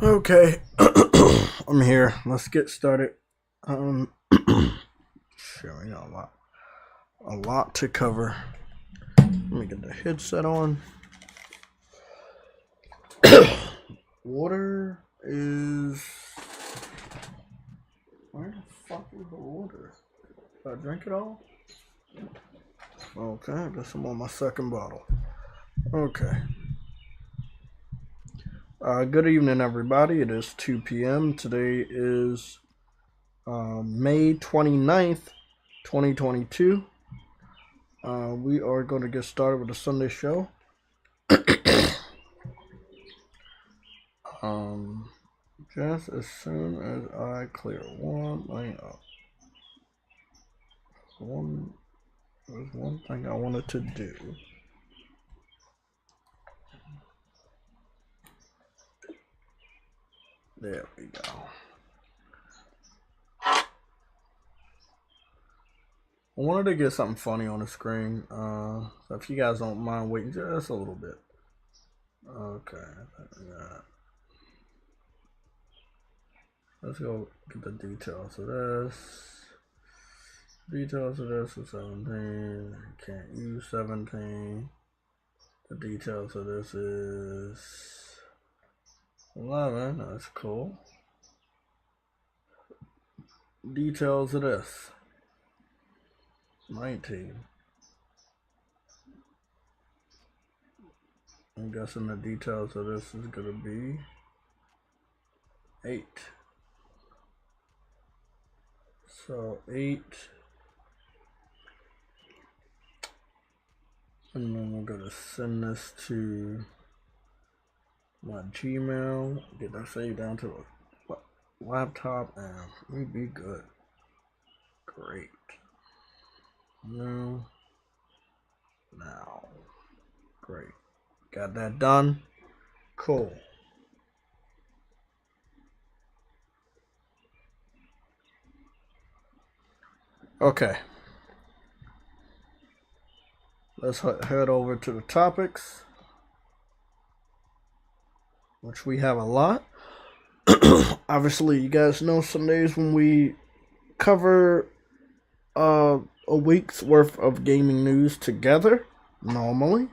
Okay, I'm here. Let's get started. Sure, we got a lot to cover. Let me get the headset on. Water is. Where the fuck is the water? Did I drink it all? Okay, I guess I'm on my second bottle. Okay. Good evening, everybody. It is 2 p.m. Today is May 29th, 2022. We are going to get started with the Sunday show. Just as soon as I clear one lane up. There's one thing I wanted to do. There we go. I wanted to get something funny on the screen. So if you guys don't mind waiting just a little bit. Okay. Let's go get the details of this. Details of this is 17. Can't use 17. The details of this is 11. That's cool. Details of this 19. I'm guessing the details of this is gonna be 8. So 8. And then we're gonna send this to my Gmail, get that saved down to a laptop, and we'd be good. Great. No. Now. Great. Got that done. Cool. Okay. Let's head over to the topics, which we have a lot. Obviously, you guys know Sundays when we cover a week's worth of gaming news together. Normally,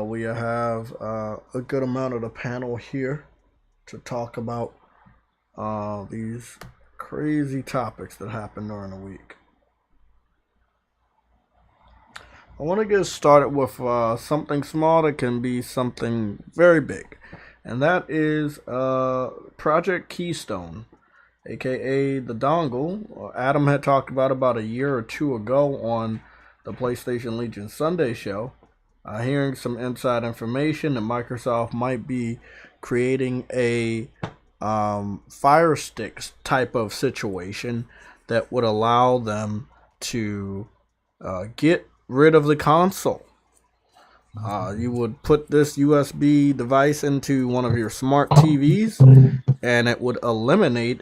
we have a good amount of the panel here to talk about these crazy topics that happen during the week. I want to get started with something small that can be something very big, and that is Project Keystone, aka the dongle. Adam had talked about a year or two ago on the PlayStation Legion Sunday show, hearing some inside information that Microsoft might be creating a Fire Sticks type of situation that would allow them to get rid of the console. You would put this USB device into one of your smart TVs, and it would eliminate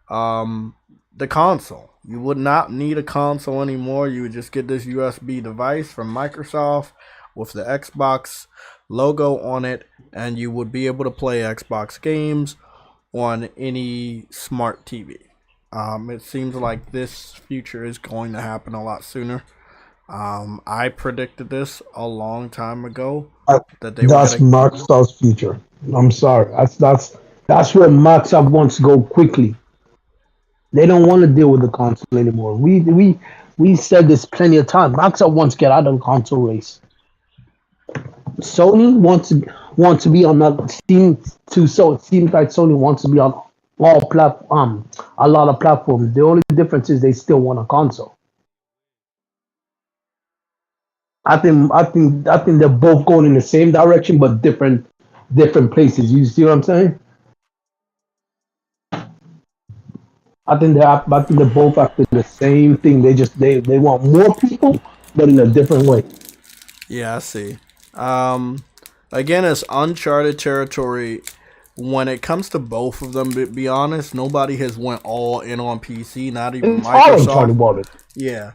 the console. You would not need a console anymore. You would just get this USB device from Microsoft with the Xbox logo on it, and you would be able to play Xbox games on any smart TV. It seems like this future is going to happen a lot sooner. I predicted this a long time ago that that's Microsoft's future. I'm sorry. That's where Microsoft wants to go quickly. They don't want to deal with the console anymore. We said this plenty of times. Microsoft wants to get out of the console race. Sony wants to be on that team too. So it seems like Sony wants to be on a lot of platforms. The only difference is they still want a console. I think they're both going in the same direction, but different places. You see what I'm saying? I think they're both after the same thing. They want more people, but in a different way. Yeah, I see. Again, it's uncharted territory when it comes to both of them. To be honest, nobody has went all in on PC. Not even It's all Microsoft. about it. Yeah.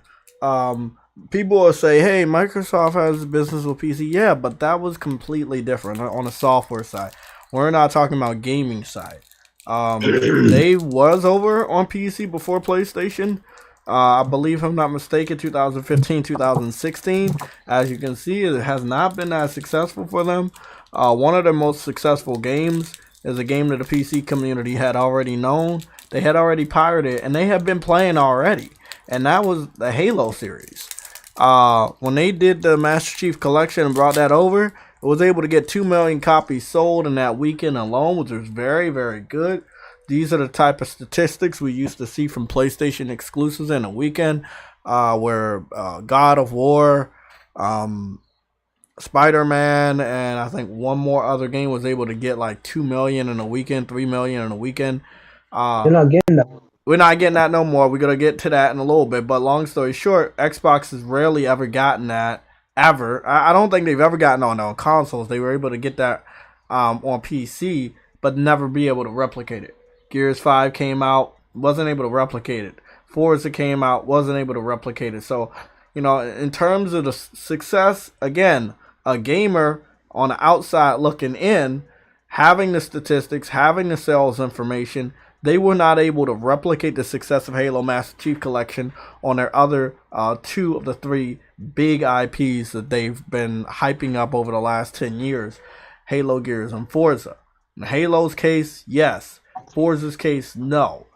People will say, hey, Microsoft has business with PC. Yeah, but that was completely different on the software side. We're not talking about gaming side. They was over on PC before PlayStation. I believe, if I'm not mistaken, 2015, 2016. As you can see, it has not been that successful for them. One of their most successful games is a game that the PC community had already known. They had already pirated, and they had been playing already. And that was the Halo series. When they did the Master Chief Collection and brought that over, it was able to get 2 million copies sold in that weekend alone, which was very, very good. These are the type of statistics we used to see from PlayStation exclusives in a weekend, where God of War, Spider-Man, and I think one more other game was able to get like 2 million in a weekend, 3 million in a weekend. You're not getting that. We're not getting that no more. We're going to get to that in a little bit. But long story short, Xbox has rarely ever gotten that, ever. I don't think they've ever gotten on consoles. They were able to get that on PC, but never be able to replicate it. Gears 5 came out, wasn't able to replicate it. Forza came out, wasn't able to replicate it. So, in terms of the success, again, a gamer on the outside looking in, having the statistics, having the sales information, they were not able to replicate the success of Halo Master Chief Collection on their other 2 of the 3 big IPs that they've been hyping up over the last 10 years, Halo, Gears, and Forza. In Halo's case, yes. Forza's case, no.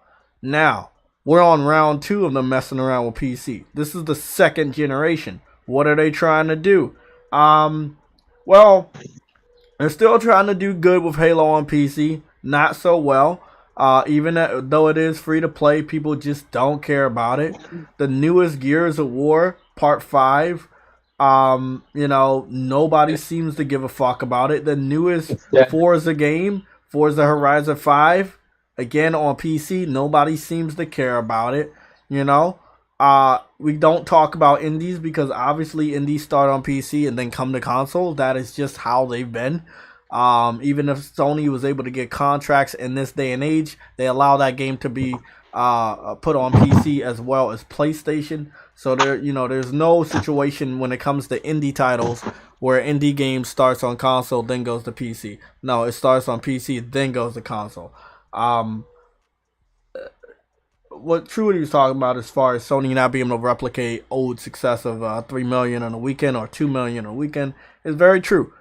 Now, we're on round 2 of them messing around with PC. This is the 2nd generation. What are they trying to do? Well, they're still trying to do good with Halo on PC. Not so well. Even though it is free to play, people just don't care about it. The newest Gears of War, Part 5, nobody seems to give a fuck about it. The newest Forza game, Forza Horizon 5, again on PC, nobody seems to care about it. We don't talk about indies because obviously indies start on PC and then come to console. That is just how they've been. Even if Sony was able to get contracts in this day and age, they allow that game to be put on PC as well as PlayStation. So there's no situation when it comes to indie titles where indie game starts on console then goes to PC. No, it starts on PC then goes to console. What Truity was talking about as far as Sony not being able to replicate old success of 3 million in a weekend or 2 million in a weekend is very true.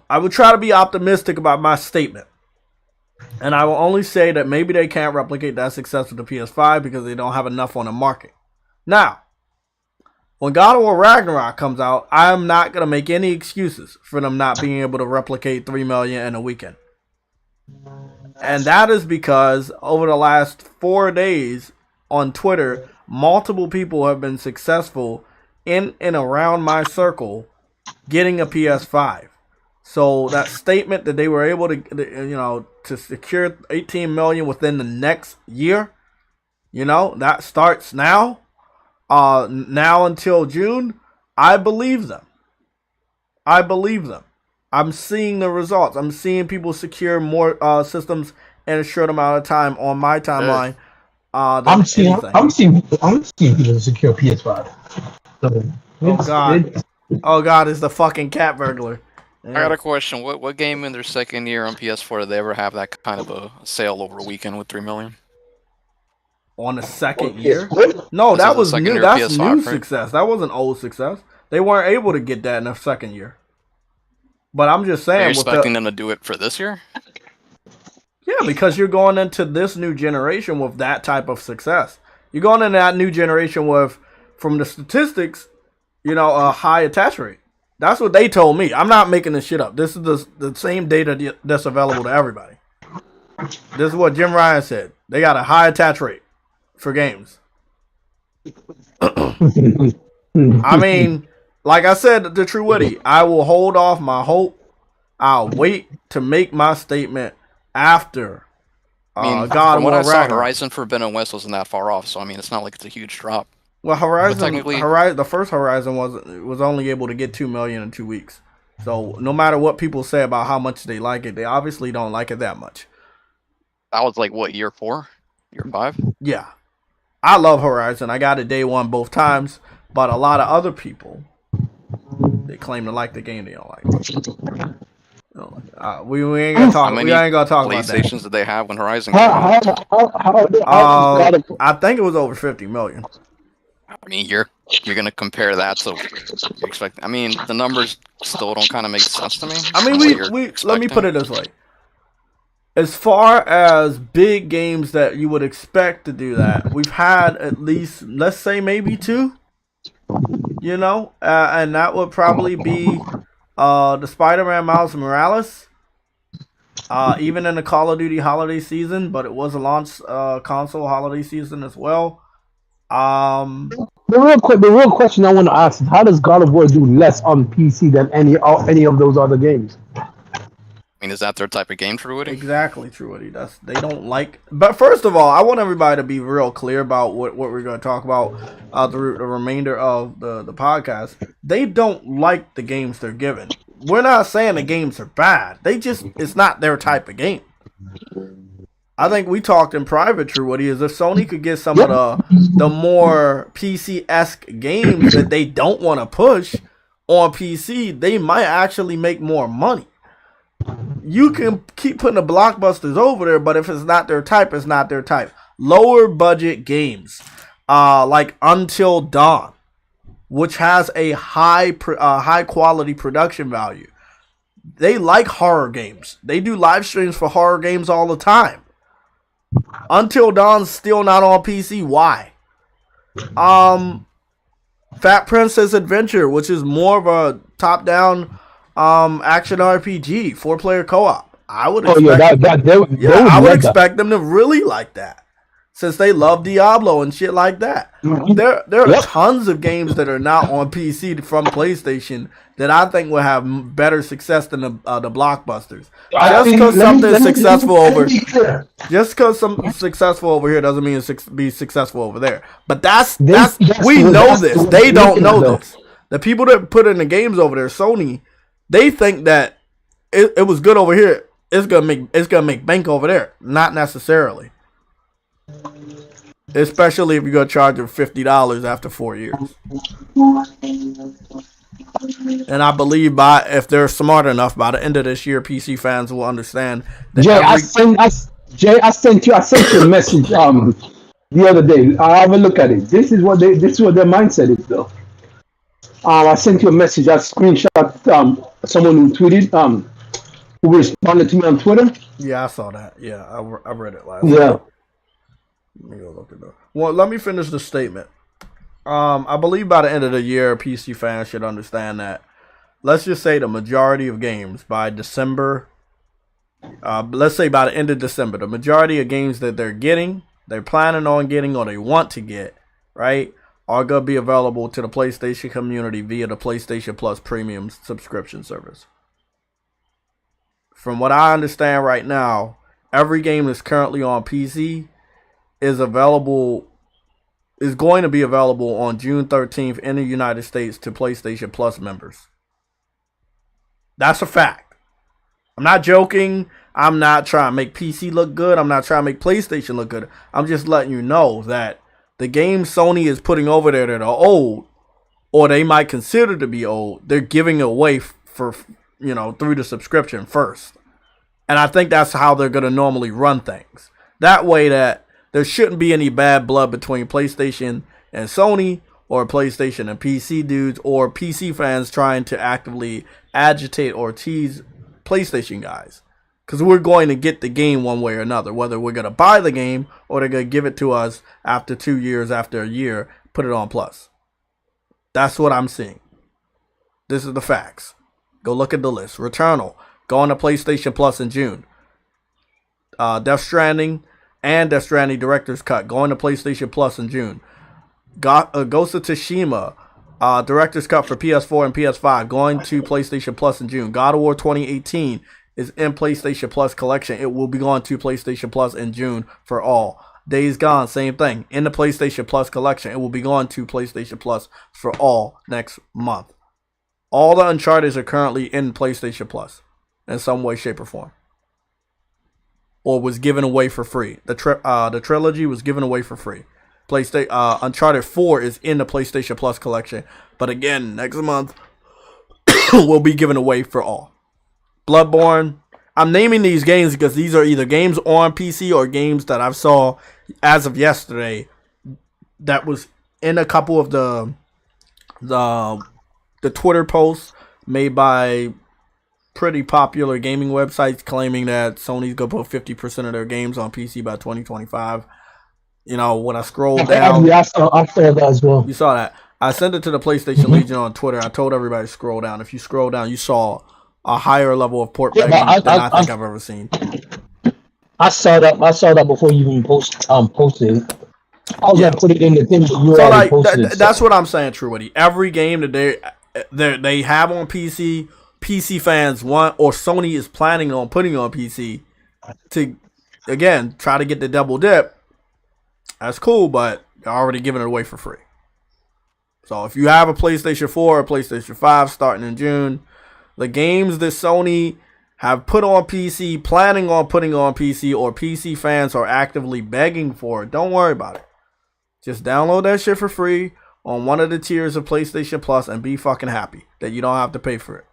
I would try to be optimistic about my statement. And I will only say that maybe they can't replicate that success with the PS5 because they don't have enough on the market. Now, when God of War Ragnarok comes out, I'm not going to make any excuses for them not being able to replicate 3 million in a weekend. And that is because over the last 4 days on Twitter, multiple people have been successful in and around my circle getting a PS5. So that statement that they were able to secure 18 million within the next year, that starts now. Now until June, I believe them. I'm seeing the results. I'm seeing people secure more systems in a short amount of time on my timeline. I'm seeing people secure PS5. So oh God, it's the fucking cat burglar. Yeah. I got a question. What game in their second year on PS4 did they ever have that kind of a sale over a weekend with 3 million? On the second year? No, that was new. That's new success. That wasn't old success. They weren't able to get that in the second year. But I'm just saying. Are you expecting them to do it for this year? Yeah, because you're going into this new generation with that type of success. You're going into that new generation with, from the statistics, a high attach rate. That's what they told me. I'm not making this shit up. This is the same data that's available to everybody. This is what Jim Ryan said. They got a high attach rate for games. I mean, like I said to True Witty, I will hold off my hope. I'll wait to make my statement after God from what I saw, Ragnarok. Horizon Forbidden West wasn't that far off, so I mean, it's not like it's a huge drop. Well, the first Horizon was only able to get 2 million in 2 weeks. So no matter what people say about how much they like it, they obviously don't like it that much. That was like what, year 4? Year 5? Yeah. I love Horizon. I got it day one both times, but a lot of other people, they claim to like the game, they don't like it. We ain't gonna talk. How many We ain't gonna talk about that. PlayStations did they have when Horizon came out? I think it was over 50 million. I mean, you're gonna compare that to you expect. I mean, the numbers still don't kind of make sense to me. I mean, let me put it this way. As far as big games that you would expect to do that, we've had at least, let's say, maybe 2. You know, and that would probably be the Spider-Man Miles Morales. Even in the Call of Duty holiday season, but it was a launch console holiday season as well. The real question I want to ask is, how does God of War do less on PC than any of those other games? I mean, is that their type of game, True Woody? Exactly, True Woody. They don't like. But first of all, I want everybody to be real clear about what we're going to talk about the remainder of the podcast. They don't like the games they're given. We're not saying the games are bad. It's not their type of game. I think we talked in private, True Woody, is if Sony could get some of the more PC-esque games that they don't want to push on PC, they might actually make more money. You can keep putting the blockbusters over there, but if it's not their type, it's not their type. Lower budget games, like Until Dawn, which has a high quality production value. They like horror games. They do live streams for horror games all the time. Until Dawn's still not on PC. Why? Fat Princess Adventure, which is more of a top-down action RPG, 4-player co-op. I would expect them to really like that, since they love Diablo and shit like that. There are tons of games that are not on PC from PlayStation that I think will have better success than the blockbusters. Just because something's successful over here doesn't mean it's be successful over there. But we know this. They don't know this. The people that put in the games over there, Sony, they think that it was good over here. It's gonna make bank over there. Not necessarily. Especially if you're gonna charge them $50 after 4 years. And I believe if they're smart enough, by the end of this year, PC fans will understand that. I sent you a message the other day. I have a look at it. This is what their mindset is, though. I sent you a message. I screenshot someone who tweeted, who responded to me on Twitter. Yeah, I saw that. Yeah, I read it last night. Let me go look at that. Well, let me finish the statement. I believe by the end of the year, PC fans should understand that. Let's just say the majority of games by December. Let's say by the end of December, the majority of games that they're planning on getting, or they want to get, right, are going to be available to the PlayStation community via the PlayStation Plus Premium subscription service. From what I understand right now, every game that's currently on PC is going to be available on June 13th in the United States to PlayStation Plus members. That's a fact. I'm not joking. I'm not trying to make PC look good. I'm not trying to make PlayStation look good. I'm just letting you know that the games Sony is putting over there that are old, or they might consider to be old, they're giving away for through the subscription first. And I think that's how they're going to normally run things. That way that there shouldn't be any bad blood between PlayStation and Sony, or PlayStation and PC dudes, or PC fans trying to actively agitate or tease PlayStation guys. Because we're going to get the game one way or another. Whether we're going to buy the game, or they're going to give it to us after 2 years, after a year, put it on Plus. That's what I'm seeing. This is the facts. Go look at the list. Returnal, going to PlayStation Plus in June. Death Stranding and Death Stranding Director's Cut, going to PlayStation Plus in June. Ghost of Tsushima, Director's Cut for PS4 and PS5, going to PlayStation Plus in June. God of War 2018 is in PlayStation Plus collection. It will be going to PlayStation Plus in June for all. Days Gone, same thing, in the PlayStation Plus collection. It will be going to PlayStation Plus for all next month. All the Uncharted are currently in PlayStation Plus in some way, shape, or form, or was given away for free. The trilogy was given away for free. Uncharted 4 is in the PlayStation Plus collection, but again, next month will be given away for all. Bloodborne, I'm naming these games because these are either games on PC or games that I've saw as of yesterday that was in a couple of the Twitter posts made by pretty popular gaming websites claiming that Sony's gonna put 50% of their games on PC by 2025. You know, when I scroll down, I saw that as well. you saw that. I sent it to the PlayStation Legion on Twitter. I told everybody to scroll down. If you scroll down, you saw a higher level of port begging than I think I've ever seen. I saw that. I saw that before you even posted it. I was gonna put it in the thing that you already posted. That's what I'm saying, True Woody. Every game that they have on PC fans want, or Sony is planning on putting on PC to, again, try to get the double dip. That's cool, but they're already giving it away for free. So if you have a PlayStation 4 or PlayStation 5 starting in June, the games that Sony have put on PC, planning on putting on PC, or PC fans are actively begging for, don't worry about it. Just download that shit for free on one of the tiers of PlayStation Plus and be fucking happy that you don't have to pay for it.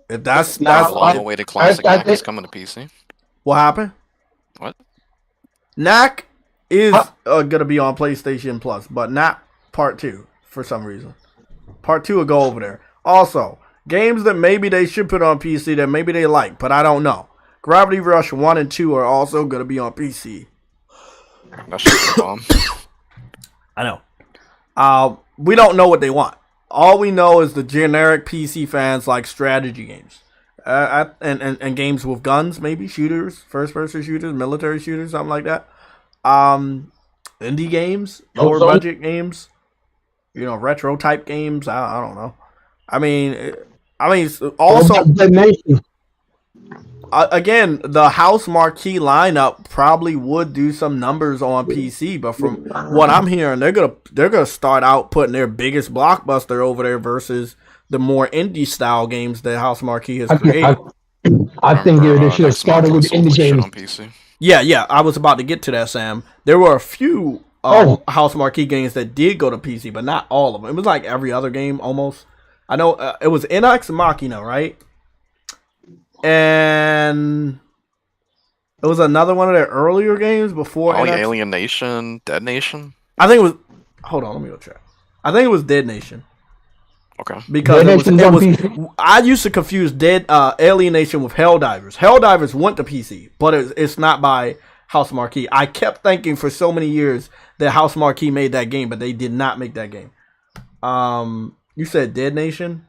If that's the way the classic NAC is coming to PC. What happened? What? NAC is gonna be on PlayStation Plus, but not Part 2 for some reason. Part 2 will go over there. Also, games that maybe they should put on PC that maybe they like, but I don't know. Gravity Rush 1 and 2 are also gonna be on PC. That should be bomb. I know. We don't know what they want. All we know is the generic PC fans like strategy games. And games with guns, maybe shooters, first-person shooters, military shooters, something like that. Indie games, lower budget games, retro type games. I don't know. I mean, also, again, the House Marquee lineup probably would do some numbers on PC, but from what I'm hearing, they're gonna start out putting their biggest blockbuster over there versus the more indie style games that House Marquee has created. I think they should have started with indie games on PC. Yeah, I was about to get to that, Sam. There were a few House Marquee games that did go to PC, but not all of them. It was like every other game almost. I know it was NX Machina, right? And it was another one of their earlier games before NX. Alien Nation, Dead Nation? I think it was... Hold on, let me go check. I think it was Dead Nation. Okay. Because it was I used to confuse Alien Nation with Helldivers. Helldivers went to PC, but it's not by House Marquee. I kept thinking for so many years that House Marquee made that game, but they did not make that game. You said Dead Nation?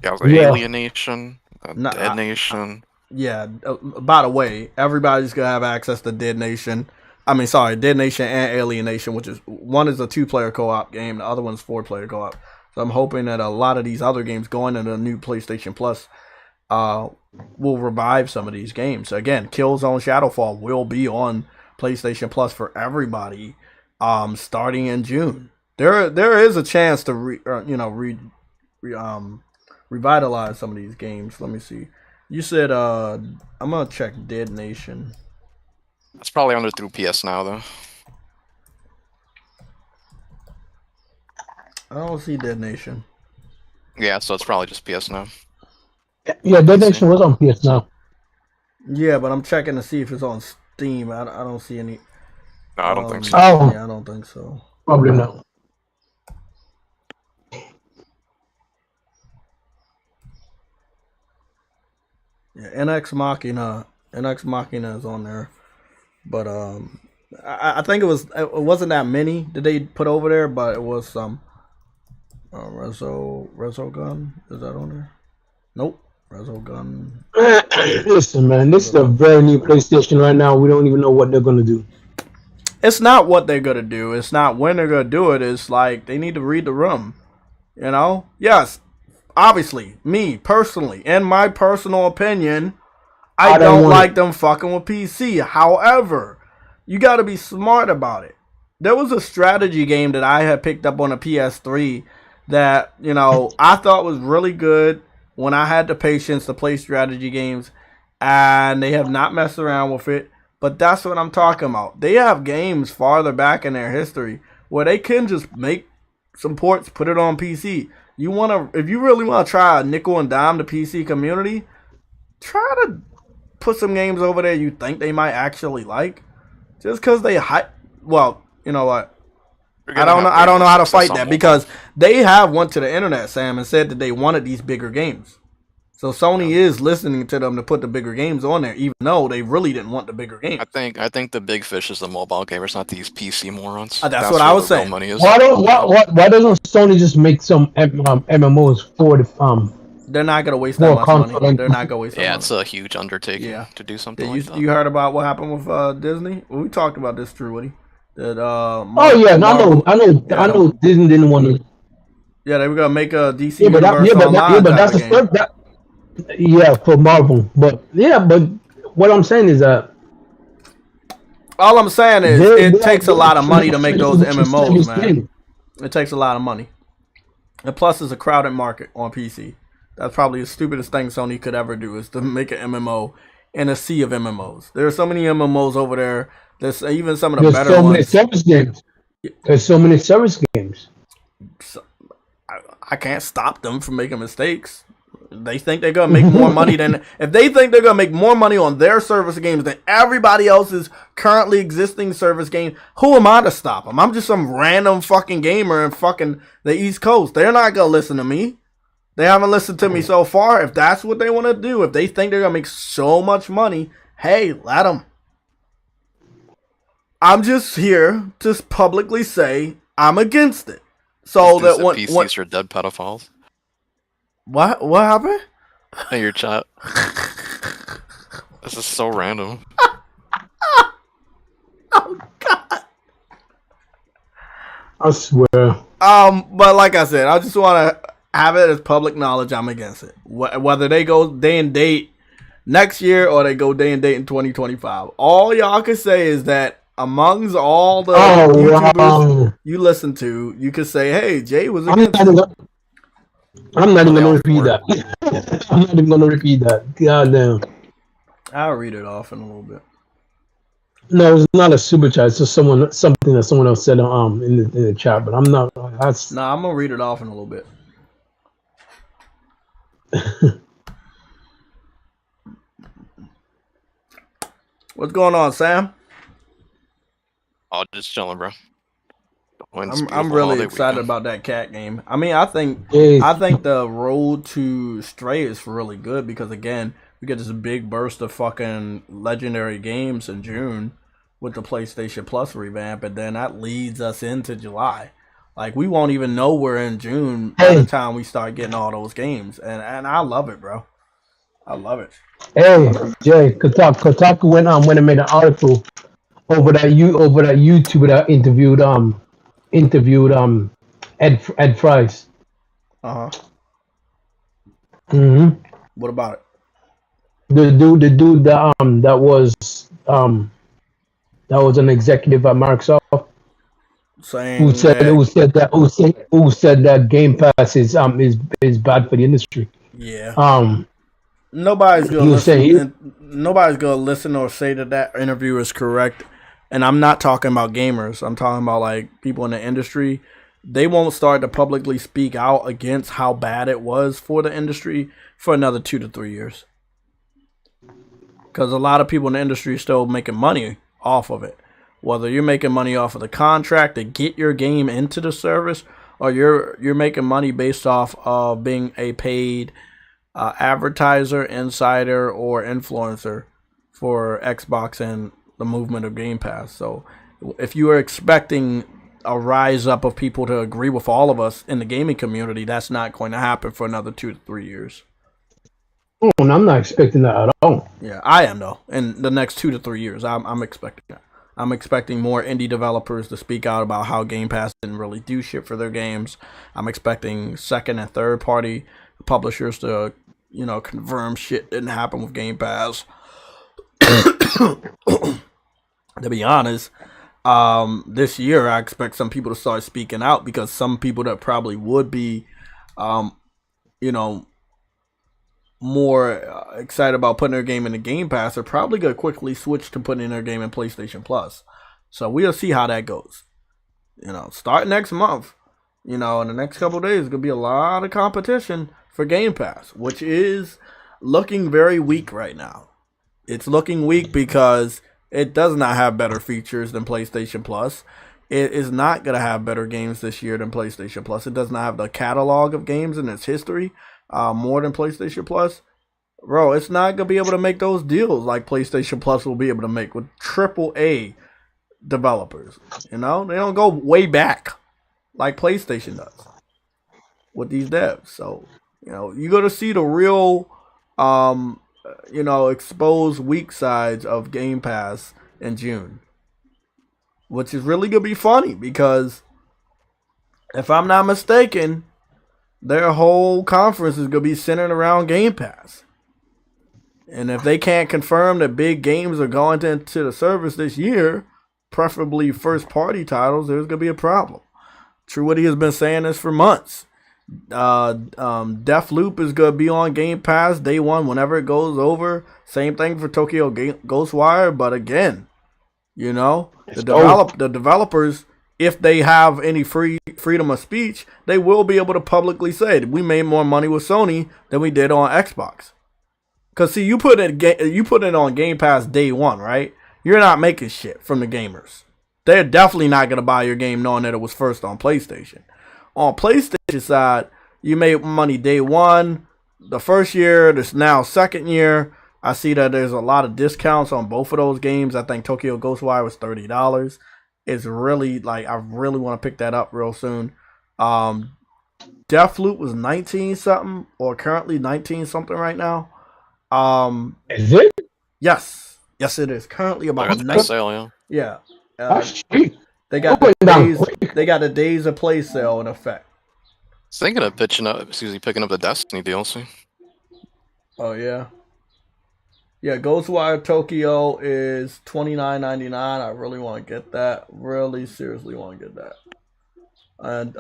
Yeah, it was Alien Nation, Dead Nation. Yeah, by the way, everybody's going to have access to Dead Nation. Dead Nation and Alien Nation, which is one is a 2-player co-op game, the other one's 4-player co-op. So I'm hoping that a lot of these other games going into the new PlayStation Plus will revive some of these games. So again, Killzone Shadowfall will be on PlayStation Plus for everybody starting in June. There is a chance to revitalize some of these games. Let me see. You said I'm gonna check Dead Nation. That's probably under through PS Now though. I don't see Dead Nation. Yeah, so it's probably just PS Now. Yeah, Dead Nation was on PS Now. Yeah, but I'm checking to see if it's on Steam. I don't see any. No, I don't think so. Yeah, I don't think so. Probably not. Yeah, NX Machina is on there, but I think it wasn't that many that they put over there, but it was some. Resogun, is that on there? Nope. Resogun. Listen, man, this is a very new PlayStation right now. We don't even know what they're gonna do. It's not what they're gonna do. It's not when they're gonna do it. It's like they need to read the room. Yes, obviously, me personally, in my personal opinion, I don't like them fucking with PC. However, you got to be smart about it. There was a strategy game that I had picked up on a PS3 that, I thought was really good when I had the patience to play strategy games, and they have not messed around with it. But that's what I'm talking about. They have games farther back in their history where they can just make some ports, put it on PC. If you really want to try a nickel and dime the PC community, try to put some games over there you think they might actually like. Just because they hype. Well, you know what? I don't know. I don't know how to fight that because they have went to the internet, Sam, and said that they wanted these bigger games. So Sony is listening to them to put the bigger games on there, even though they really didn't want the bigger games. I think the big fish is the mobile gamers, not these PC morons. That's what I was saying. Money is. Why doesn't Sony just make some MMOs for the They're not gonna waste that much money. They're not gonna waste. Yeah, it's a huge undertaking to do something like that. You heard about what happened with Disney? Well, we talked about this, True Woody. That I know Disney didn't want to. Yeah, they were gonna make a DC Universe Online but that's game. For Marvel. But what I'm saying is that all I'm saying is it takes a lot of money to make those MMOs, man. It takes a lot of money. And plus, it's a crowded market on PC. That's probably the stupidest thing Sony could ever do is to make an MMO in a sea of MMOs. There are so many MMOs over there. There's even some of the better ones. Many service games. There's so many service games. So, I can't stop them from making mistakes. They think they're gonna make more money than if they think they're gonna make more money on their service games than everybody else's currently existing service game. Who am I to stop them? I'm just some random fucking gamer in fucking the East Coast. They're not gonna listen to me. They haven't listened to me so far. If that's what they want to do, if they think they're gonna make so much money, hey, let them. I'm just here to publicly say I'm against it. So that when PCs are dead pedophiles. What happened? In your chat. This is so random. Oh God! I swear. But like I said, I just want to have it as public knowledge. I'm against it. Whether they go day and date next year or they go day and date in 2025, all y'all can say is that amongst all the YouTubers you listen to, you could say, "Hey, Jay was against it." I'm not even gonna repeat that. I'm not even gonna repeat that. God damn. I'll read it off in a little bit. No, it's not a super chat. It's just something that someone else said in the chat. But I'm not. I'm gonna read it off in a little bit. What's going on, Sam? Oh, just chilling, bro. I'm really excited about that cat game. I mean, I think the road to Stray is really good because again, we get this big burst of fucking legendary games in June with the PlayStation Plus revamp, and then that leads us into July. Like we won't even know we're in June by the time we start getting all those games, and I love it, bro. I love it. Hey, Jay, Kotaku went and made an article over that YouTuber that interviewed Ed Fries. What about it? The dude that was an executive at Microsoft. Who said that Game Pass is bad for the industry. Yeah. Nobody's gonna listen. Nobody's gonna listen or say that interview is correct. And I'm not talking about gamers. I'm talking about like people in the industry. They won't start to publicly speak out against how bad it was for the industry for another 2 to 3 years. Because a lot of people in the industry are still making money off of it. Whether you're making money off of the contract to get your game into the service, or you're making money based off of being a paid advertiser, insider, or influencer for Xbox and the movement of Game Pass. So if you are expecting a rise up of people to agree with all of us in the gaming community, that's not going to happen for another 2 to 3 years. Oh, and I'm not expecting that at all. Yeah, I am though. In the next 2 to 3 years, I'm expecting that. I'm expecting more indie developers to speak out about how Game Pass didn't really do shit for their games. I'm expecting second and third party publishers to, confirm shit didn't happen with Game Pass. To be honest, this year I expect some people to start speaking out because some people that probably would be, more excited about putting their game in the Game Pass are probably going to quickly switch to putting their game in PlayStation Plus. So we'll see how that goes. Start next month. In the next couple of days, there's going to be a lot of competition for Game Pass, which is looking very weak right now. It's looking weak because it does not have better features than PlayStation Plus. It is not going to have better games this year than PlayStation Plus. It does not have the catalog of games in its history more than PlayStation Plus. Bro, it's not going to be able to make those deals like PlayStation Plus will be able to make with AAA developers. You know, they don't go way back like PlayStation does with these devs. So, you know, you're going to see the real, exposed weak sides of Game Pass in June. Which is really going to be funny because if I'm not mistaken, their whole conference is going to be centered around Game Pass. And if they can't confirm that big games are going into the service this year, preferably first-party titles, there's going to be a problem. TrueWitty has been saying this for months. Deathloop is going to be on Game Pass day one whenever it goes over. Same thing for Tokyo Ghostwire, but again, you know, the developers, if they have any freedom of speech, they will be able to publicly say that we made more money with Sony than we did on Xbox. Because, see, you put it on Game Pass day one, right? You're not making shit from the gamers. They're definitely not going to buy your game knowing that it was first on PlayStation. On PlayStation side, you made money day one, the first year, this now second year. I see that there's a lot of discounts on both of those games. I think Tokyo Ghostwire was $30. It's really, like, I really want to pick that up real soon. Deathloop was 19 something, or currently 19 something right now. Is it? Yes, it is currently about 19. Sale, yeah. That's cheap. They got the days of play sale in effect. Thinking of picking up the Destiny DLC. Oh yeah. Yeah, Ghostwire Tokyo is $29.99. I really want to get that. Really seriously want to get that. And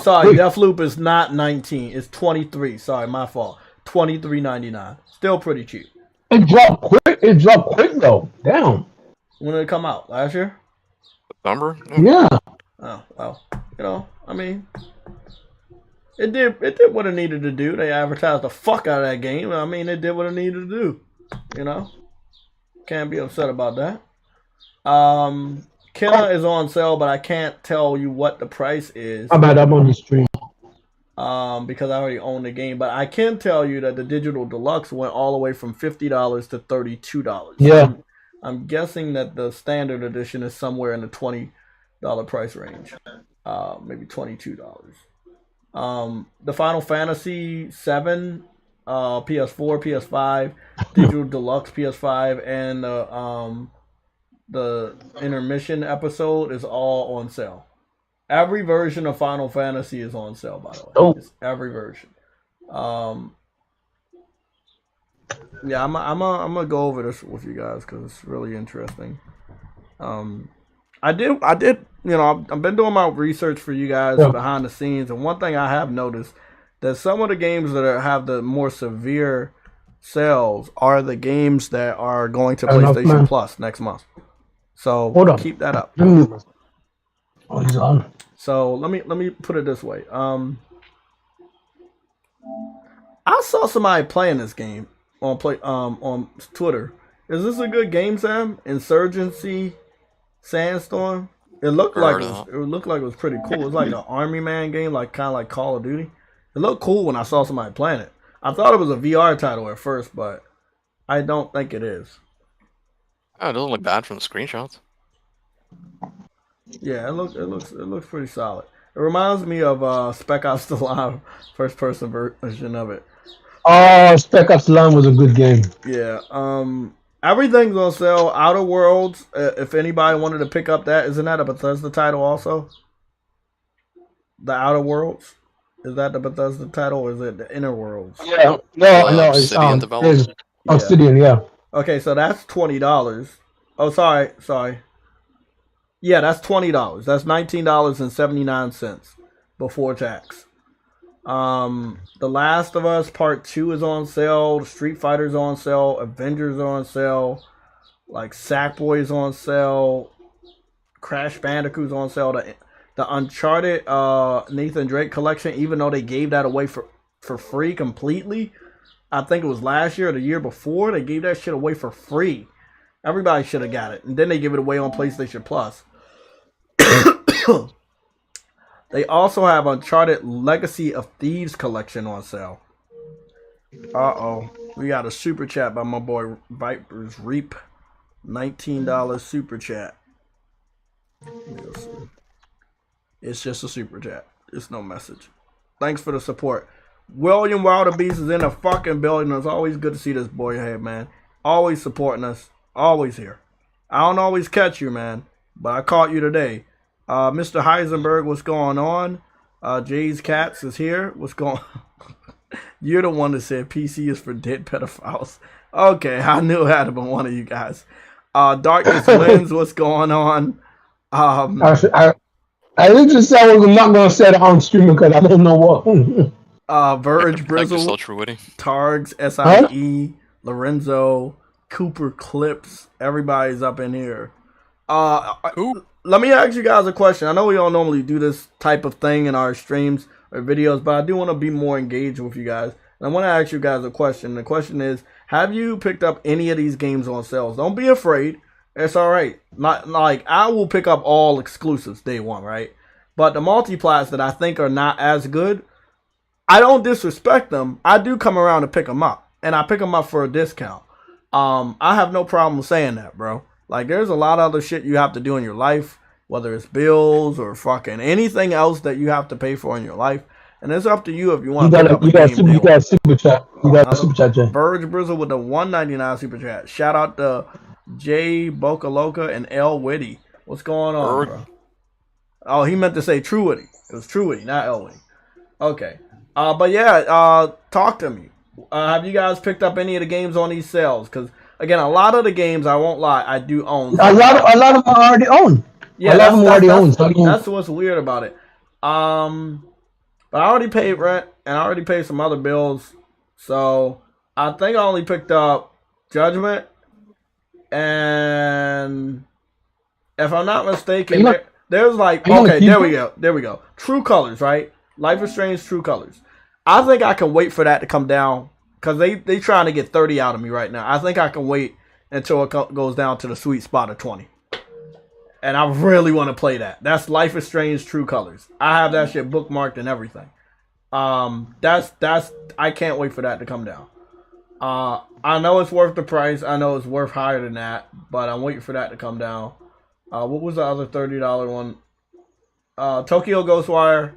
sorry. Deathloop is not 19. It's 23. Sorry, my fault. $23.99. Still pretty cheap. It dropped quick though. Damn. When did it come out? Last year? Number? Yeah. Oh well. You know, I mean, it did what it needed to do. They advertised the fuck out of that game. I mean, it did what it needed to do. You know, can't be upset about that. Kenna is on sale, but I can't tell you what the price is. I'm on the stream. Because I already own the game, but I can tell you that the digital deluxe went all the way from $50 to $32. Yeah. I'm guessing that the standard edition is somewhere in the $20 price range, maybe $22. The Final Fantasy VII. PS4, PS5, digital deluxe PS5, and the intermission episode is all on sale. Every version of Final Fantasy is on sale, by the way. Oh. It's every version. Yeah, I'm gonna go over this with you guys because it's really interesting. I did. You know, I've been doing my research for you guys behind the scenes, and one thing I have noticed that some of the games that have the more severe sales are the games that are going to PlayStation Plus next month. So keep that up. Oh, he's on. So let me put it this way. I saw somebody playing this game on Twitter. Is this a good game, Sam? Insurgency Sandstorm. It looked like it was pretty cool. It was like an Army Man game, like kind of like Call of Duty. It looked cool when I saw somebody playing it. I thought it was a VR title at first, but I don't think it is. Oh, it doesn't look bad from the screenshots. Yeah, it looks pretty solid. It reminds me of Spec Ops: The Line, first person version of it. Oh, Spec Ops: The Line was a good game. Yeah. Everything's on sale. Outer Worlds. If anybody wanted to pick up that, isn't that a Bethesda title also? The Outer Worlds. Is that the Bethesda title, or is it the Inner Worlds? Yeah, no, it's Obsidian, yeah. Okay, so that's $20. Oh, sorry. Yeah, that's $20. That's $19.79 before tax. The Last of Us Part 2 is on sale. Street Fighter's on sale. Avengers are on sale. Like Sackboy's on sale. Crash Bandicoot's on sale. The Uncharted Nathan Drake collection, even though they gave that away for free completely, I think it was last year or the year before. They gave that shit away for free. Everybody should have got it. And then they give it away on PlayStation Plus. They also have Uncharted Legacy of Thieves collection on sale. Uh-oh. We got a super chat by my boy Viper's Reap. $19 super chat. It's just a super chat. It's no message. Thanks for the support. William Wildebeest is in the fucking building. It's always good to see this boy here, man. Always supporting us. Always here. I don't always catch you, man, but I caught you today. Mr. Heisenberg, what's going on? Jay's Cats is here. What's going on? You're the one that said PC is for dead pedophiles. Okay, I knew it had to be one of you guys. Darkness Wins, what's going on? I just said I was not going to say it on stream because I don't know what. Verge Brizzle, Targs, SIE, Lorenzo, Cooper Clips. Everybody's up in here. Let me ask you guys a question. I know we don't normally do this type of thing in our streams or videos, but I do want to be more engaged with you guys. And I want to ask you guys a question. The question is, have you picked up any of these games on sales? Don't be afraid. It's all right. Not like I will pick up all exclusives day one, right? But the multiplats that I think are not as good, I don't disrespect them. I do come around to pick them up, and I pick them up for a discount. I have no problem saying that, bro. Like, there's a lot of other shit you have to do in your life, whether it's bills or fucking anything else that you have to pay for in your life. And it's up to you if you want to pick up a game. You got super chat. You got super chat, Jay. Verge Brizzle with the $1.99 super chat. Shout out to Jay Boca Loca and L Witty. What's going on, bro? Oh, he meant to say True Witty. It was True Witty, not L Witty. Okay. But yeah, talk to me. Have you guys picked up any of the games on these sales? Because again, a lot of the games, I won't lie, I do own. A lot of them are already owned. Yeah, that's what's weird about it. But I already paid rent and I already paid some other bills, so I think I only picked up Judgment, and if I'm not mistaken, there's like there we go. True Colors, right? Life is Strange, True Colors. I think I can wait for that to come down because they trying to get 30 out of me right now. I think I can wait until it goes down to the sweet spot of 20. And I really want to play that. That's Life is Strange True Colors. I have that shit bookmarked and everything. That's I can't wait for that to come down. I know it's worth the price. I know it's worth higher than that, but I'm waiting for that to come down. What was the other $30 one? Tokyo Ghostwire.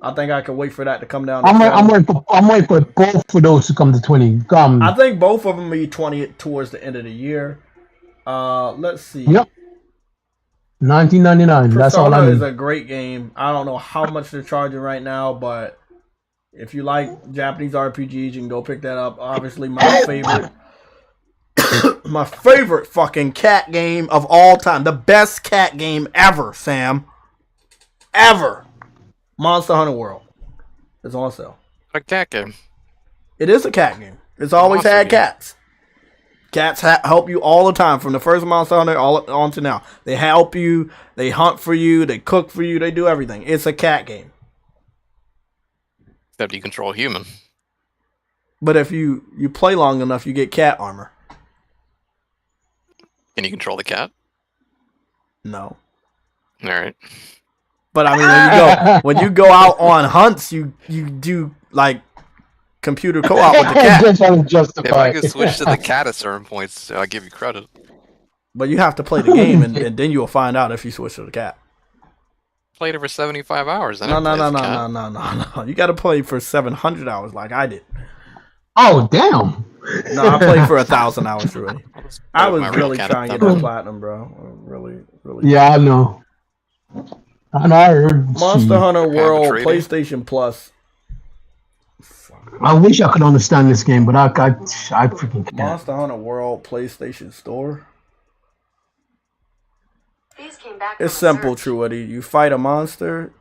I think I can wait for that to come down. I'm waiting for both of those to come to 20. I think both of them will be 20 towards the end of the year. Let's see. Yep. $19.99. That's all I need. Is a great game. I don't know how much they're charging right now, but if you like Japanese RPGs, you can go pick that up. Obviously, my favorite, my favorite fucking cat game of all time, the best cat game ever, Sam, ever. Monster Hunter World is on sale. A cat game. It is a cat game. It's always had cats. Cats help you all the time, from the first Monster Hunter on to now. They help you, they hunt for you, they cook for you, they do everything. It's a cat game. Except you control a human. But if you play long enough, you get cat armor. Can you control the cat? No. All right. But I mean, when you go out on hunts, you do like computer co-op with the cat. If I could switch to the cat at certain points, I'll give you credit. But you have to play the game, and then you'll find out if you switch to the cat. Played it for 75 hours. No. You got to play for 700 hours like I did. Oh, damn. No, I played for 1,000 hours already. I was really trying to get the platinum, bro. Really. Yeah, I know. I heard Monster Hunter World PlayStation Plus. I wish I could understand this game, but I freaking can't. Monster Hunter World PlayStation Store. It's simple, Truity. You fight a monster,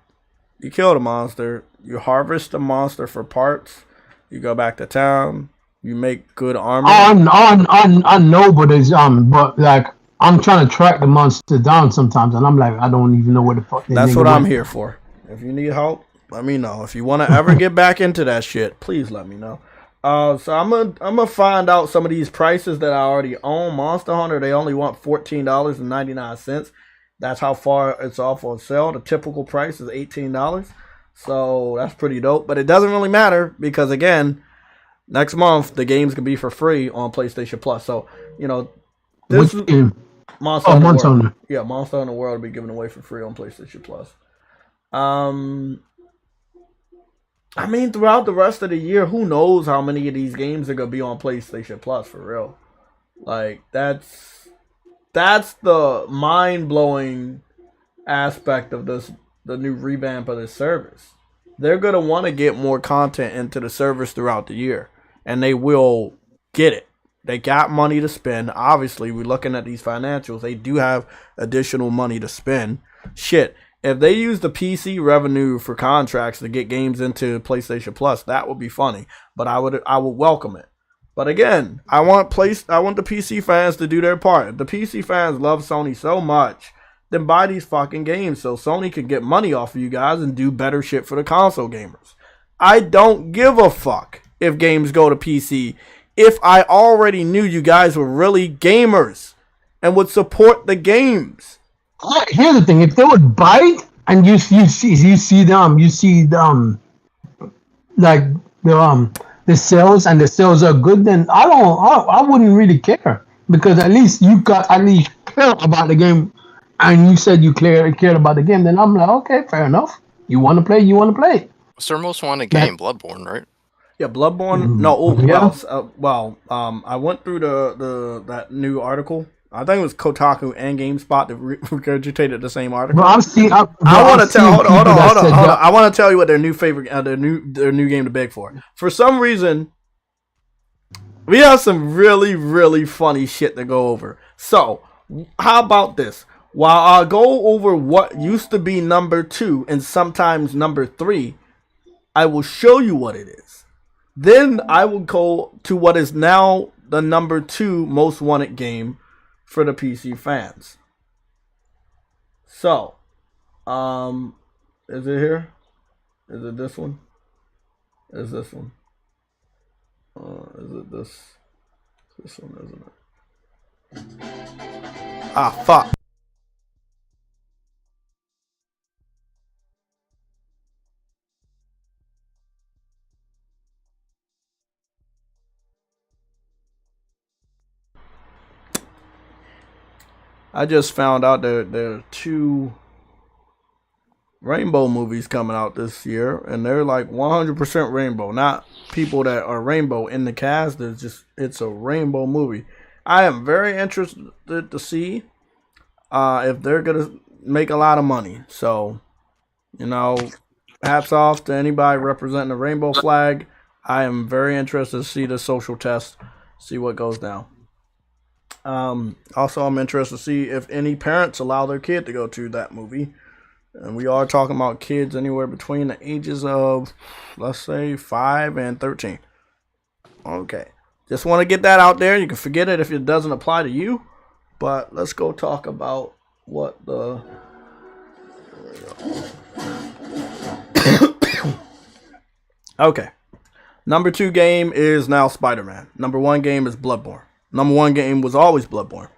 you kill the monster, you harvest the monster for parts, you go back to town, you make good armor. I know, but it's but like I'm trying to track the monster down sometimes, and I'm like, I don't even know where the fuck. That's what I'm here for. If you need help, let me know. If you want to ever get back into that shit, please let me know. So I'm gonna find out some of these prices that I already own. Monster Hunter, they only want $14.99. That's how far it's off on sale. The typical price is $18. So that's pretty dope. But it doesn't really matter because again, next month the games can be for free on PlayStation Plus. So this Which game? Monster Oh, Hunter Monster World. Hunter. Yeah, Monster Hunter World will be given away for free on PlayStation Plus. I mean, throughout the rest of the year, who knows how many of these games are gonna be on PlayStation Plus for real? Like that's the mind blowing aspect of the new revamp of this service. They're gonna want to get more content into the service throughout the year, and they will get it. They got money to spend. Obviously, we're looking at these financials. They do have additional money to spend. Shit, if they use the PC revenue for contracts to get games into PlayStation Plus, that would be funny. But I would welcome it. But again, I want the PC fans to do their part. If the PC fans love Sony so much, then buy these fucking games so Sony can get money off of you guys and do better shit for the console gamers. I don't give a fuck if games go to PC if I already knew you guys were really gamers and would support the games. Here's the thing: if they would buy it and you see like the sales and the sales are good, then I wouldn't really care because at least you got at least care about the game, and you said you cared about the game. Then I'm like, okay, fair enough. You want to play, you want to play. What's their most wanted game? Bloodborne, right? Yeah, Bloodborne. No, I went through that new article. I think it was Kotaku and GameSpot that regurgitated the same article. Hold on. I want to tell you what their new favorite, their new game to beg for. For some reason, we have some really, really funny shit to go over. So, how about this? While I go over what used to be number 2 and sometimes number 3, I will show you what it is. Then I will go to what is now the number 2 most wanted game for the PC fans. So, is it here? Is it this one? Is this one? Is it this? This one, isn't it? Ah, fuck. I just found out that there are 2 rainbow movies coming out this year, and they're like 100% rainbow. Not people that are rainbow in the cast. It's a rainbow movie. I am very interested to see if they're gonna make a lot of money. So, hats off to anybody representing the rainbow flag. I am very interested to see the social test, see what goes down. Also, I'm interested to see if any parents allow their kid to go to that movie. And we are talking about kids anywhere between the ages of, let's say, 5 and 13. Okay. Just want to get that out there. You can forget it if it doesn't apply to you. But let's go talk about what the... Okay. Number 2 game is now Spider-Man. Number 1 game is Bloodborne. Number 1 game was always Bloodborne.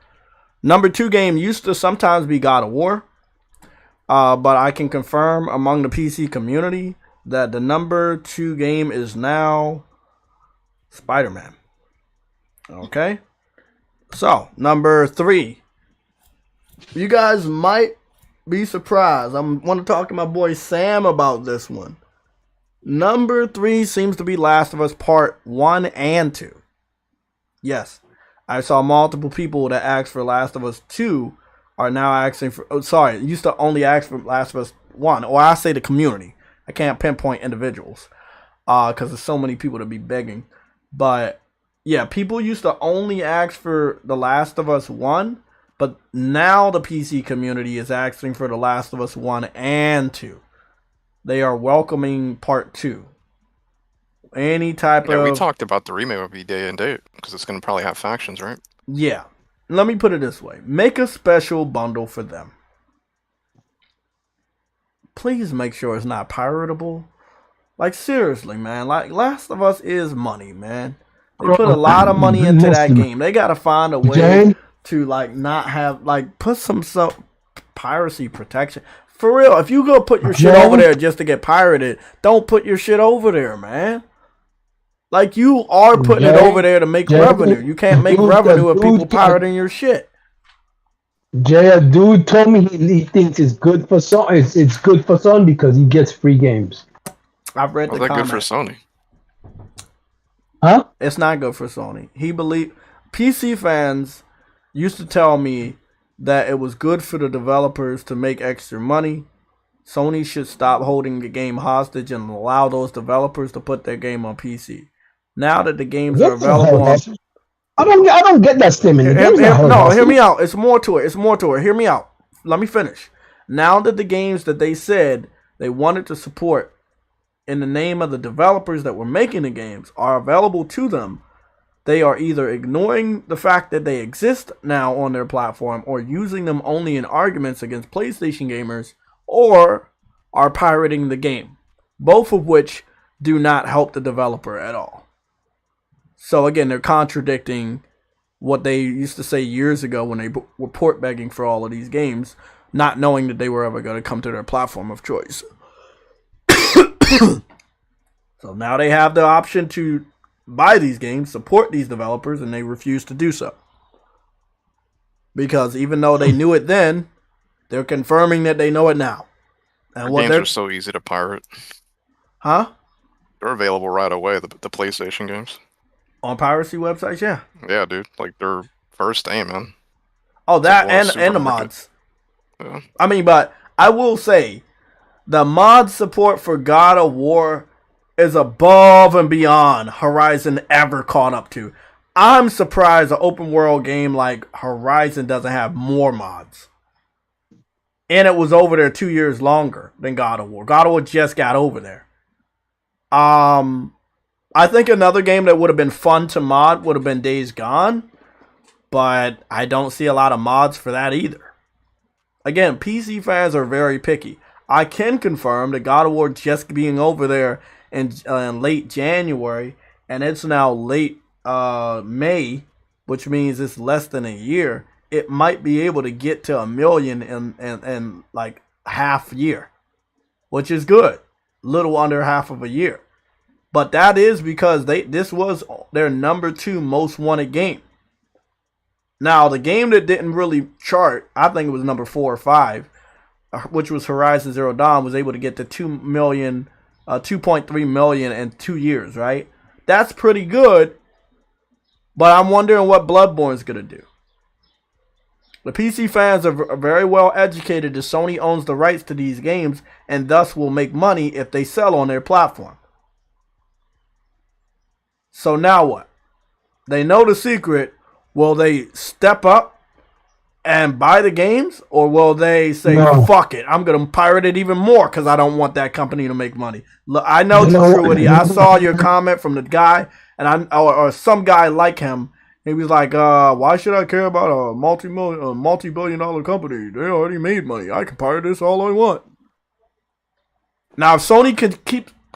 Number 2 game used to sometimes be God of War. But I can confirm among the PC community that the number 2 game is now Spider-Man. Okay? So, number 3. You guys might be surprised. I want to talk to my boy Sam about this one. Number 3 seems to be Last of Us Part 1 and 2. Yes. I saw multiple people that asked for Last of Us 2 are now asking for... Oh, sorry. Used to only ask for Last of Us 1. Or I say the community. I can't pinpoint individuals. Because there's so many people to be begging. But, yeah. People used to only ask for The Last of Us 1. But now the PC community is asking for The Last of Us 1 and 2. They are welcoming Part 2. Any type of... we talked about the remake would be day and date. Because it's going to probably have factions, right? Yeah. Let me put it this way. Make a special bundle for them. Please make sure it's not piratable. Like seriously, man. Like Last of Us is money, man. They put a lot of money into that game. They gotta find a way Jay, to like not have like put some piracy protection. For real, if you go put your shit over there just to get pirated, don't put your shit over there, man. Like you are putting it over there to make revenue. You can't make revenue with people pirating your shit. Jay, a dude told me he thinks it's good for Sony. It's good for Sony because he gets free games. I've read the comment. Good for Sony? Huh? It's not good for Sony. PC fans used to tell me that it was good for the developers to make extra money. Sony should stop holding the game hostage and allow those developers to put their game on PC. Now that the games are available on... I don't get that statement. Hear me out. It's more to it. Hear me out. Let me finish. Now that the games that they said they wanted to support in the name of the developers that were making the games are available to them, they are either ignoring the fact that they exist now on their platform or using them only in arguments against PlayStation gamers or are pirating the game, both of which do not help the developer at all. So again, they're contradicting what they used to say years ago when they were port begging for all of these games, not knowing that they were ever going to come to their platform of choice. So now they have the option to buy these games, support these developers, and they refuse to do so. Because even though they knew it then, they're confirming that they know it now. And games are so easy to pirate. Huh? They're available right away, the PlayStation games. On piracy websites, yeah. Yeah, dude. Like, they're first day, man. Oh, that and the mods. Yeah. I mean, but I will say, the mod support for God of War is above and beyond Horizon ever caught up to. I'm surprised an open world game like Horizon doesn't have more mods. And it was over there 2 years longer than God of War. God of War just got over there. I think another game that would have been fun to mod would have been Days Gone. But I don't see a lot of mods for that either. Again, PC fans are very picky. I can confirm that God of War just being over there in late January, and it's now late May, which means it's less than a year. It might be able to get to 1 million in like half year, which is good. Little under half of a year. But that is because this was their number 2 most wanted game. Now, the game that didn't really chart, I think it was number 4 or 5, which was Horizon Zero Dawn, was able to get to 2.3 million in 2 years, right? That's pretty good, but I'm wondering what Bloodborne's going to do. The PC fans are very well educated that Sony owns the rights to these games and thus will make money if they sell on their platform. So now what? They know the secret. Will they step up and buy the games, or will they say, fuck it, I'm going to pirate it even more because I don't want that company to make money? Look, I know Truity. I saw your comment from the guy, and or some guy like him. He was like, why should I care about a multi-billion-dollar company? They already made money. I can pirate this all I want. Now, if Sony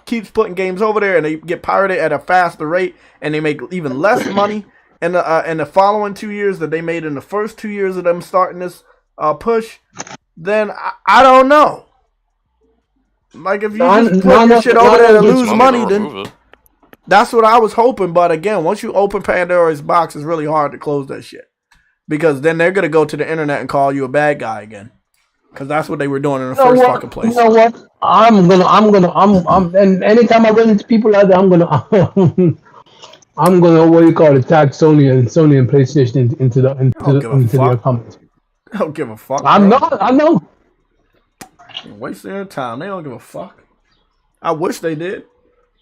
keeps putting games over there and they get pirated at a faster rate and they make even less money in the following 2 years that they made in the first 2 years of them starting this push, then I don't know. Like, if you just put your shit over there to lose money, then that's what I was hoping. But again, once you open Pandora's box, it's really hard to close that shit, because then they're gonna go to the internet and call you a bad guy again, because that's what they were doing in the first fucking place. You know what? I'm and anytime I run into people like that, I'm gonna what do you call it? Tag Sony and PlayStation into their comments. I don't give a fuck. I know. Wasting their time. They don't give a fuck. I wish they did,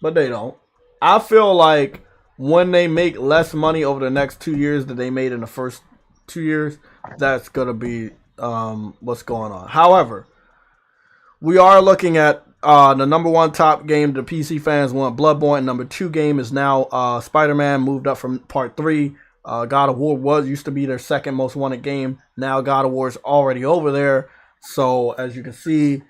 but they don't. I feel like when they make less money over the next 2 years than they made in the first 2 years, that's gonna be what's going on. However, we are looking at the number 1 top game the PC fans want, Bloodborne. Number 2 game is now Spider-Man, moved up from part 3. God of War used to be their second most wanted game. Now God of War is already over there. So as you can see,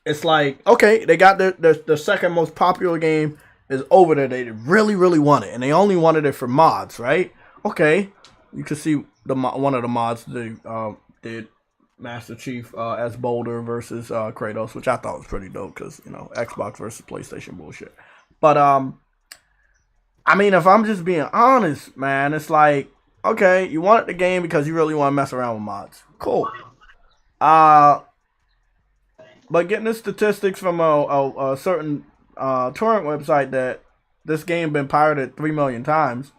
it's like, okay, they got the second most popular game is over there. They really, really want it, and they only wanted it for mods, right? Okay, you can see one of the mods did Master Chief as Boulder versus Kratos, which I thought was pretty dope because Xbox versus PlayStation bullshit. But I mean, if I'm just being honest, man, it's like, okay, you wanted the game because you really want to mess around with mods. Cool. But getting the statistics from a certain torrent website that this game been pirated 3 million times,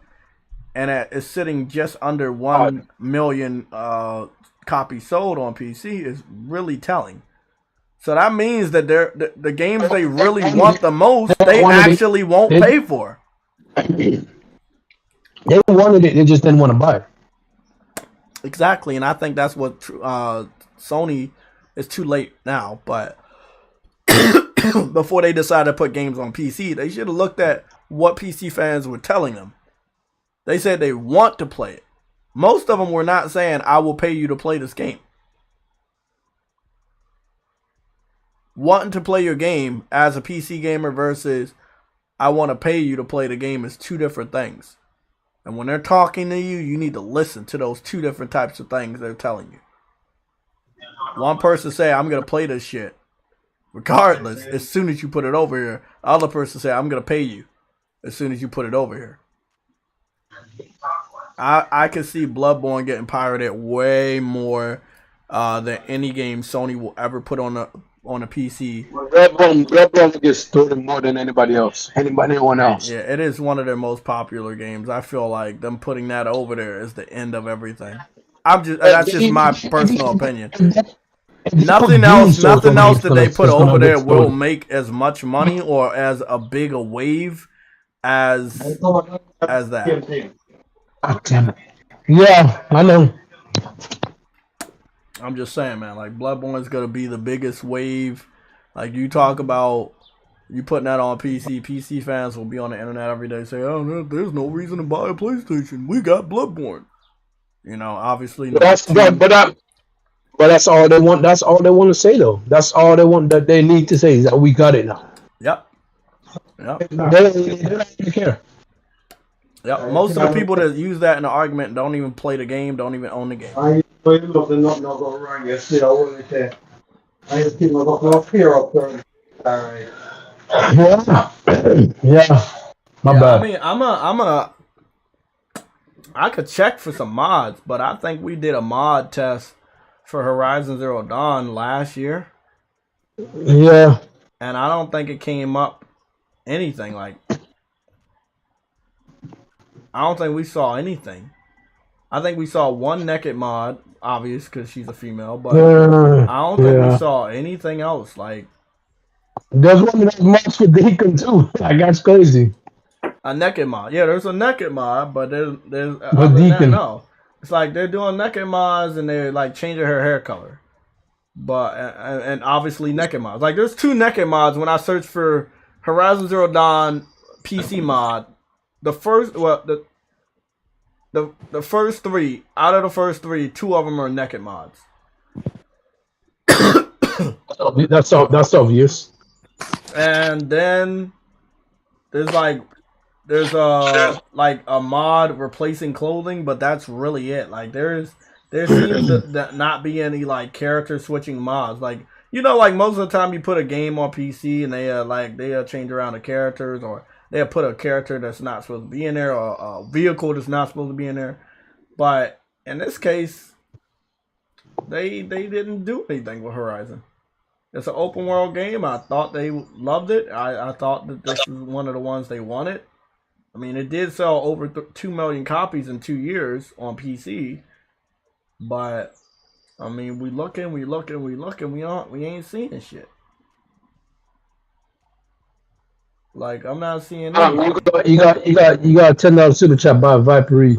and it's sitting just under 1 million copies sold on PC is really telling. So that means that the games they really want the most, they actually won't pay for. They wanted it, they just didn't want to buy it. Exactly, and I think that's what Sony is too late now. But before they decided to put games on PC, they should have looked at what PC fans were telling them. They said they want to play it. Most of them were not saying, I will pay you to play this game. Wanting to play your game as a PC gamer versus I want to pay you to play the game is two different things. And when they're talking to you, you need to listen to those two different types of things they're telling you. One person say, I'm going to play this shit regardless as soon as you put it over here. The other person say, I'm going to pay you as soon as you put it over here. I can see Bloodborne getting pirated way more than any game Sony will ever put on a PC. Bloodborne gets stolen more than anyone else. Yeah, it is one of their most popular games. I feel like them putting that over there is the end of everything. That's just my personal opinion. Nothing else that they put over there will make as much money or as a big a wave as that. Yeah, I know. I'm just saying, man. Like Bloodborne is gonna be the biggest wave. Like you talk about, you putting that on PC. PC fans will be on the internet every day saying, "Oh, no, there's no reason to buy a PlayStation. We got Bloodborne." Obviously. But that's all they want. That's all they want to say, though. That's all they want. That they need to say is that we got it now. Yep. They don't even care. Yep. Most of the people that use that in the argument don't even play the game, don't even own the game. I love the not got wrong yesterday. I wanted to. I just keep my fear up there. Alright. Yeah. My bad. I mean, I could check for some mods, but I think we did a mod test for Horizon Zero Dawn last year. Yeah. And I don't think it came up anything like. I don't think we saw anything. I think we saw one naked mod, obvious because she's a female, but I don't think we saw anything else. Like there's one of those mods for Deacon too. Like that's crazy. A naked mod, yeah. There's a naked mod, but there's other than that, no. It's like they're doing naked mods and they're like changing her hair color, but and obviously naked mods. Like there's 2 naked mods when I search for Horizon Zero Dawn PC mod. The first, the first 3 out of the first 3, 2 of them are naked mods. That's obvious. And then there's a mod replacing clothing, but that's really it. Like there seems to not be any like character switching mods. Like like most of the time you put a game on PC and they change around the characters, or they'll put a character that's not supposed to be in there, or a vehicle that's not supposed to be in there. But in this case, they didn't do anything with Horizon. It's an open world game. I thought they loved it. I thought that this was one of the ones they wanted. I mean, it did sell over 2 million copies in 2 years on PC. But I mean, we looking. We ain't seeing shit. Like I'm not seeing. You got a $10 super chat by Viper.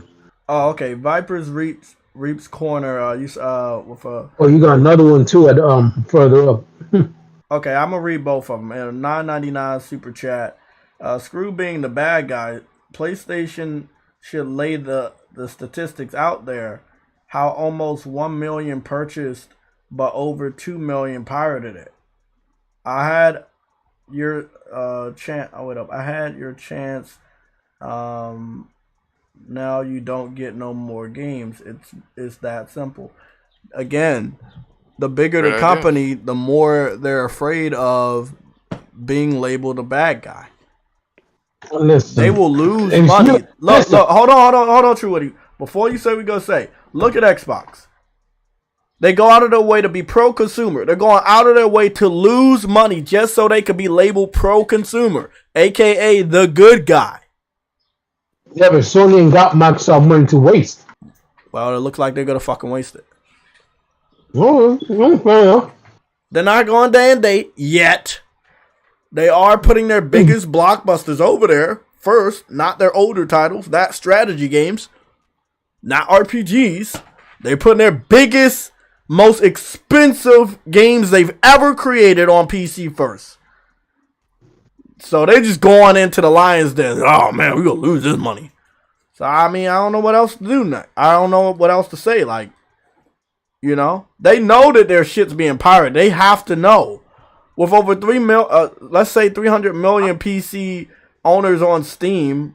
Oh, okay. Viper's Reap's Corner. With Oh, you got another one too at further up. Okay, I'm gonna read both of them. And $9.99 super chat. Screw being the bad guy. PlayStation should lay the statistics out there. How almost 1 million purchased, but over 2 million pirated it. I had your chance. Oh, wait up. I had your chance. Now you don't get no more games. It's that simple. Again, the bigger the Great idea. company, the more they're afraid of being labeled a bad guy. Listen, They will lose if money. you- Look, listen. hold on, True Woody. Before you say we go say, look at Xbox. They go out of their way to be pro-consumer. They're going out of their way to lose money just so they could be labeled pro-consumer, aka the good guy. Yeah, but Sony ain't got Microsoft money to waste. Well, it looks like they're gonna fucking waste it. Oh, fair enough. They're not going day and date yet. They are putting their biggest blockbusters over there first, not their older titles, not strategy games, not RPGs. They're putting their biggest, most expensive games they've ever created on PC first. So they just going into the lion's den. Oh man, we're gonna lose this money. So I mean, I don't know what else to do now. I don't know what else to say. Like, you know, they know that their shit's being pirated. They have to know. With over 300 million PC owners on Steam,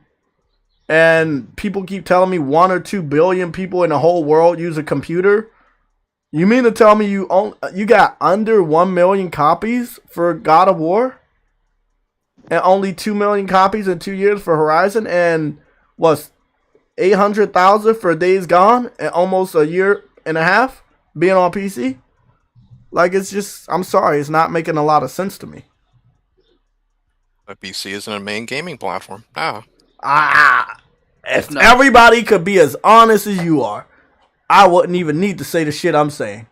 and people keep telling me 1 or 2 billion people in the whole world use a computer. You mean to tell me you got under 1 million copies for God of War? And only 2 million copies in 2 years for Horizon? And what's 800,000 for Days Gone? And almost a year and a half being on PC? Like, it's just, I'm sorry, it's not making a lot of sense to me. A PC isn't a main gaming platform. Ah. If everybody could be as honest as you are, I wouldn't even need to say the shit I'm saying.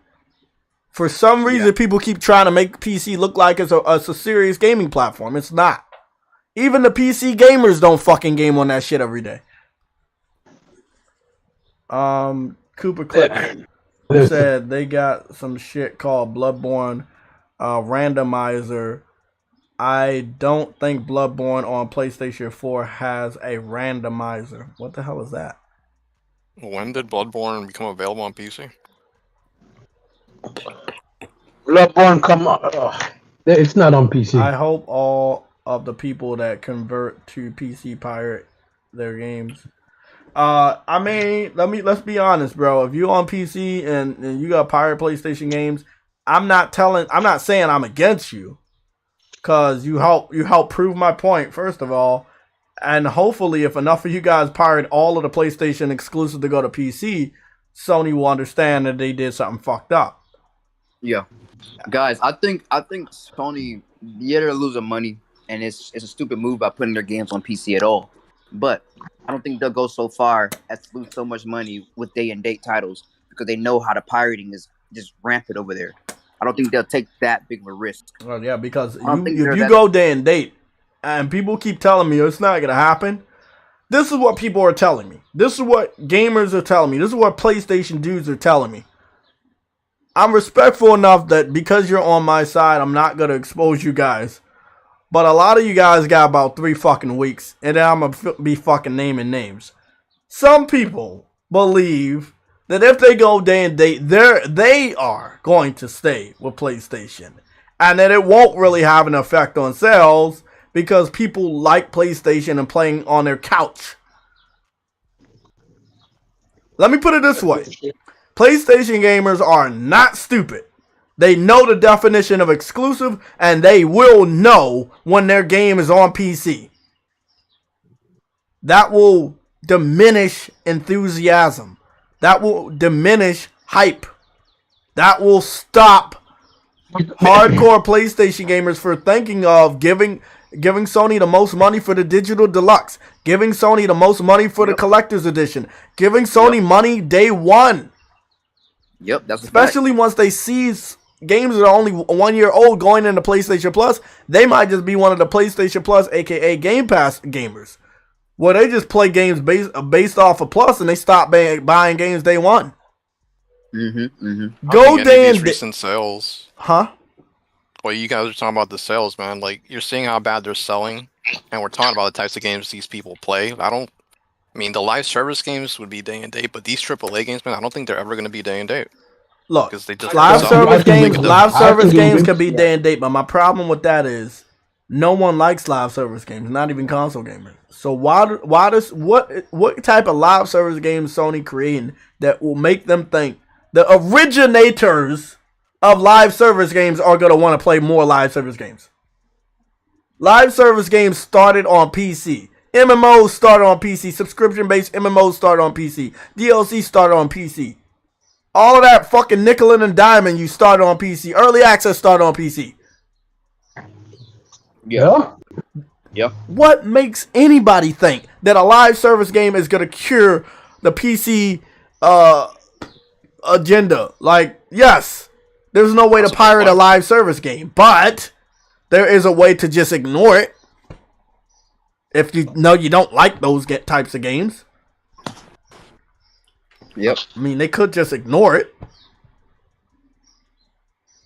For some reason, people keep trying to make PC look like it's a serious gaming platform. It's not. Even the PC gamers don't fucking game on that shit every day. Cooper Click said they got some shit called Bloodborne randomizer. I don't think Bloodborne on PlayStation 4 has a randomizer. What the hell is that? When did Bloodborne become available on PC? Bloodborne come on. It's not on PC. I hope all of the people that convert to PC pirate their games. I mean, let's be honest, bro. If you on PC and you got pirate PlayStation games, I'm not saying I'm against you, cause you help prove my point first of all, and hopefully if enough of you guys pirate all of the PlayStation exclusive to go to PC, Sony will understand that they did something fucked up. Yeah, guys, I think Sony, they're losing money, and it's a stupid move by putting their games on PC at all. But I don't think they'll go so far as to lose so much money with day and date titles because they know how the pirating is just rampant over there. I don't think they'll take that big of a risk. Well, yeah, because if they're you go day and date, and people keep telling me it's not gonna happen. This is what people are telling me. This is what gamers are telling me. This is what PlayStation dudes are telling me. I'm respectful enough that because you're on my side, I'm not gonna expose you guys. But a lot of you guys got about 3 fucking weeks, and then I'm gonna be fucking naming names. Some people believe that if they go day and date, they are going to stay with PlayStation, and that it won't really have an effect on sales because people like PlayStation and playing on their couch. Let me put it this way. PlayStation gamers are not stupid. They know the definition of exclusive, and they will know when their game is on PC. That will diminish enthusiasm. That will diminish hype. That will stop hardcore PlayStation gamers for thinking of giving Sony the most money for the digital deluxe, giving Sony the most money for the collector's edition, giving Sony money day one. Yep, that's especially once they see games that are only 1 year old going into PlayStation Plus. They might just be one of the PlayStation Plus, aka Game Pass gamers, where they just play games based off of Plus and they stop buying games day one. Go day and recent sales, huh? Well, you guys are talking about the sales, man. Like, you're seeing how bad they're selling, and we're talking about the types of games these people play. I mean, the live service games would be day and date, but these AAA games, man, I don't think they're ever going to be day and date. Look, because they just live so service I think games, it- live I service think it games would- can be yeah. day and date, but my problem with that is no one likes live service games, not even console gamers. So what type of live service games Sony creating that will make them think the originators of live service games are gonna want to play more live service games? Live service games started on PC. MMOs started on PC. Subscription-based MMOs started on PC. DLC started on PC. All of that fucking nickel and diamond you started on PC. Early access started on PC. Yeah. Yep. What makes anybody think that a live service game is going to cure the PC agenda? Like, yes, there's no way to pirate a live service game, but there is a way to just ignore it if you know you don't like those types of games. Yep. I mean, they could just ignore it,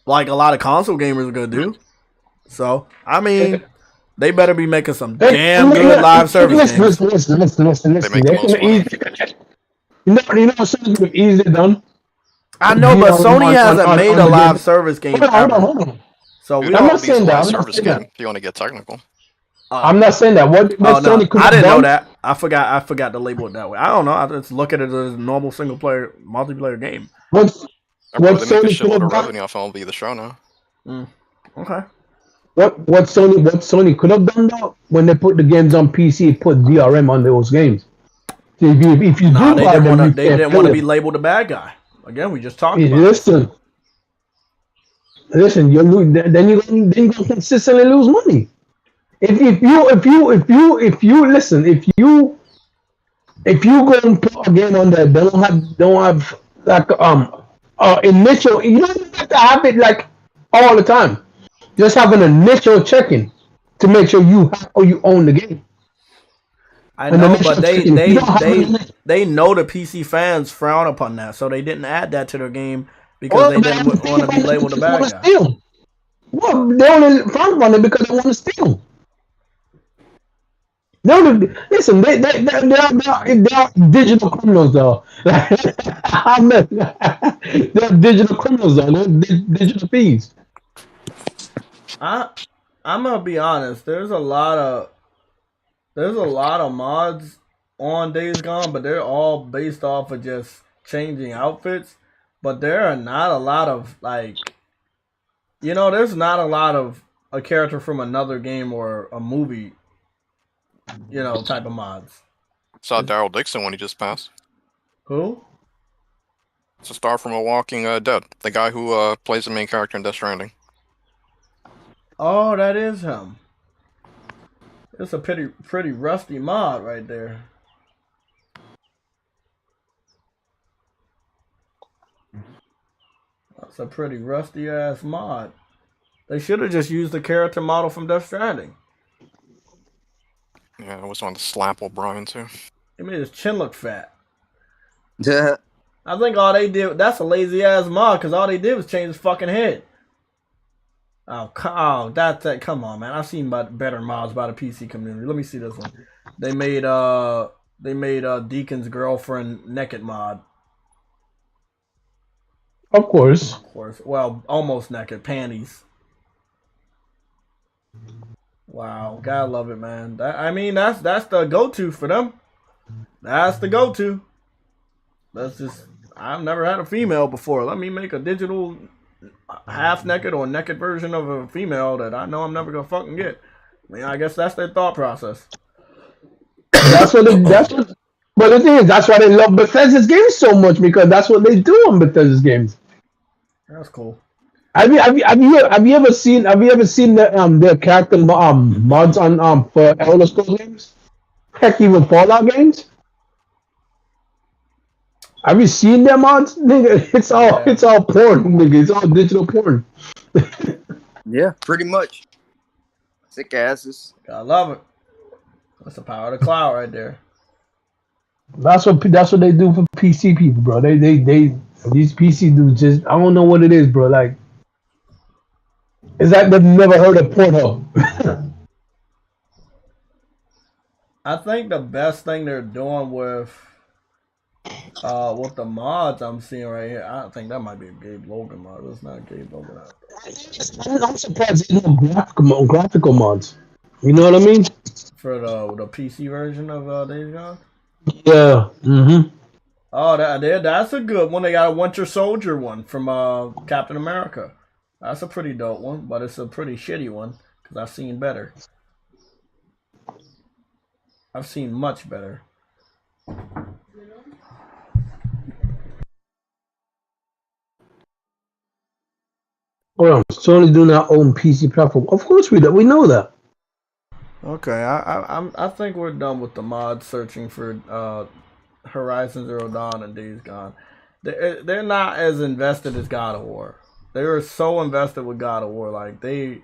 like a lot of console gamers are going to do. So, I mean, they better be making some damn good live service games. Listen. They make the most money. You know something could have easily done? I know, but Sony hasn't on made the a live game. service game Hold ever. on. So Dude, we I'm don't. not saying that. I'm not service saying game. that. If you want to get technical, I'm not saying that. What Oh no, Sony could I have didn't know done? that. I forgot to label it that way. I don't know. I just look at it as a normal single player multiplayer game. What they make a Sony could shitload have of done? revenue off MLB The Show now. Okay. What Sony could have done though when they put the games on PC, put DRM on those games. So if you Nah, do they buy didn't them, want to. you They can't didn't play want to be them. labeled a bad guy. Again, we just talked Hey, about it. Listen, you lose. Then you gonna consistently lose money. If you listen, if you go and put a game on there, they don't have like initial. You don't have to have it like all the time. Just have an initial check-in to make sure you have or you own the game. I And know, the but next check-in, you don't have it. they know the PC fans frown upon that, so they didn't add that to their game because they didn't want to be labeled a bad guy. Steal. Well, they only front on it because they want to steal. No, listen, they are digital criminals though. They're digital criminals though. They're digital thieves. I'm gonna be honest. There's a lot of mods on Days Gone, but they're all based off of just changing outfits. But there are not a lot of there's not a lot of a character from another game or a movie, type of mods. Saw Daryl Dixon when he just passed. Who? It's a star from A Walking Dead. The guy who plays the main character in Death Stranding. Oh, that is him. It's a pretty rusty mod right there. That's a pretty rusty ass mod. They should have just used the character model from Death Stranding. Yeah, I was on to slap O'Brien too. It made his chin look fat. Yeah. I think all they did, that's a lazy ass mod, because all they did was change his fucking head. Come on, man. I've seen better mods by the PC community. Let me see this one. They made Deacon's girlfriend naked mod. Of course. Of course. Well, almost naked. Panties. Wow. Gotta love it, man. That's the go-to for them. That's the go-to. I've never had a female before. Let me make a digital half naked or naked version of a female that I know I'm never gonna fucking get. I mean, I guess that's their thought process. But the thing is, that's why they love Bethesda's games so much, because that's what they do on Bethesda's games. That's cool. Have you ever seen their character mods on for Elder Scrolls games? Heck, even Fallout games. Have you seen their mods, nigga? It's all porn, nigga. It's all digital porn. Yeah, pretty much. Sick asses. I love it. That's the power of the cloud right there. That's what they do for PC people, bro. They these PC dudes just, I don't know what it is, bro. Like, it's like they've never heard of Pornhub. I think the best thing they're doing with With the mods I'm seeing right here, I think that might be a Gabe Logan mod. It's not Gabe Logan. I'm surprised there's no graphical mods. You know what I mean? For the PC version of Days Gone. Yeah. Mm-hmm. Oh, that's a good one. They got a Winter Soldier one from Captain America. That's a pretty dope one, but it's a pretty shitty one because I've seen better. I've seen much better. Well, Sony do not own PC platform. Of course we do. We know that. Okay, I think we're done with the mod searching for Horizon Zero Dawn and Days Gone. They're not as invested as God of War. They were so invested with God of War. Like they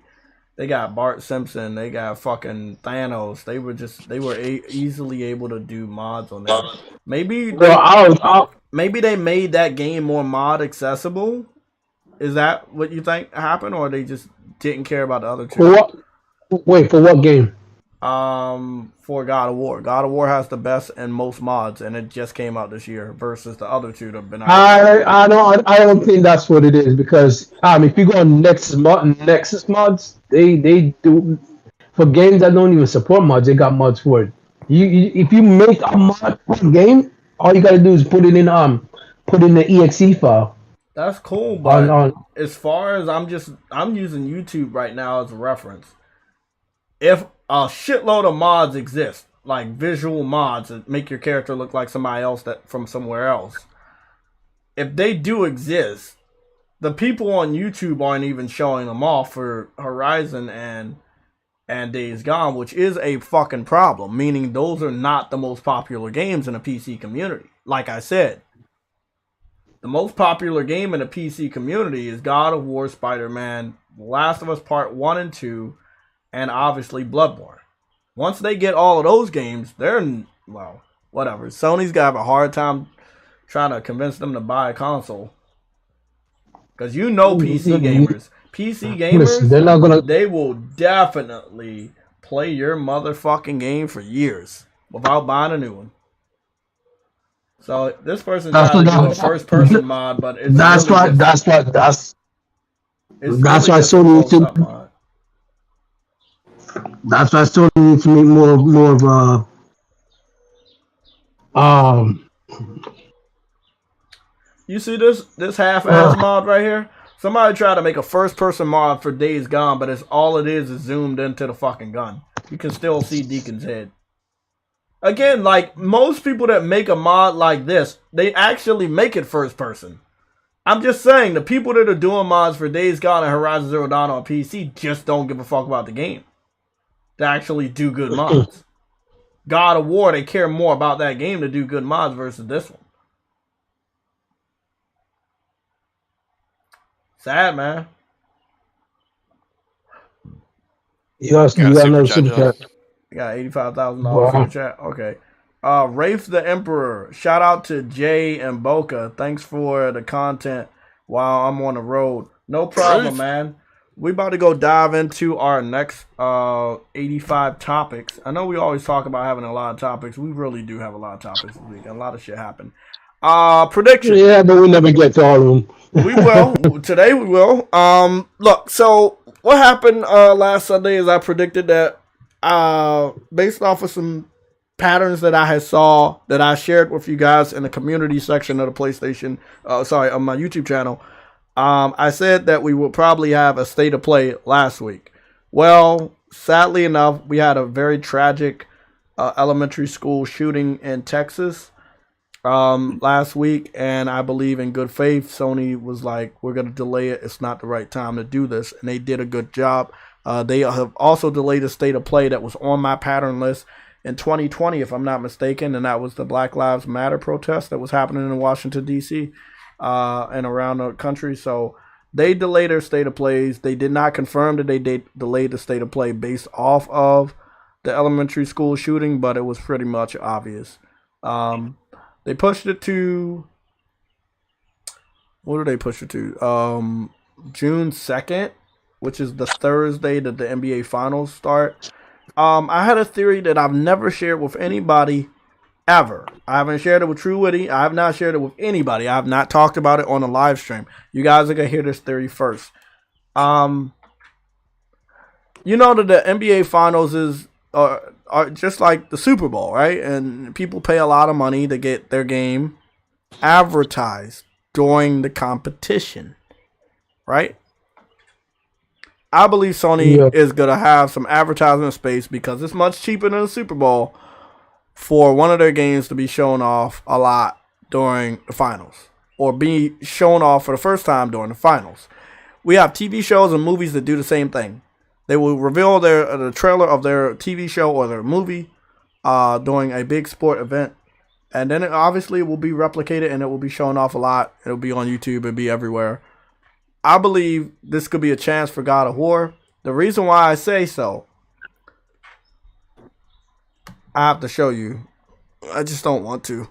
got Bart Simpson. They got fucking Thanos. They were easily able to do mods on there. Maybe maybe they made that game more mod accessible. Is that what you think happened, or they just didn't care about the other two? For what? Wait, for what game? For God of War. God of War has the best and most mods, and it just came out this year versus the other two that have been out. I don't think that's what it is because if you go on Nexus mods, they do for games that don't even support mods. They got mods for it. If you make a mod for a game, all you gotta do is put it in the exe file. That's cool, but as far as I'm using YouTube right now as a reference. If a shitload of mods exist, like visual mods that make your character look like somebody else that from somewhere else, if they do exist, the people on YouTube aren't even showing them off for Horizon and Days Gone, which is a fucking problem, meaning those are not the most popular games in the PC community. Like I said, the most popular game in the PC community is God of War, Spider-Man, Last of Us Part 1 and 2, and obviously Bloodborne. Once they get all of those games, well, whatever. Sony's got a hard time trying to convince them to buy a console. Because PC gamers, they're not gonna. They will definitely play your motherfucking game for years without buying a new one. So this person's trying to do a first-person mod, but it's that's why Sony needs to. That's why Sony needs to make more of You see this half-ass mod right here? Somebody tried to make a first-person mod for Days Gone, but all it is zoomed into the fucking gun. You can still see Deacon's head. Again, like most people that make a mod like this, they actually make it first-person. I'm just saying, the people that are doing mods for Days Gone and Horizon Zero Dawn on PC just don't give a fuck about the game. They actually do good mods. God of War, they care more about that game to do good mods versus this one. Sad, man. You got no super chat. You got $85,000 super chat. Okay. Rafe the Emperor. Shout out to Jay and Boca. Thanks for the content while I'm on the road. No problem, man. We about to go dive into our next 85 topics. I know we always talk about having a lot of topics. We really do have a lot of topics this week. A lot of shit happened. Prediction. Yeah, but we never get to all of them. We will. Today we will. Look, so what happened last Sunday is I predicted that based off of some patterns that I shared with you guys in the community section of the PlayStation, on my YouTube channel, I said that we would probably have a state of play last week. Well, sadly enough, we had a very tragic elementary school shooting in Texas last week, and I believe in good faith, Sony was like, we're going to delay it. It's not the right time to do this, and they did a good job. They have also delayed a state of play that was on my pattern list in 2020, if I'm not mistaken, and that was the Black Lives Matter protest that was happening in Washington, D.C. And around the country. So they delayed their state of plays. They did not confirm that they delayed the state of play based off of the elementary school shooting, but it was pretty much obvious. They pushed it to, what did they push it to? June 2nd, which is the Thursday that the NBA Finals start. I had a theory that I've never shared with anybody ever. I haven't shared it with True Witty. I have not shared it with anybody. I have not talked about it on a live stream. You guys are gonna hear this theory first. You know that the NBA Finals are just like the Super Bowl, right? And people pay a lot of money to get their game advertised during the competition, right? I believe Sony is going to have some advertisement space because it's much cheaper than the Super Bowl for one of their games to be shown off a lot during the finals or be shown off for the first time during the finals. We have TV shows and movies that do the same thing. They will reveal the trailer of their TV show or their movie during a big sport event. And then it obviously will be replicated and it will be shown off a lot. It'll be on YouTube. It'll be everywhere. I believe this could be a chance for God of War. The reason why I say so, I have to show you. I just don't want to.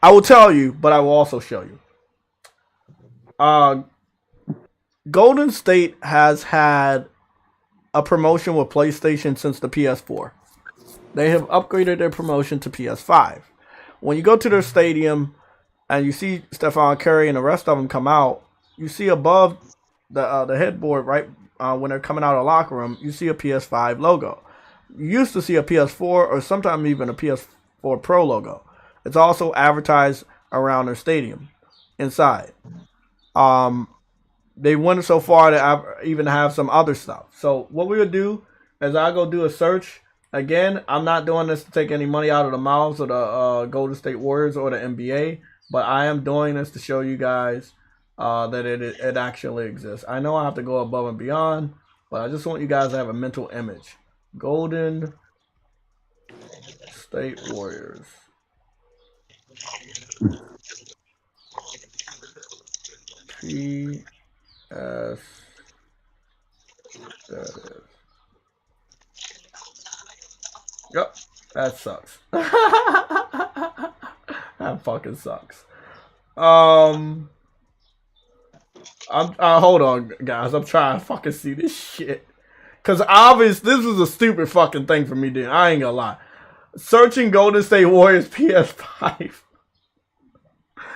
I will tell you, but I will also show you. Golden State has had a promotion with PlayStation since the PS4. They have upgraded their promotion to PS5. When you go to their stadium and you see Stephon Curry and the rest of them come out, you see above the headboard, right, when they're coming out of the locker room, you see a PS5 logo. You used to see a PS4 or sometimes even a PS4 Pro logo. It's also advertised around their stadium inside. They went so far to even have some other stuff. So what we would do is I go do a search. Again, I'm not doing this to take any money out of the mouths of the Golden State Warriors or the NBA, but I am doing this to show you guys that it actually exists. I know I have to go above and beyond, but I just want you guys to have a mental image. Golden State Warriors. PS. That is. Yep, that sucks. That fucking sucks. I'm hold on, guys. I'm trying to fucking see this shit. Cause obviously this was a stupid fucking thing for me, dude. I ain't gonna lie. Searching Golden State Warriors PS5.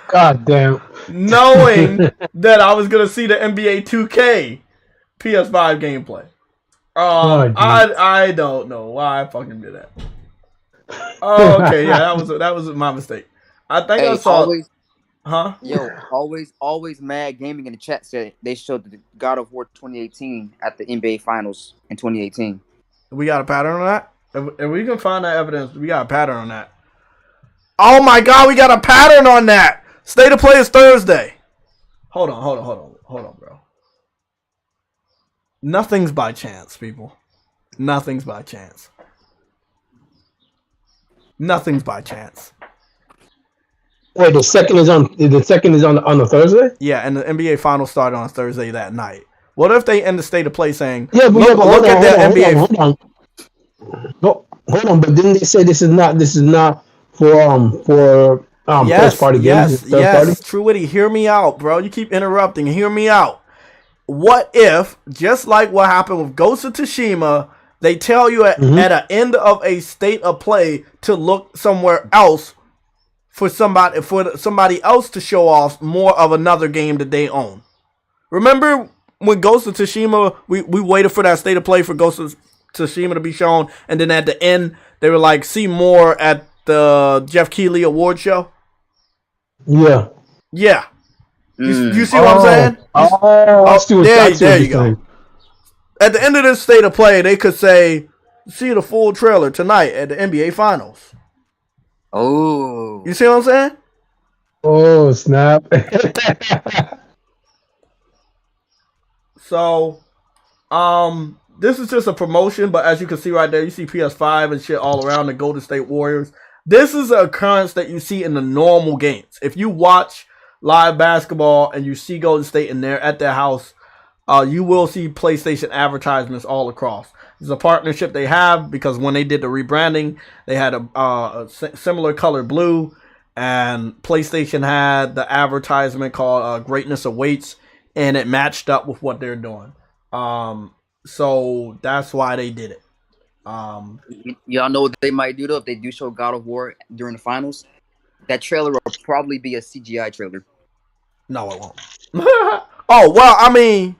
God damn. Knowing that I was gonna see the NBA 2K PS5 gameplay. I don't know why I fucking did that. Oh, okay, yeah, that was my mistake. I think I saw. Always Mad Gaming in the chat said they showed the God of War 2018 at the NBA Finals in 2018. We got a pattern on that? If we can find that evidence, we got a pattern on that. Oh my god, we got a pattern on that! State of Play is Thursday. Hold on, bro. Nothing's by chance, people. Nothing's by chance. Nothing's by chance. Wait, the second is on the Thursday? Yeah, and the NBA Finals started on Thursday that night. What if they end the State of Play saying, look at the NBA. Hold on. No, hold on, but didn't they say this is not for first party games? Yes, True Witty, hear me out, bro. You keep interrupting. Hear me out. What if, just like what happened with Ghost of Tsushima, they tell you at the end of a State of Play to look somewhere else for somebody else to show off more of another game that they own? Remember when Ghost of Tsushima, we waited for that State of Play for Ghost of Tsushima to be shown, and then at the end they were like, see more at the Jeff Keighley Award show? Yeah. You see what I'm saying? There you go. At the end of this State of Play, they could say, see the full trailer tonight at the NBA Finals. Oh. You see what I'm saying? Oh, snap. So, this is just a promotion, but as you can see right there, you see PS5 and shit all around the Golden State Warriors. This is an occurrence that you see in the normal games. If you watch live basketball and you see Golden State and they're at their house, you will see PlayStation advertisements all across. It's a partnership they have because when they did the rebranding, they had a similar color blue, and PlayStation had the advertisement called Greatness Awaits, and it matched up with what they're doing. So that's why they did it. Y'all know what they might do though if they do show God of War during the finals. That trailer will probably be a CGI trailer. No, it won't. Oh well, I mean.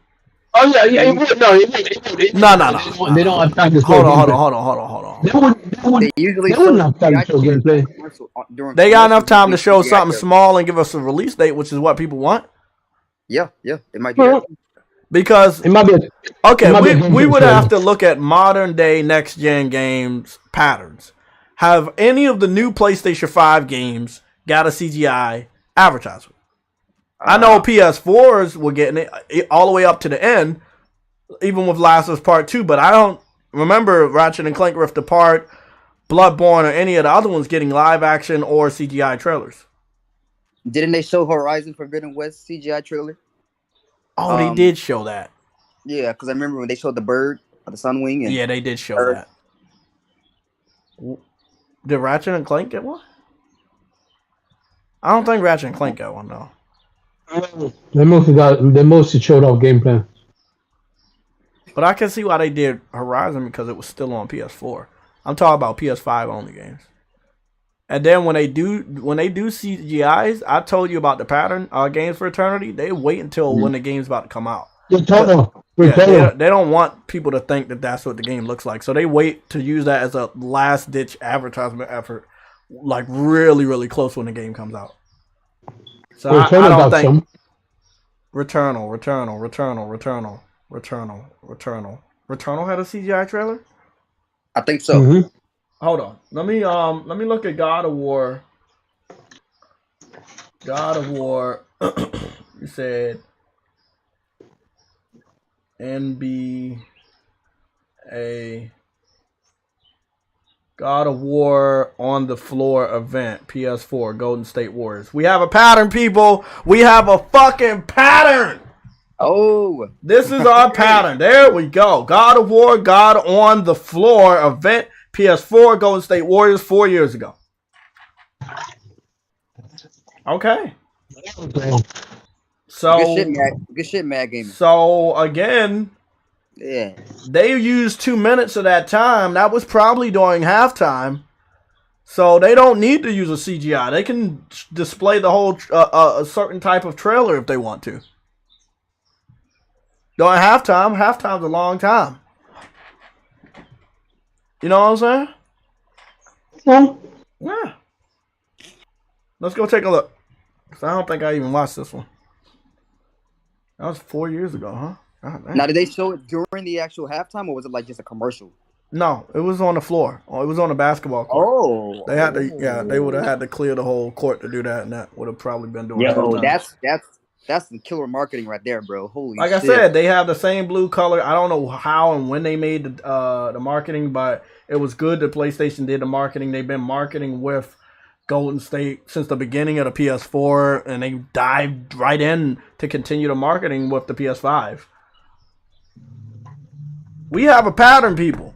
Oh yeah, it would. No, it would. No. They don't have time to show Hold gameplay. on. They usually They show wouldn't have time to show gameplay. They got enough time to show something small and give us a release date, which is what people want. Yeah, it might be that. Because it might be we would have to look at modern day next gen games patterns. Have any of the new PlayStation 5 games got a CGI advertisement? I know PS4s were getting it all the way up to the end, even with Last of Us Part 2, but I don't remember Ratchet and Clank Rift Apart, Bloodborne, or any of the other ones getting live action or CGI trailers. Didn't they show Horizon Forbidden West CGI trailer? Oh, they did show that. Yeah, because I remember when they showed the bird, the Sunwing. And yeah, they did show that. Did Ratchet and Clank get one? I don't think Ratchet and Clank got one, though. They mostly showed off gameplay. But I can see why they did Horizon because it was still on PS4. I'm talking about PS5 only games. And then when they do CGIs, I told you about the pattern. Games for Eternity, they wait until when the game's about to come out. They don't want people to think that that's what the game looks like, so they wait to use that as a last ditch advertisement effort, like really, really close when the game comes out. So I don't think Returnal had a CGI trailer. I think so. Mm-hmm. Hold on. Let me look at God of War. God of War. You said NBA God of War on the floor event, PS4, Golden State Warriors. We have a pattern, people. We have a fucking pattern. Oh, this is our pattern. There we go. God of War, God on the floor event, PS4, Golden State Warriors 4 years ago. Okay. So good shit, Mad Gaming. So again, yeah, they used 2 minutes of that time. That was probably during halftime. So they don't need to use a CGI. They can display the whole a certain type of trailer if they want to. During halftime's a long time. You know what I'm saying? Yeah. Let's go take a look. Cause I don't think I even watched this one. That was 4 years ago, huh? Now, did they show it during the actual halftime, or was it like just a commercial? No, it was on the floor. It was on the basketball court. Oh, they had to. Yeah, they would have had to clear the whole court to do that, and that would have probably been doing. Yeah, that's the killer marketing right there, bro. Holy shit. Like I said, they have the same blue color. I don't know how and when they made the marketing, but it was good that PlayStation did the marketing. They've been marketing with Golden State since the beginning of the PS4, and they dived right in to continue the marketing with the PS5. We have a pattern, people.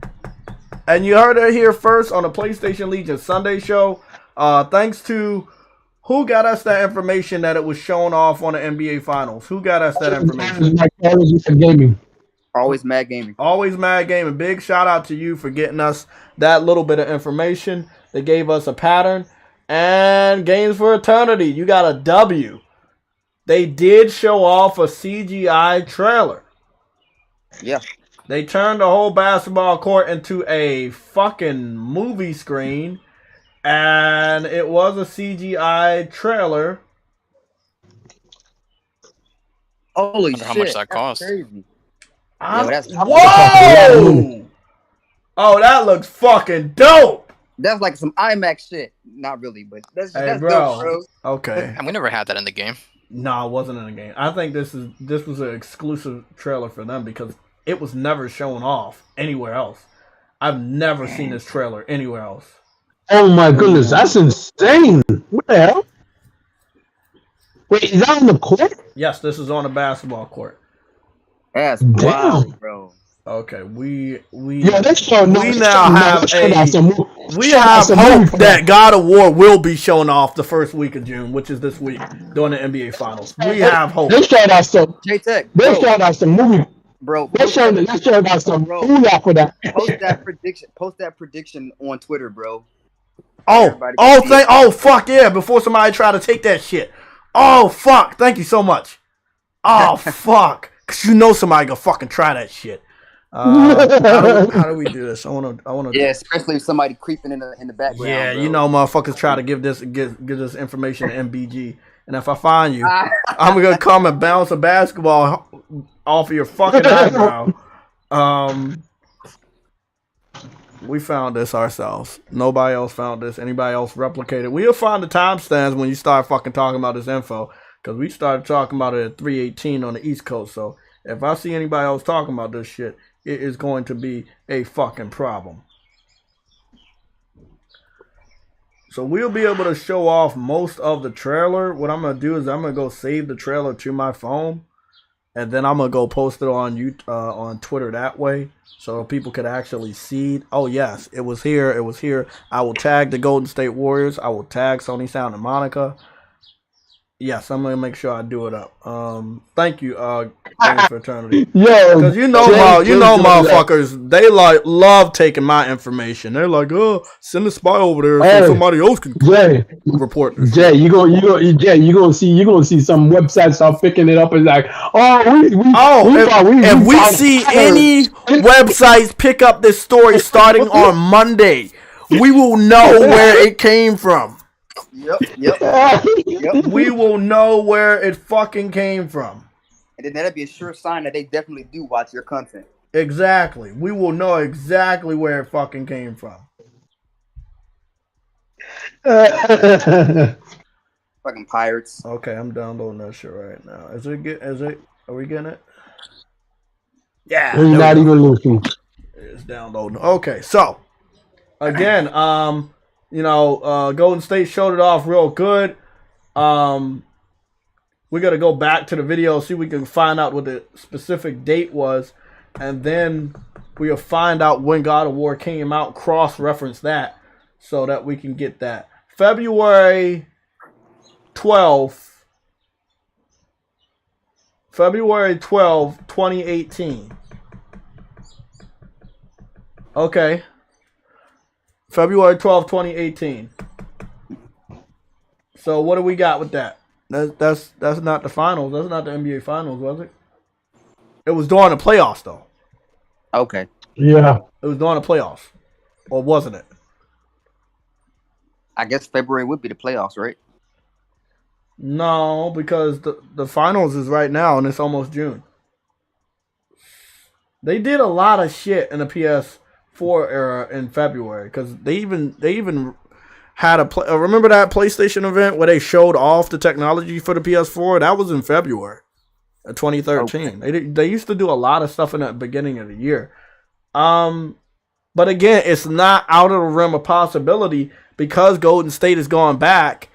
And you heard it here first on the PlayStation Legion Sunday show. Thanks to who got us that information that it was shown off on the NBA Finals? Who got us that information? Always Mad Gaming. Always Mad Gaming. Big shout out to you for getting us that little bit of information. They gave us a pattern. And Games for Eternity, you got a W. They did show off a CGI trailer. Yeah. They turned the whole basketball court into a fucking movie screen. And it was a CGI trailer. Holy shit. How much that cost? Crazy. Whoa! Oh, that looks fucking dope. That's like some IMAX shit. Not really, but that's dope, bro. Okay. And we never had that in the game. No, it wasn't in the game. I think this was an exclusive trailer for them because it was never shown off anywhere else. I've never seen this trailer anywhere else. Oh my goodness, that's insane. What the hell? Wait, is that on the court? Yes, this is on a basketball court. That's wild, bro. Okay, we now have hope that God of War will be shown off the first week of June, which is this week during the NBA Finals. We have hope. They showed out some. JayTech. They showed out some movie. bro. Let's show that some moolah for that. Post that prediction on Twitter, bro. Fuck yeah! Before somebody try to take that shit. Oh fuck! Thank you so much. Oh fuck! Cause you know somebody gonna fucking try that shit. How do we do this? I wanna. Yeah, especially if somebody creeping in the background. Yeah, bro. you know, motherfuckers try to give this information to MBG, and if I find you, I'm gonna come and bounce a basketball off of your fucking eyebrow. We found this ourselves. Nobody else found this. Anybody else replicated? We'll find the timestamps when you start fucking talking about this info, because we started talking about it at 3:18 on the East Coast. So if I see anybody else talking about this shit, it is going to be a fucking problem. So we'll be able to show off most of the trailer. What I'm going to do is I'm going to go save the trailer to my phone, and then I'm going to go post it on Twitter that way, so people could actually see. Oh, yes, it was here. It was here. I will tag the Golden State Warriors. I will tag Sony Sound and Monica. Yes, I'm going to make sure I do it up. Thank you, Games for Eternity. Yo, because you know motherfuckers, they love taking my information. They're like, oh, send a spy over there so somebody else can report this. Jay, you gonna see some websites start picking it up and like, if we see any websites pick up this story starting on Monday, we will know where it came from. Yep. We will know where it fucking came from. And then that'd be a sure sign that they definitely do watch your content. Exactly. We will know exactly where it fucking came from. Fucking pirates. Okay, I'm downloading that shit right now. Are we getting it? Yeah. It's not even looking. It's downloading. Okay, so again, Golden State showed it off real good. We got to go back to the video, see if we can find out what the specific date was, and then we'll find out when God of War came out, cross-reference that, so that we can get that. February 12th, 2018. Okay. February 12th, 2018. So what do we got with that? That's not the finals. That's not the NBA finals, was it? It was during the playoffs, though. Okay. Yeah. It was during the playoffs. Or wasn't it? I guess February would be the playoffs, right? No, because the finals is right now, and it's almost June. They did a lot of shit in the PS4 era in February, because they even had remember that PlayStation event where they showed off the technology for the PS4? That was in February of 2013. Okay. They used to do a lot of stuff in the beginning of the year. But again, it's not out of the realm of possibility, because Golden State is going back,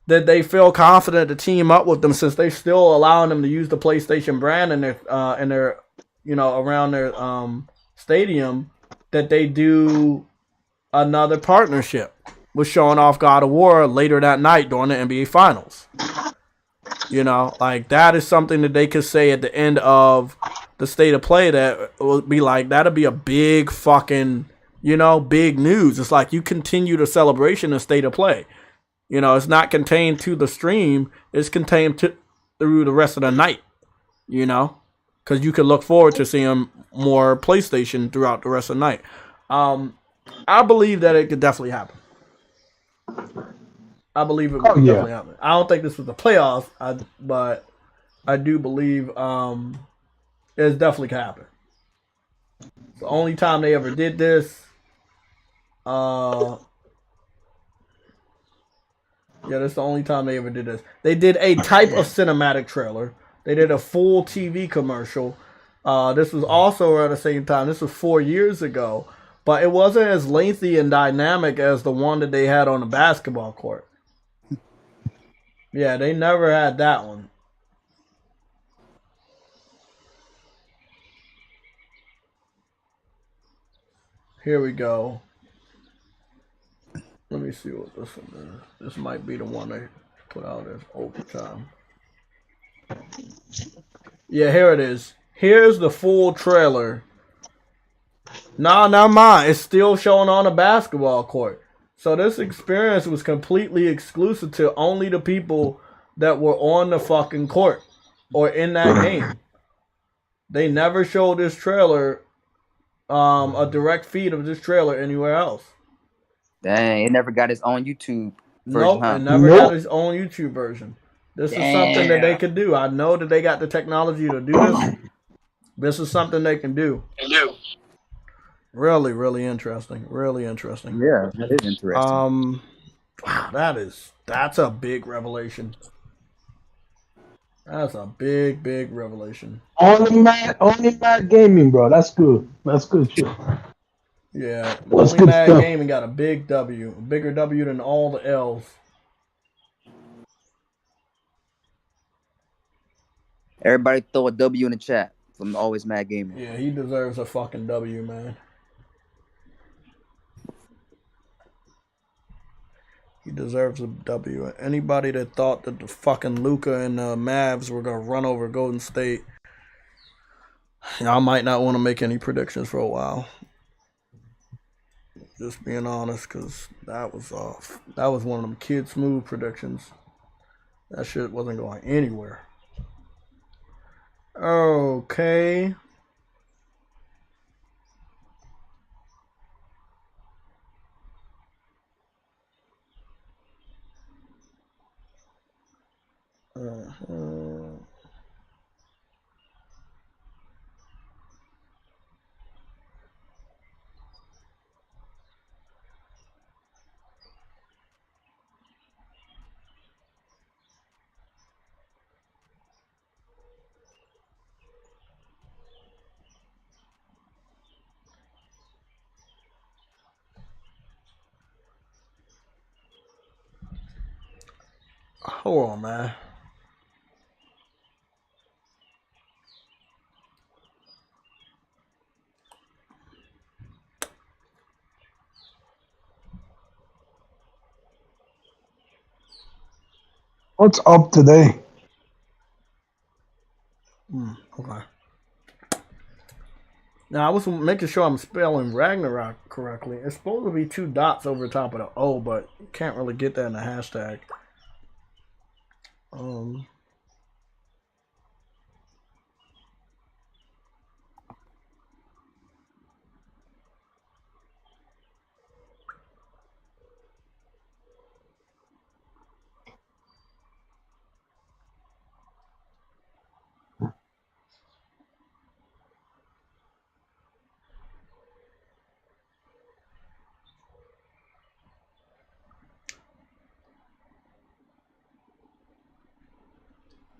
that they feel confident to team up with them, since they're still allowing them to use the PlayStation brand in their around their stadium, that they do another partnership with showing off God of War later that night during the NBA Finals. That is something that they could say at the end of the State of Play that would be like, that'd be a big fucking, big news. It's like you continue the celebration of State of Play. It's not contained to the stream. It's contained through the rest of the night, because you could look forward to seeing more PlayStation throughout the rest of the night. I believe that it could definitely happen. I believe it would definitely happen. I don't think this was the playoffs, but I do believe it's definitely could happen. The only time they ever did this, that's the only time they ever did this. They did a type of cinematic trailer. They did a full TV commercial. This was also at the same time. This was 4 years ago. But it wasn't as lengthy and dynamic as the one that they had on the basketball court. Yeah, they never had that one. Here we go. Let me see what this one is. This might be the one they put out as overtime. Yeah, here it is. Here's the full trailer. Nah, not mine. It's still showing on a basketball court. So this experience was completely exclusive to only the people that were on the fucking court or in that game. They never showed this trailer, a direct feed of this trailer anywhere else. Dang, it never got its own YouTube version, Nope, huh? it never got its own YouTube version. This is something that they Damn. could do. I know that they got the technology to do this. This is something they can do. Really, really interesting. Really interesting. Yeah, that is interesting. Wow, that's a big revelation. That's a big, big revelation. Only Mad Gaming, bro. That's good. That's good shit. Yeah, What's only good Mad stuff? Gaming got a big W, a bigger W than all the L's. Everybody throw a W in the chat from Always Mad Gaming. Yeah, he deserves a fucking W, man. He deserves a W. Anybody that thought that the fucking Luka and Mavs were gonna run over Golden State, I might not want to make any predictions for a while. Just being honest, because that was one of them kid smooth predictions. That shit wasn't going anywhere. Okay. Hold on, man. What's up today? Okay. Now, I was making sure I'm spelling Ragnarok correctly. It's supposed to be 2 dots over the top of the O, but you can't really get that in the hashtag.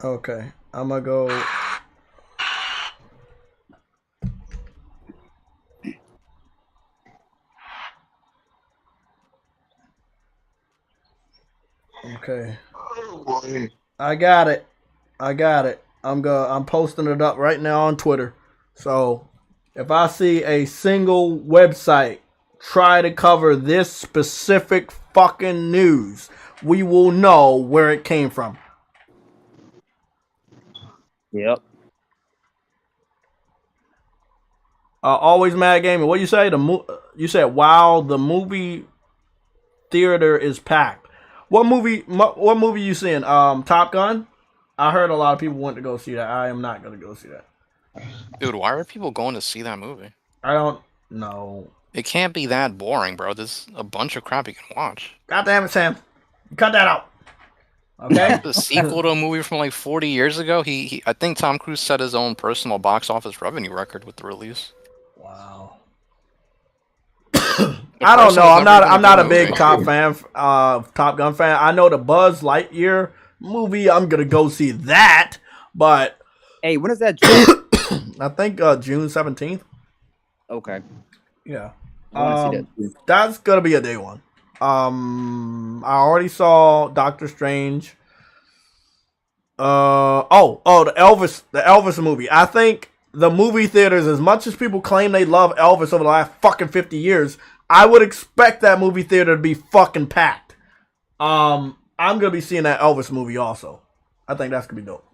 Okay, I'm gonna go. Okay. I got it. I'm posting it up right now on Twitter. So if I see a single website try to cover this specific fucking news, we will know where it came from. Yep. Always Mad Gaming. What you say? You said, wow, the movie theater is packed. What movie you seeing? Top Gun? I heard a lot of people want to go see that. I am not going to go see that. Dude, why are people going to see that movie? I don't know. It can't be that boring, bro. There's a bunch of crap you can watch. God damn it, Sam. Cut that out. Okay? The sequel to a movie from like 40 years ago. I think Tom Cruise set his own personal box office revenue record with the release. Wow. I don't know. I'm not a big Top Gun fan. I know the Buzz Lightyear movie. I'm gonna go see that. But hey, when is that drop? I think June 17th. Okay. Yeah. I want to see that too. That's gonna be a day one. I already saw Doctor Strange. The Elvis movie. I think the movie theaters, as much as people claim they love Elvis over the last fucking 50 years, I would expect that movie theater to be fucking packed. I'm gonna be seeing that Elvis movie also. I think that's gonna be dope.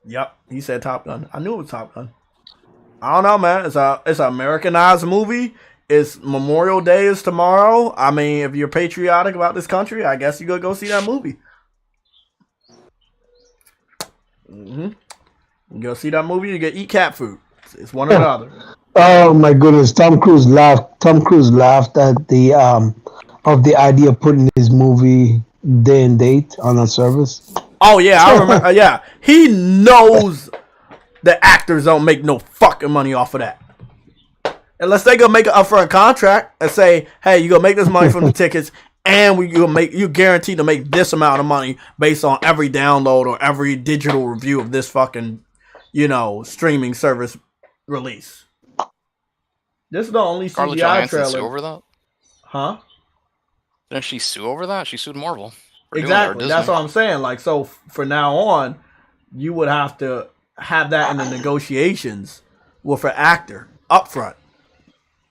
Yep, he said Top Gun. I knew it was Top Gun. I don't know, man. It's an Americanized movie. It's Memorial Day is tomorrow. I mean, if you're patriotic about this country, I guess you gotta go see that movie. You go see that movie, you get eat cat food. It's one or the other. Oh my goodness, Tom Cruise laughed. Tom Cruise laughed at the of the idea of putting his movie day and date on a service. Oh yeah, I remember. Yeah, he knows the actors don't make no fucking money off of that. Unless they gonna make an upfront contract and say, "Hey, you gonna make this money from the tickets, and you guaranteed to make this amount of money based on every download or every digital review of this fucking, streaming service release." This is the only Scarlett CGI Johansson trailer. sue over that? Huh? Didn't she sue over that? She sued Marvel. Exactly. That's what I'm saying. Like, so for now on, you would have to have that in the negotiations with an actor up front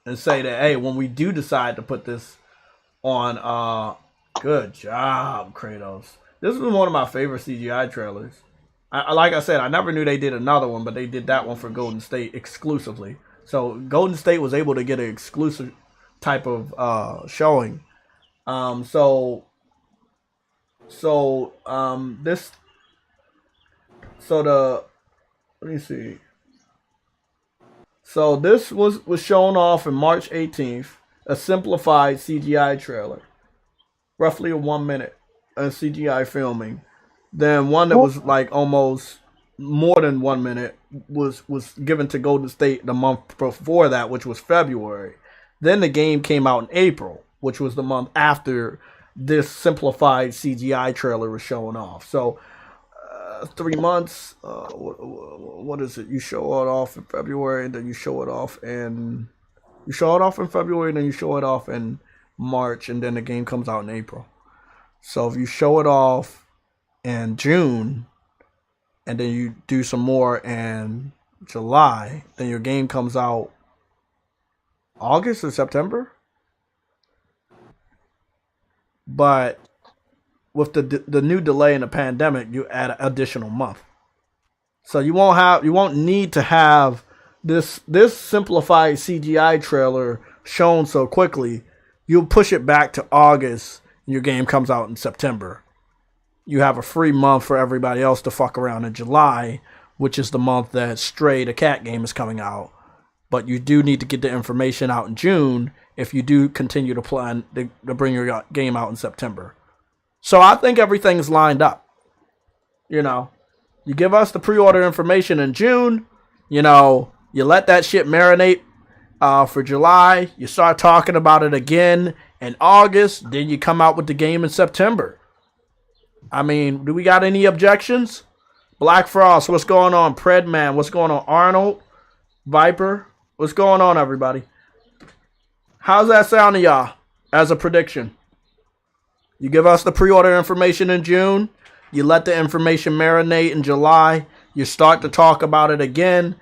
and say that, hey, when we do decide to put this on, good job, Kratos. This was one of my favorite CGI trailers. Like I said, I never knew they did another one, but they did that one for Golden State exclusively. So Golden State was able to get an exclusive type of showing. Let me see. So this was shown off on March 18th, a simplified CGI trailer, roughly a 1 minute CGI filming. Then one that was like almost more than 1 minute was given to Golden State the month before that, which was February. Then the game came out in April, which was the month after this simplified CGI trailer was showing off. So 3 months. What is it? You show it off in February, and then you show it off in February, and then you show it off in March, and then the game comes out in April. So if you show it off in June, and then you do some more in July, then your game comes out August or September. But with the new delay in the pandemic, you add an additional month. So you won't need to have this simplified CGI trailer shown so quickly. You'll push it back to August, and your game comes out in September. You have a free month for everybody else to fuck around in July, which is the month that Stray the Cat game is coming out. But you do need to get the information out in June if you do continue to plan to bring your game out in September. So I think everything's lined up. You give us the pre-order information in June, you let that shit marinate for July. You start talking about it again in August. Then you come out with the game in September. I mean, do we got any objections? Black Frost, what's going on? Predman, what's going on? Arnold, Viper, what's going on, everybody? How's that sound to y'all as a prediction? You give us the pre-order information in June. You let the information marinate in July. You start to talk about it again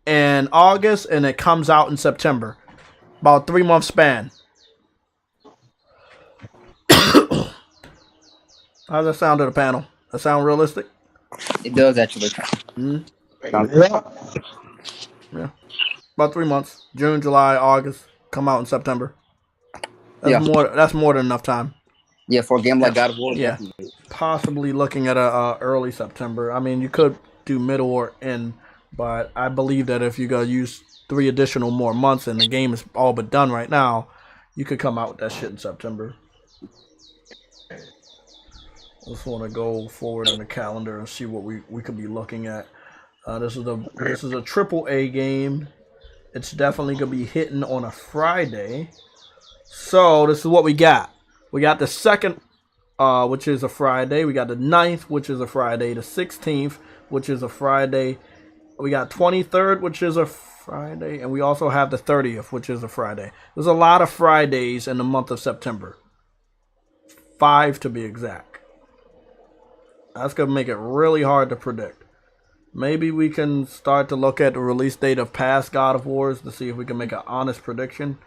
in August, and it comes out in September. About 3 month span. How's that sound to the panel? That sound realistic? It does actually. Yeah. About 3 months. June, July, August. Come out in September. That's more than enough time. Yeah, for a game like God of War. Yeah. Definitely. Possibly looking at a early September. I mean, you could do middle or end, but I believe that if you go use 3 additional more months and the game is all but done right now, you could come out with that shit in September. Just want to go forward in the calendar and see what we could be looking at. This is a AAA game. It's definitely gonna be hitting on a Friday. So this is what we got. We got the 2nd, which is a Friday. We got the 9th, which is a Friday. The 16th, which is a Friday. We got 23rd, which is a Friday, and we also have the 30th, which is a Friday. There's a lot of Fridays in the month of September. 5 to be exact. That's going to make it really hard to predict. Maybe we can start to look at the release date of past God of Wars to see if we can make an honest prediction.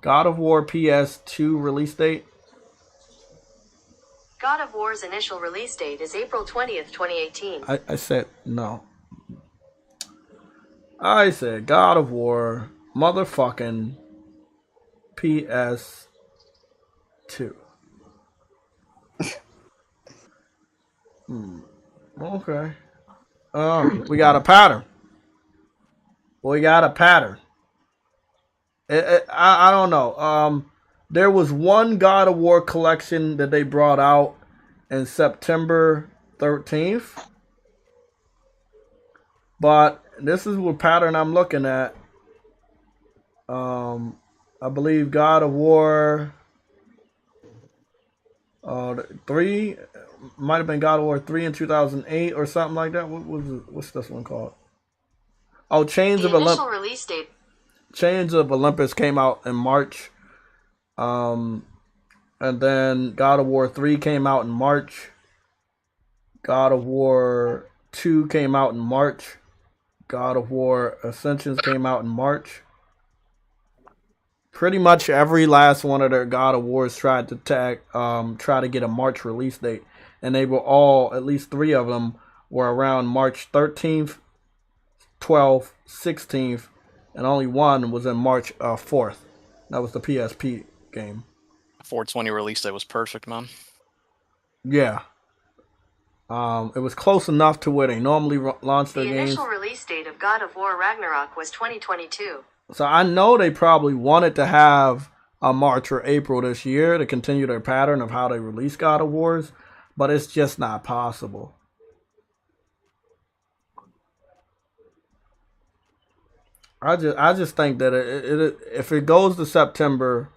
God of War PS2 release date. God of War's initial release date is April 20th, 2018. I said no. I said God of War, motherfucking PS2. Okay. We got a pattern. We got a pattern. I don't know. There was one God of War collection that they brought out in September 13th. But this is what pattern I'm looking at. I believe God of War 3 might have been God of War 3 in 2008 or something like that. What's this one called? Oh, Chains of Olympus. Release date. Chains of Olympus came out in March. And then God of War 3 came out in March. God of War 2 came out in March. God of War Ascensions came out in March. Pretty much every last one of their God of Wars tried to try to get a March release date, and they were all, at least 3 of them, were around March 13th, 12th, 16th, and only one was in March 4th. That was the PSP game. 420 release day was perfect, man. Yeah. It was close enough to where they normally launch their games. The initial release date of God of War Ragnarok was 2022. So I know they probably wanted to have a March or April this year to continue their pattern of how they release God of Wars, but it's just not possible. I just think that if it goes to September,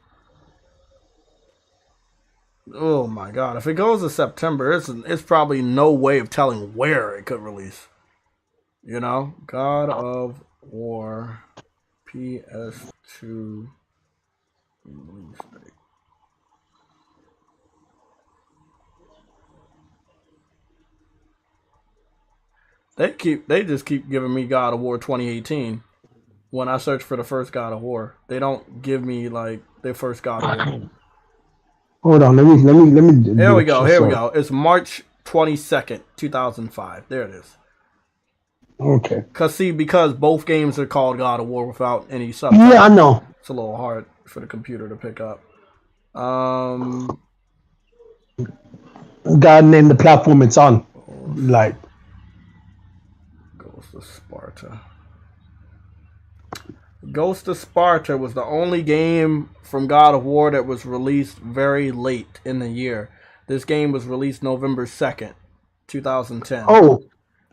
oh my God, if it goes to September, it's probably no way of telling where it could release. You know, God of War PS2 release date. They just keep giving me God of War 2018 when I search for the first God of War. They don't give me like their first God of War. Hold on, let me. Here we go. It's March 22nd, 2005. There it is. Okay. Because both games are called God of War without any subtitles. Yeah, I know. It's a little hard for the computer to pick up. God named the platform it's on. Like Ghost of Sparta. Ghost of Sparta was the only game from God of War that was released very late in the year. This game was released November 2nd, 2010. Oh,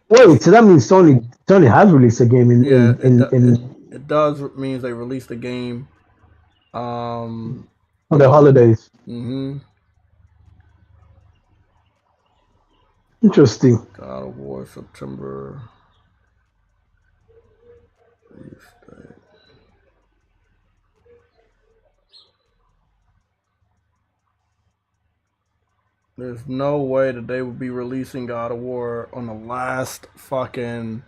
wait, so that means Sony has released a game it does means they released a game on the holidays. Interesting. God of War September release date. There's no way that they would be releasing God of War on the last fucking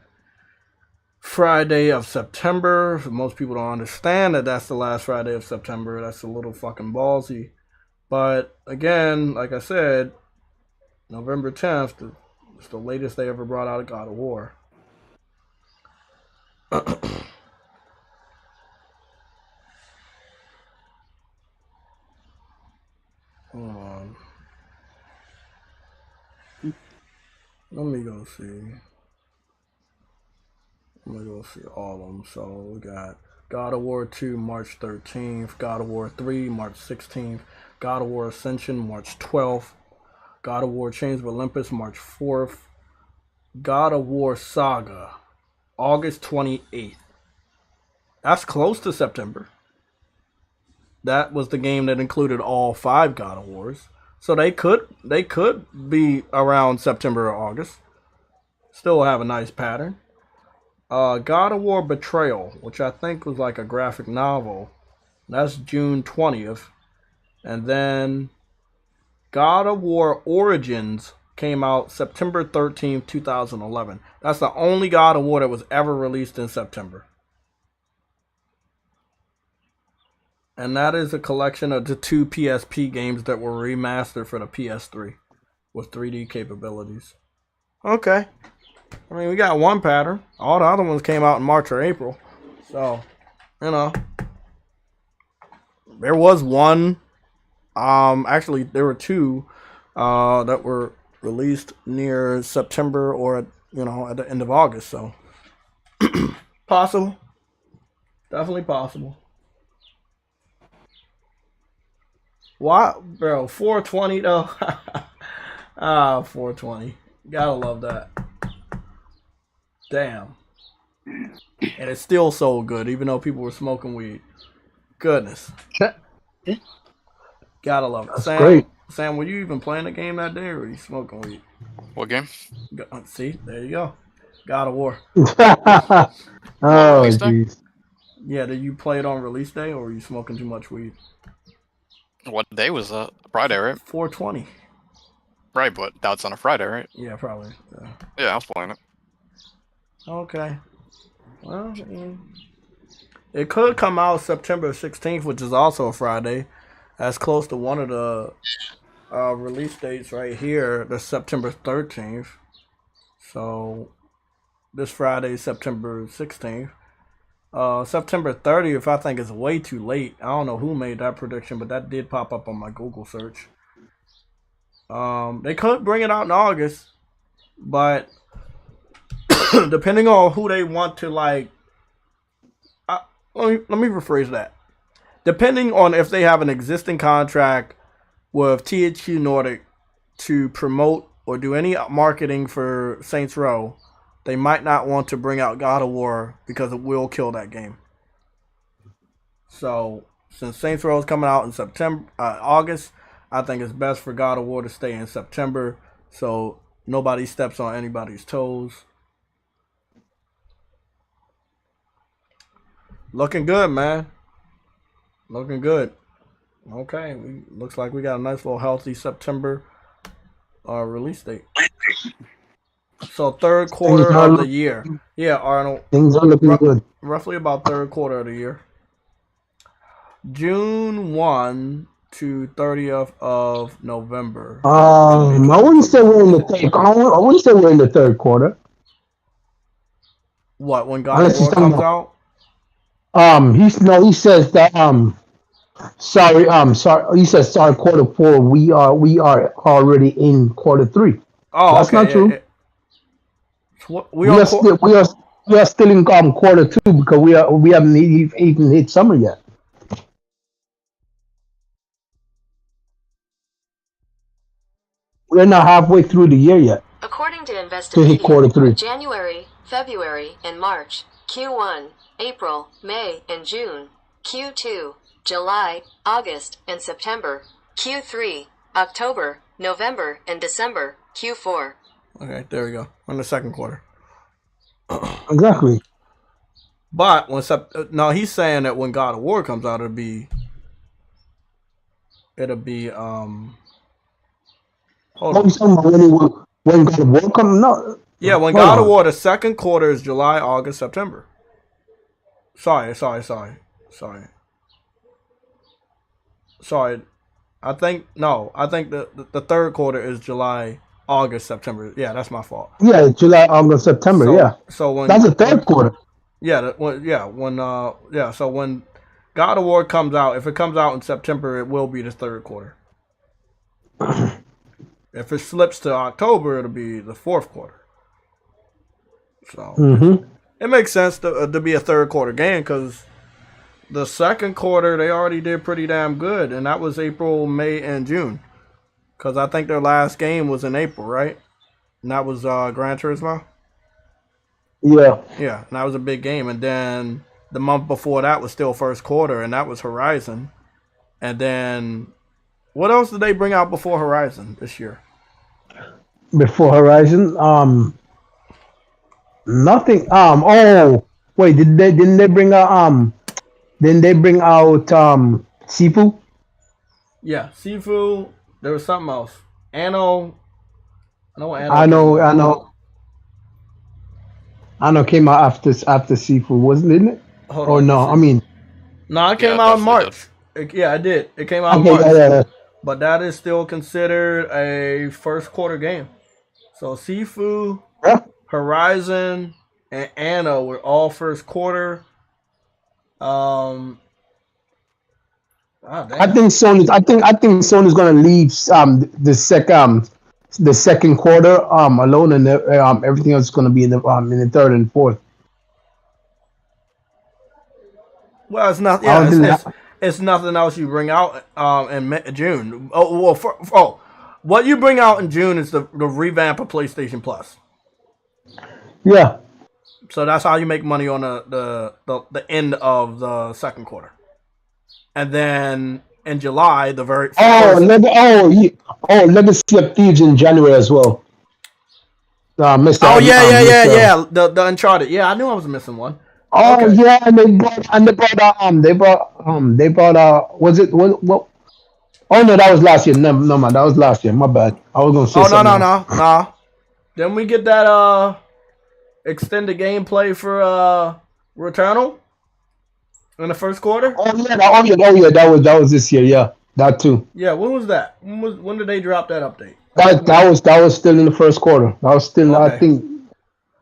Friday of September. Most people don't understand that that's the last Friday of September. That's a little fucking ballsy. But again, like I said, November 10th is the latest they ever brought out a God of War. Hold on. Let me go see. I'm gonna go see all of them. So we got God of War 2 March 13th, God of War 3 March 16th, God of War Ascension March 12th, God of War Chains of Olympus March 4th, God of War Saga August 28th. That's close to September. That was the game that included all 5 God of Wars. So they could be around September or August. Still have a nice pattern. God of War Betrayal, which I think was like a graphic novel. That's June 20th. And then God of War Origins came out September 13th, 2011. That's the only God of War that was ever released in September. And that is a collection of the 2 PSP games that were remastered for the PS3. with 3D capabilities. Okay. I mean, we got one pattern. All the other ones came out in March or April. So, you know. There was one. Actually, there were two that were released near September or, at the end of August. So, possible. Definitely possible. Why, bro? 420 though. 420. Gotta love that. Damn. And it's still so good, even though people were smoking weed. Goodness. Gotta love it. That's great. Sam, were you even playing the game that day, or were you smoking weed? What game? See, there you go. God of War. Oh, jeez. Yeah, did you play it on release day, or were you smoking too much weed? What day was that? Friday, right? 420. Right, but that's on a Friday, right? Yeah, probably. Yeah, I was playing it. Okay. Well, it could come out September 16th, which is also a Friday. That's close to one of the release dates right here. That's September 13th. So this Friday, September 16th. September 30th, I think, is way too late. I don't know who made that prediction, but that did pop up on my Google search. They could bring it out in August, but depending on who they want to let me rephrase that. Depending on if they have an existing contract with THQ Nordic to promote or do any marketing for Saints Row, they might not want to bring out God of War because it will kill that game. So, since Saints Row is coming out in August, I think it's best for God of War to stay in September so nobody steps on anybody's toes. Looking good, man. Looking good. Okay, looks like we got a nice little healthy September release date. So third quarter of the year. Yeah, Arnold. Things are looking good. Roughly about third quarter of the year. June 1 to 30th of November. I wouldn't say we're in the third. I wouldn't say we're in the third quarter. What, when God of War comes out? He says that sorry, he saes sorry, quarter 4. We are already in quarter 3. Oh, that's okay, not true. We are still in quarter 2 because we haven't even hit summer yet. We're not halfway through the year yet. According to To hit investigation, quarter 3. January, February, and March, Q1, April, May, and June, Q2, July, August, and September, Q3, October, November, and December, Q4. Okay, there we go. On the second quarter. Exactly. But no, he's saying that when God of War comes out, it'll be hold on. When God of War comes? No. Yeah, when God of War, the second quarter is July, August, September. Sorry. I think the third quarter is July, August, September. Yeah, that's my fault. Yeah, July, August, September. So when that's the third quarter. So when God of War comes out, if it comes out in September, it will be the third quarter. If it slips to October, it'll be the fourth quarter. So it makes sense to be a third quarter game because the second quarter they already did pretty damn good, and that was April, May, and June. Because I think their last game was in April, right? And that was Gran Turismo. Yeah, and that was a big game. And then the month before that was still first quarter, and that was Horizon. And then what else did they bring out before Horizon this year? Before Horizon, nothing. Oh wait, didn't they bring out Sifu? Yeah, Sifu. There was something else. Anno. I know. Came out after Sifu, wasn't it? Hold on, no, I mean, no, it came out in March. It did. It came out in March. Yeah. but that is still considered a first quarter game. So Sifu, Yeah. Horizon, and Anno were all first quarter. I think Sony. I think Sony's gonna leave the second quarter alone, and everything else is gonna be in the third and fourth. Well, it's not. I Yeah, don't think that. it's nothing else you bring out in June. Oh well, what you bring out in June is the revamp of PlayStation Plus. Yeah. So that's how you make money on the end of the second quarter, and then in July the very first. Legacy of Thieves in January as well. Mr. Oh Mr. yeah. The Uncharted. Yeah, I knew I was missing one. Oh Okay. yeah, and they brought was it what? Oh no, that was last year. No man, that was last year. My bad. I was gonna say Oh something else. no. Then we get that extended gameplay for Returnal in the first quarter. That was this year. Yeah, that too. Yeah, when was that? When did they drop that update? That was still in the first quarter. That was still I Okay. think.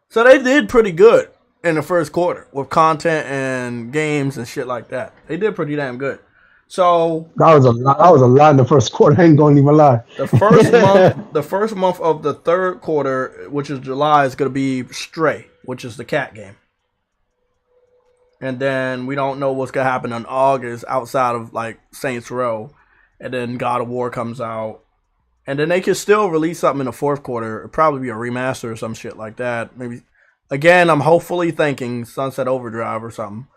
So they did pretty good in the first quarter with content and games and shit like that. They did pretty damn good. So That was a lot in the first quarter. I ain't gonna even lie. the first month of the third quarter, which is July, is gonna be Stray, which is the cat game. And then we don't know what's gonna happen in August outside of like Saints Row, and then God of War comes out, and then they could still release something in the fourth quarter. It'll probably be a remaster or some shit like that. Maybe again, I'm hopefully thinking Sunset Overdrive or something.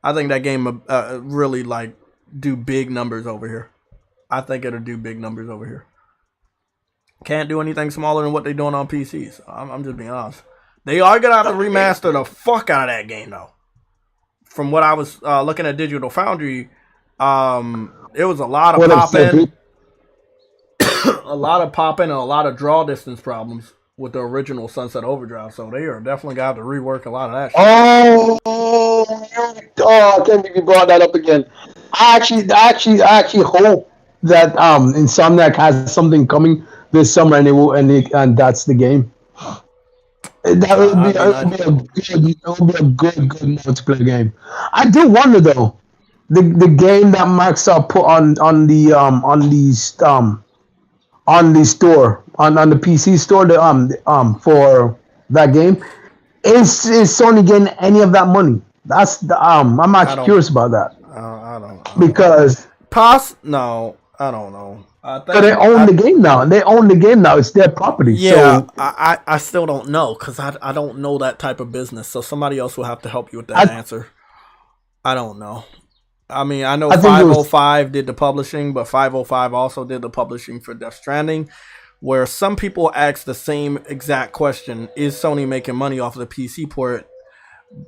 I think that game really like do big numbers over here. I think it'll do big numbers over here. Can't do anything smaller than what they're doing on PCs. I'm just being honest. They are gonna have to remaster the fuck out of that game though. From what I was looking at Digital Foundry, it was a lot of pop-in, a lot of pop-in, and a lot of draw distance problems with the original Sunset Overdrive. So they are definitely got to rework a lot of that shit. I can't believe you brought that up again. I actually hope that Insomniac has something coming this summer, and that's the game. That would be a good multiplayer game. I do wonder though, the game that Microsoft put on the store on the PC store for that game is Sony getting any of that money? That's the I'm actually curious about that. I don't know. Because no, I don't know. they own the game now. They own the game now. It's their property. Yeah, So I still don't know because I don't know that type of business. So somebody else will have to help you with that answer. I don't know. I mean, I know 505 did the publishing, but 505 also did the publishing for Death Stranding, where some people ask the same exact question: is Sony making money off of the PC port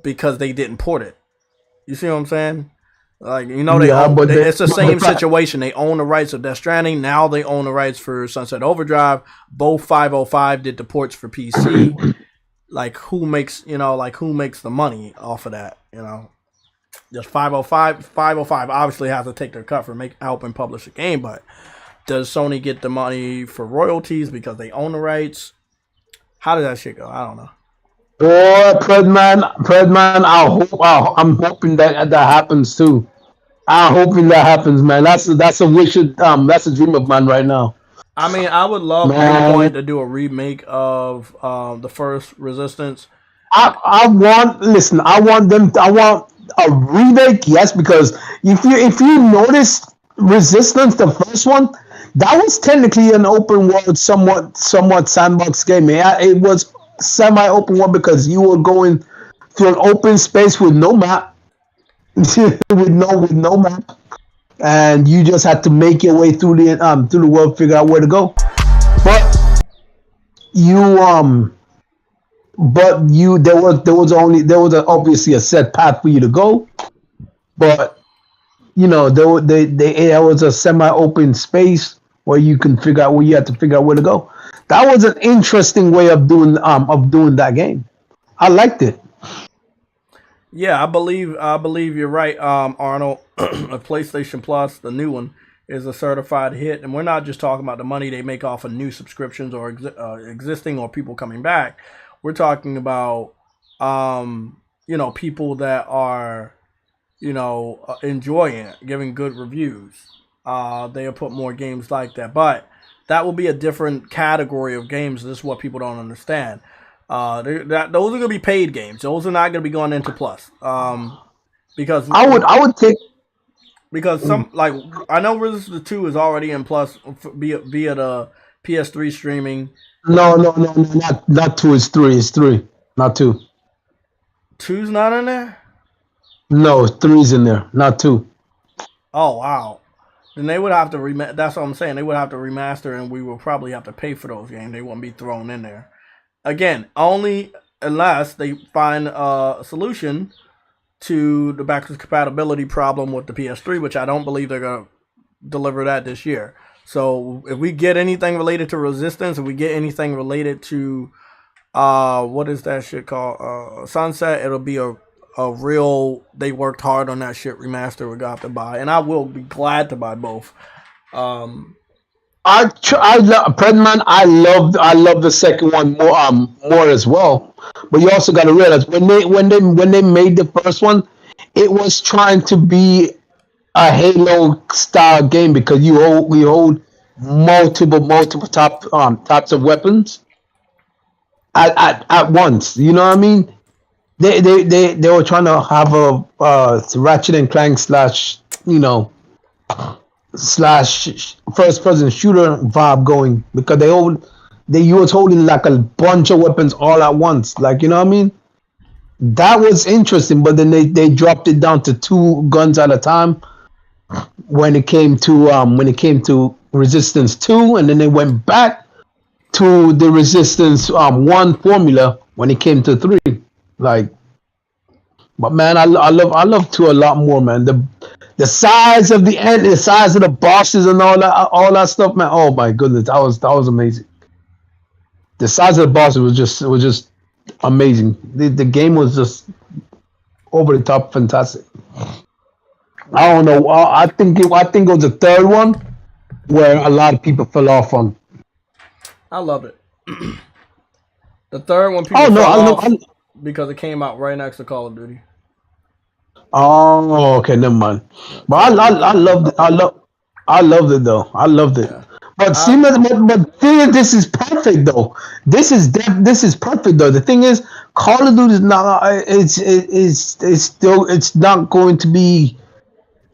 because they didn't port it? You see what I'm saying? Like, you know, it's the same situation. They own the rights of Death Stranding. Now they own the rights for Sunset Overdrive. Both 505 did the ports for PC. Like, who makes the money off of that? You know, just 505. 505 obviously has to take their cut for helping publish a game, but does Sony get the money for royalties because they own the rights? How does that shit go? I don't know. Boy, Predman, I'm hoping that happens too. I'm hoping that happens, man. That's a wish. That's a dream of mine right now. I mean, I would love Bluepoint to do a remake of the first Resistance. I want a remake, yes, because if you notice Resistance, the first one, that was technically an open world, somewhat sandbox game. It was semi-open world because you were going through an open space with no map, with no map, and you just had to make your way through the world, figure out where to go. But there was obviously a set path for you to go, but you know there was a semi-open space where you can figure out you had to figure out where to go. That was an interesting way of doing that game. I liked it. Yeah, I believe you're right, Arnold. PlayStation Plus, the new one, is a certified hit, and we're not just talking about the money they make off of new subscriptions or existing or people coming back. We're talking about, people that are, enjoying it, giving good reviews. They'll put more games like that, but that will be a different category of games. This is what people don't understand. Those are going to be paid games. Those are not going to be going into Plus. Because I would take. Because I know Resistance 2 is already in Plus via the PS3 streaming. No, not 2. It's 3. It's 3, not 2. 2's not in there? No, 3's in there, not 2. Oh wow. Then they would have to that's what I'm saying. They would have to remaster, and we will probably have to pay for those games. They wouldn't be thrown in there. Again, only unless they find a solution to the backwards compatibility problem with the PS3, which I don't believe they're going to deliver that this year. So if we get anything related to Resistance, if we get anything related to what is that shit called? Sunset, it'll be a real, they worked hard on that shit remaster we got to buy, and I will be glad to buy both. Predman, I love the second one more as well. But you also got to realize when they made the first one, it was trying to be a Halo style game because we hold multiple types of weapons at once. You know what I mean? They were trying to have a Ratchet and Clank slash first person shooter vibe going because you was holding like a bunch of weapons all at once, like, you know what I mean? That was interesting, but then they dropped it down to 2 guns at a time when it came to Resistance 2, and then they went back to the Resistance 1 formula when it came to 3. Like, but man, I love 2 a lot more, man. The size of the end, the size of the bosses and all that stuff, man. Oh my goodness, that was amazing. The size of the bosses was just amazing. The game was just over the top fantastic. I don't know. I think it was the third one where a lot of people fell off on. I loved it. The third one people fell off because it came out right next to Call of Duty. Oh, okay, never mind. But I loved it. I loved it though. I loved it. Yeah. But this is perfect though. This is perfect though. The thing is, Call of Duty is not. It's not going to be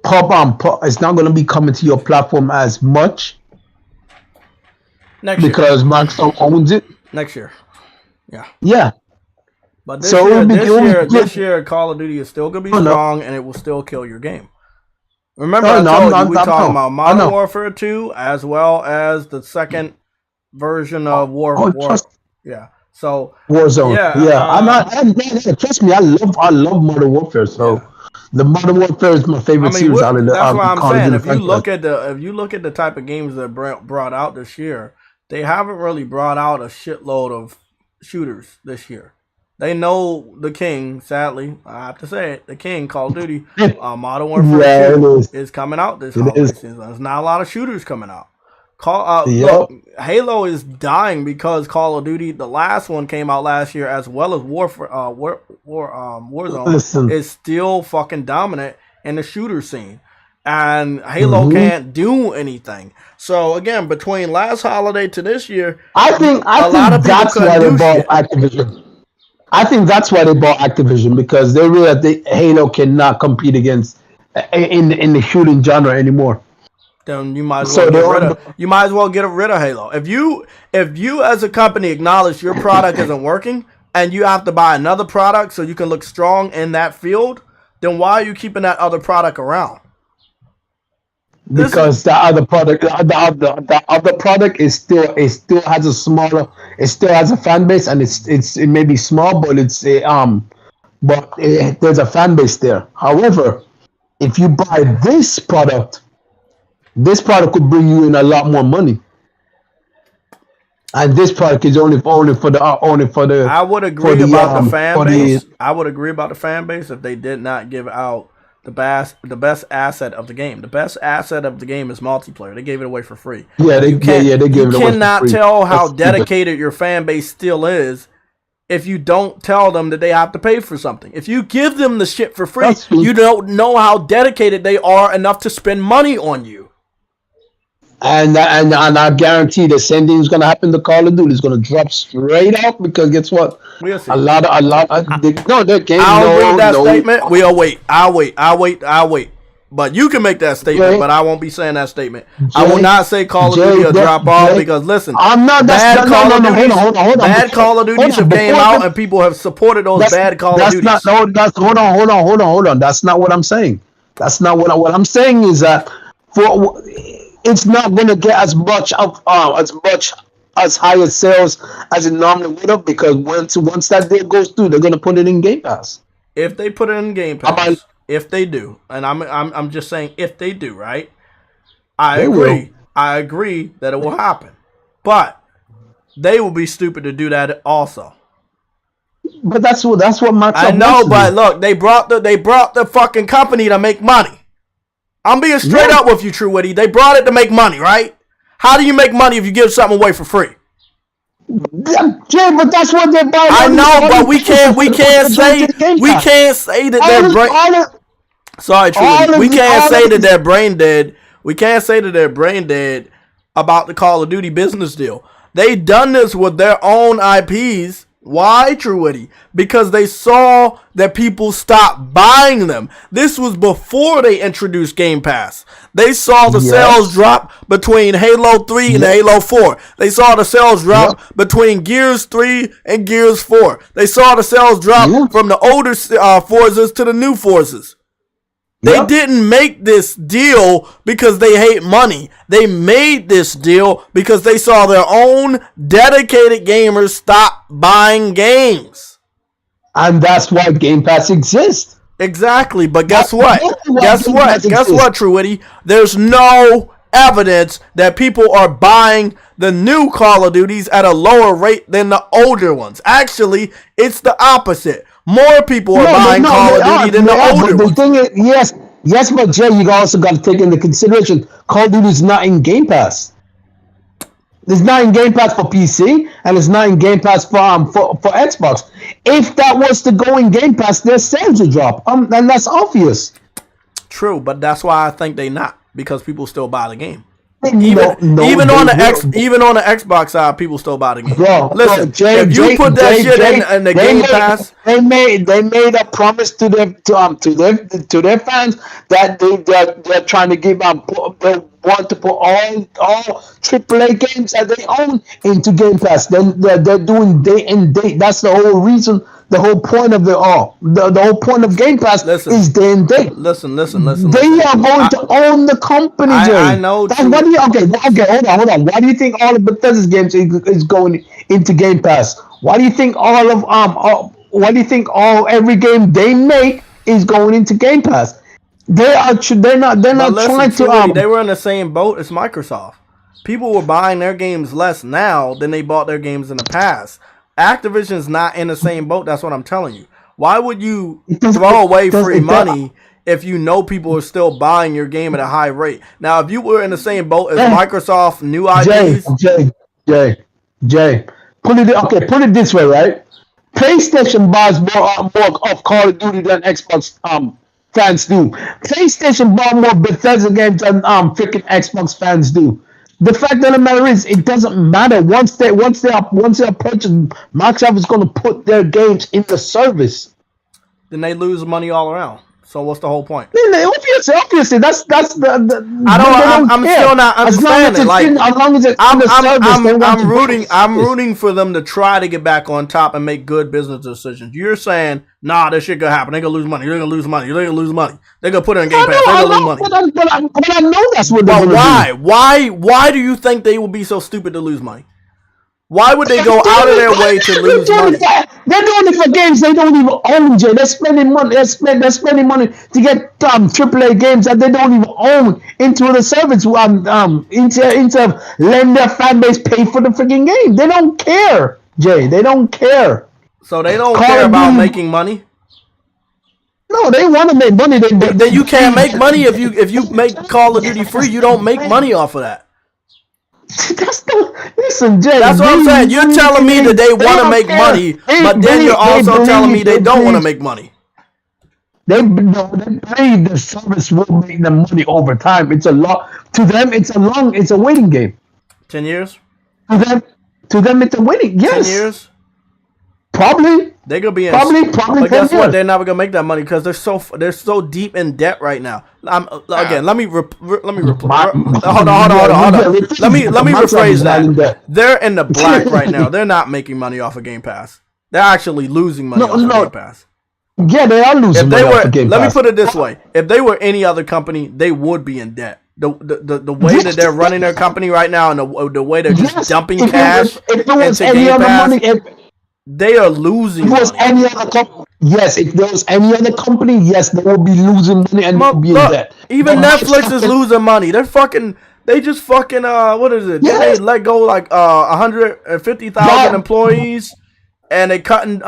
it's not going to be coming to your platform as much because Microsoft owns it. Next year, yeah. Yeah. But this year, Call of Duty is still going to be strong, and it will still kill your game. Remember, we're talking about Modern Warfare 2 as well as the second version of yeah. So Warzone. Yeah. Trust me, I love Modern Warfare. So the Modern Warfare is my favorite series out of the. That's what I'm saying. If you look at the type of games that brought out this year, they haven't really brought out a shitload of shooters this year. They know the king, sadly, I have to say it, the king, Call of Duty, Modern Warfare 2 is coming out this holiday season. There's not a lot of shooters coming out. Look, Halo is dying because Call of Duty, the last one came out last year, as well as Warzone, is still fucking dominant in the shooter scene. And Halo can't do anything. So again, between last holiday to this year, I think that's why they bought Activision. I think that's why they bought Activision, because they realized that Halo cannot compete against in the shooting genre anymore. Then you might as well get rid of Halo. If you as a company acknowledge your product isn't working and you have to buy another product so you can look strong in that field, then why are you keeping that other product around? Because the other product is still has a smaller, it still has a fan base, and it may be small, but there's a fan base there. However, if you buy this product could bring you in a lot more money, and this product is only for the. I would agree about the fan base. I would agree about the fan base if they did not give out the best asset of the game. The best asset of the game is multiplayer. They gave it away for free. Yeah, they gave it away for free. You cannot tell how That's dedicated your fan base still is if you don't tell them that they have to pay for something. If you give them the shit for free, you don't know how dedicated they are enough to spend money on you. And I guarantee the same thing is going to happen to Call of Duty. It's going to drop straight out because guess what? We'll see. A lot of their game. I'll read that statement. We'll wait. I'll wait. But you can make that statement, but I won't be saying that statement. I will not say Call of Duty will drop off because listen, I'm not. Bad Call of Duties Hold have came out and people have supported those bad Call of Duties. Hold on. That's not what I'm saying. That's not what I'm saying is that it's not going to get as much as higher sales as it normally would have because once that deal goes through, they're going to put it in Game Pass. If they put it in Game Pass, if they do, and I'm just saying if they do, right? I agree that it will happen, but they will be stupid to do that also. But that's what Microsoft. I know, but look, they brought the fucking company to make money. I'm being straight up with you, True Witty. They brought it to make money, right? How do you make money if you give something away for free? Jay, but that's what they're buying. I know, but we can't say that they're brain. Sorry, True Witty. We can't say that they're brain dead. We can't say that they're brain dead about the Call of Duty business deal. They done this with their own IPs. Why, True Witty? Because they saw that people stopped buying them. This was before they introduced Game Pass. They saw the sales drop between Halo 3 and Halo 4. They saw the sales drop between Gears 3 and Gears 4. They saw the sales drop from the older Forzas to the new Forzas. They didn't make this deal because they hate money. They made this deal because they saw their own dedicated gamers stop buying games. And that's why Game Pass exists. Exactly, but guess what? Guess what, True Witty? There's no evidence that people are buying the new Call of Duties at a lower rate than the older ones. Actually, it's the opposite. More people are buying Call of Duty than the older ones. The thing is, yes, but Jay, you also got to take into consideration Call of Duty is not in Game Pass. It's not in Game Pass for PC, and it's not in Game Pass for Xbox. If that was to go in Game Pass, their sales would drop. And that's obvious. True, but that's why I think they not because people still buy the even on the Xbox side, people still buy the game. Listen, if you put that shit in the Game Pass, they made a promise to their fans that they're trying to give they want to put all AAA games that they own into Game Pass. Then they're doing day and date. That's the whole reason. The whole point of it all, the whole point of Game Pass is day and date. Listen. They are going to own the company, Jay. I know. Okay, hold on. Why do you think all of Bethesda's games is going into Game Pass? Why do you think every game they make is going into Game Pass? They're not trying to. They were in the same boat as Microsoft. People were buying their games less now than they bought their games in the past. Activision's not in the same boat. That's what I'm telling you. Why would you throw away free money if you know people are still buying your game at a high rate? Now, if you were in the same boat as Microsoft new IPs, Jay, put it this way, right? PlayStation buys more of Call of Duty than Xbox fans do. PlayStation buy more Bethesda games than freaking Xbox fans do. The fact of the matter is, it doesn't matter. Once they are purchased, Microsoft is going to put their games in the service. Then they lose money all around. So what's the whole point? Obviously, that's the. I'm still not understanding. As long as it's in the service, I'm rooting for them to try to get back on top and make good business decisions. You're saying, nah, this shit gonna happen. They're gonna lose money. They're gonna lose money. They're gonna lose money. They're gonna put it in Game Pass. They're gonna lose money. But I know that's what they're gonna do. Why do you think they will be so stupid to lose money? Why would they go out of their way to lose money? They're doing it for games they don't even own, Jay. They're spending money. They're spending money to get AAA games that they don't even own into the service. Into letting their fan base pay for the freaking game. They don't care, Jay. They don't care. So they don't care about making money. No, they want to make money. Then you can't make money if you make Call of Duty free. You don't make money off of that. Listen, Jay. That's what I'm saying. You're telling me that they want to make money, but then you're also telling me they don't want to make money. They believe the service will make them money over time. It's a lot to them. It's a waiting game. 10 years. To them, it's a waiting. Yes. 10 years. Probably. They're gonna be in, probably. But guess what? They're never gonna make that money because they're so deep in debt right now. Again, let me hold on. Let me rephrase that. They're in the black right now. They're not making money off of Game Pass. They're actually losing money off of Game Pass. Yeah, they are losing money off of Game Pass. Let me put it this way: if they were any other company, they would be in debt. The way that they're running their company right now, and the way they're just dumping cash into Game Pass. They are losing money. If there was any other company, yes, they will be losing money and will be in debt. Even Netflix is losing money. They just fucking what is it? They let go like 150,000 employees, and they cutting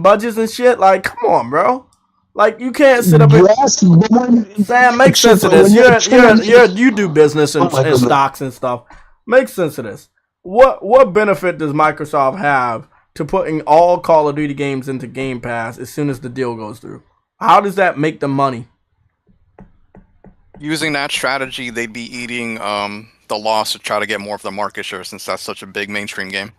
budgets and shit. Like, come on, bro. Like, you can't sit up and Sam, make sense of this. You do business and stocks and stuff. Make sense of this. What benefit does Microsoft have to putting all Call of Duty games into Game Pass as soon as the deal goes through? How does that make them money? Using that strategy, they'd be eating the loss to try to get more of the market share since that's such a big mainstream game.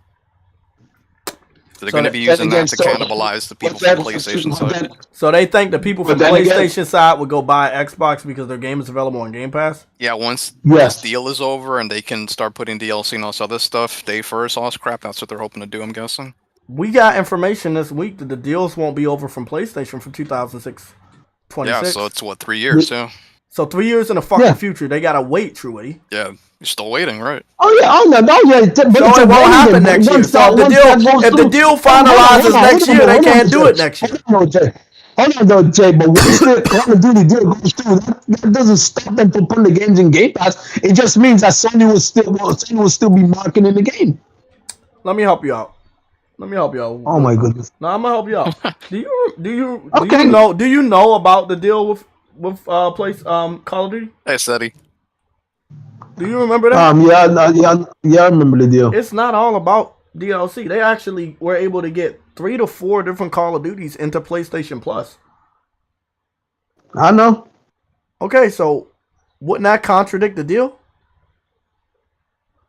So they're going to be using that to cannibalize the people from the PlayStation side. So they think the people from the PlayStation side would go buy Xbox because their game is available on Game Pass? Yeah, once this deal is over and they can start putting DLC and all this other stuff, day first, all this crap, that's what they're hoping to do, I'm guessing. We got information this week that the deals won't be over from PlayStation from 2026. Yeah, so it's 3 years, yeah. So 3 years in the fucking future, they gotta wait, Truity. Yeah, you're still waiting, right? Oh yeah. But so it won't happen next year. So if the deal finalizes next year, they can't do it next year. Hold on, though, Jay. But once the Call of Duty deal goes through, that doesn't stop them from putting the games in Game Pass. It just means that Sony will still be marketing the game. Let me help you out. Oh my goodness. No, I'm gonna help you out. Do you know about the deal with Call of Duty? Hey, Seti. Do you remember that? I remember the deal. It's not all about DLC. They actually were able to get 3 to 4 different Call of Duties into PlayStation Plus. I know. Okay, so wouldn't that contradict the deal?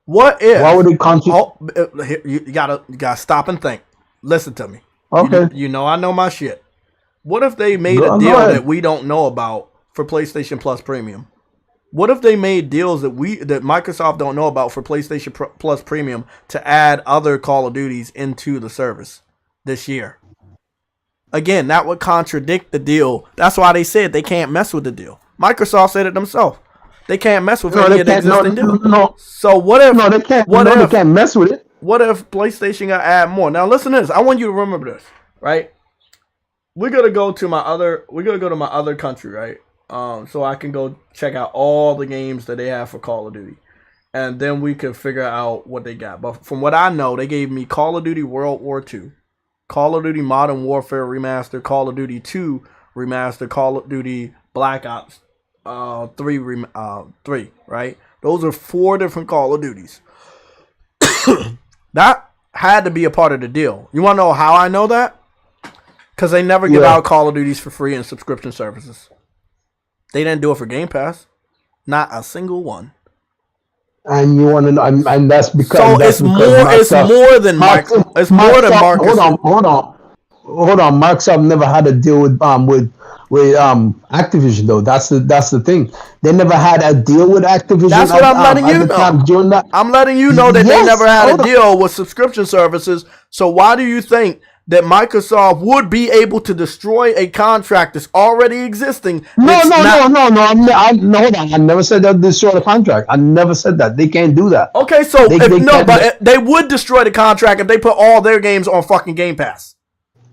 What if? Why would it contradict? You gotta stop and think. Listen to me. Okay. You know I know my shit. What if they made a deal that we don't know about for PlayStation Plus Premium? What if they made deals that Microsoft don't know about for PlayStation Plus Premium to add other Call of Duties into the service this year? Again, that would contradict the deal. That's why they said they can't mess with the deal. Microsoft said it themselves. They can't mess with any of the existing deals. No. So what if? No, they can't. They can't mess with it. What if PlayStation got to add more? Now listen to this. I want you to remember this, right? We're gonna go to my other country, right? So I can go check out all the games that they have for Call of Duty, and then we can figure out what they got. But from what I know, they gave me Call of Duty World War II, Call of Duty Modern Warfare Remastered, Call of Duty 2 Remastered, Call of Duty Black Ops 3, right? Those are 4 different Call of Duties. That had to be a part of the deal. You want to know how I know that? Because they never give out Call of Duties for free in subscription services. They didn't do it for Game Pass. Not a single one. And you want to know, and that's because so it's more than market. Hold on. Microsoft never had a deal with Activision though. That's the thing. They never had a deal with Activision. That's what I'm letting you know. I'm letting you know that they never had a deal with subscription services. So why do you think that Microsoft would be able to destroy a contract that's already existing? No. Hold on. I never said that destroy the contract. I never said that. They can't do that. Okay, so they would destroy the contract if they put all their games on fucking Game Pass.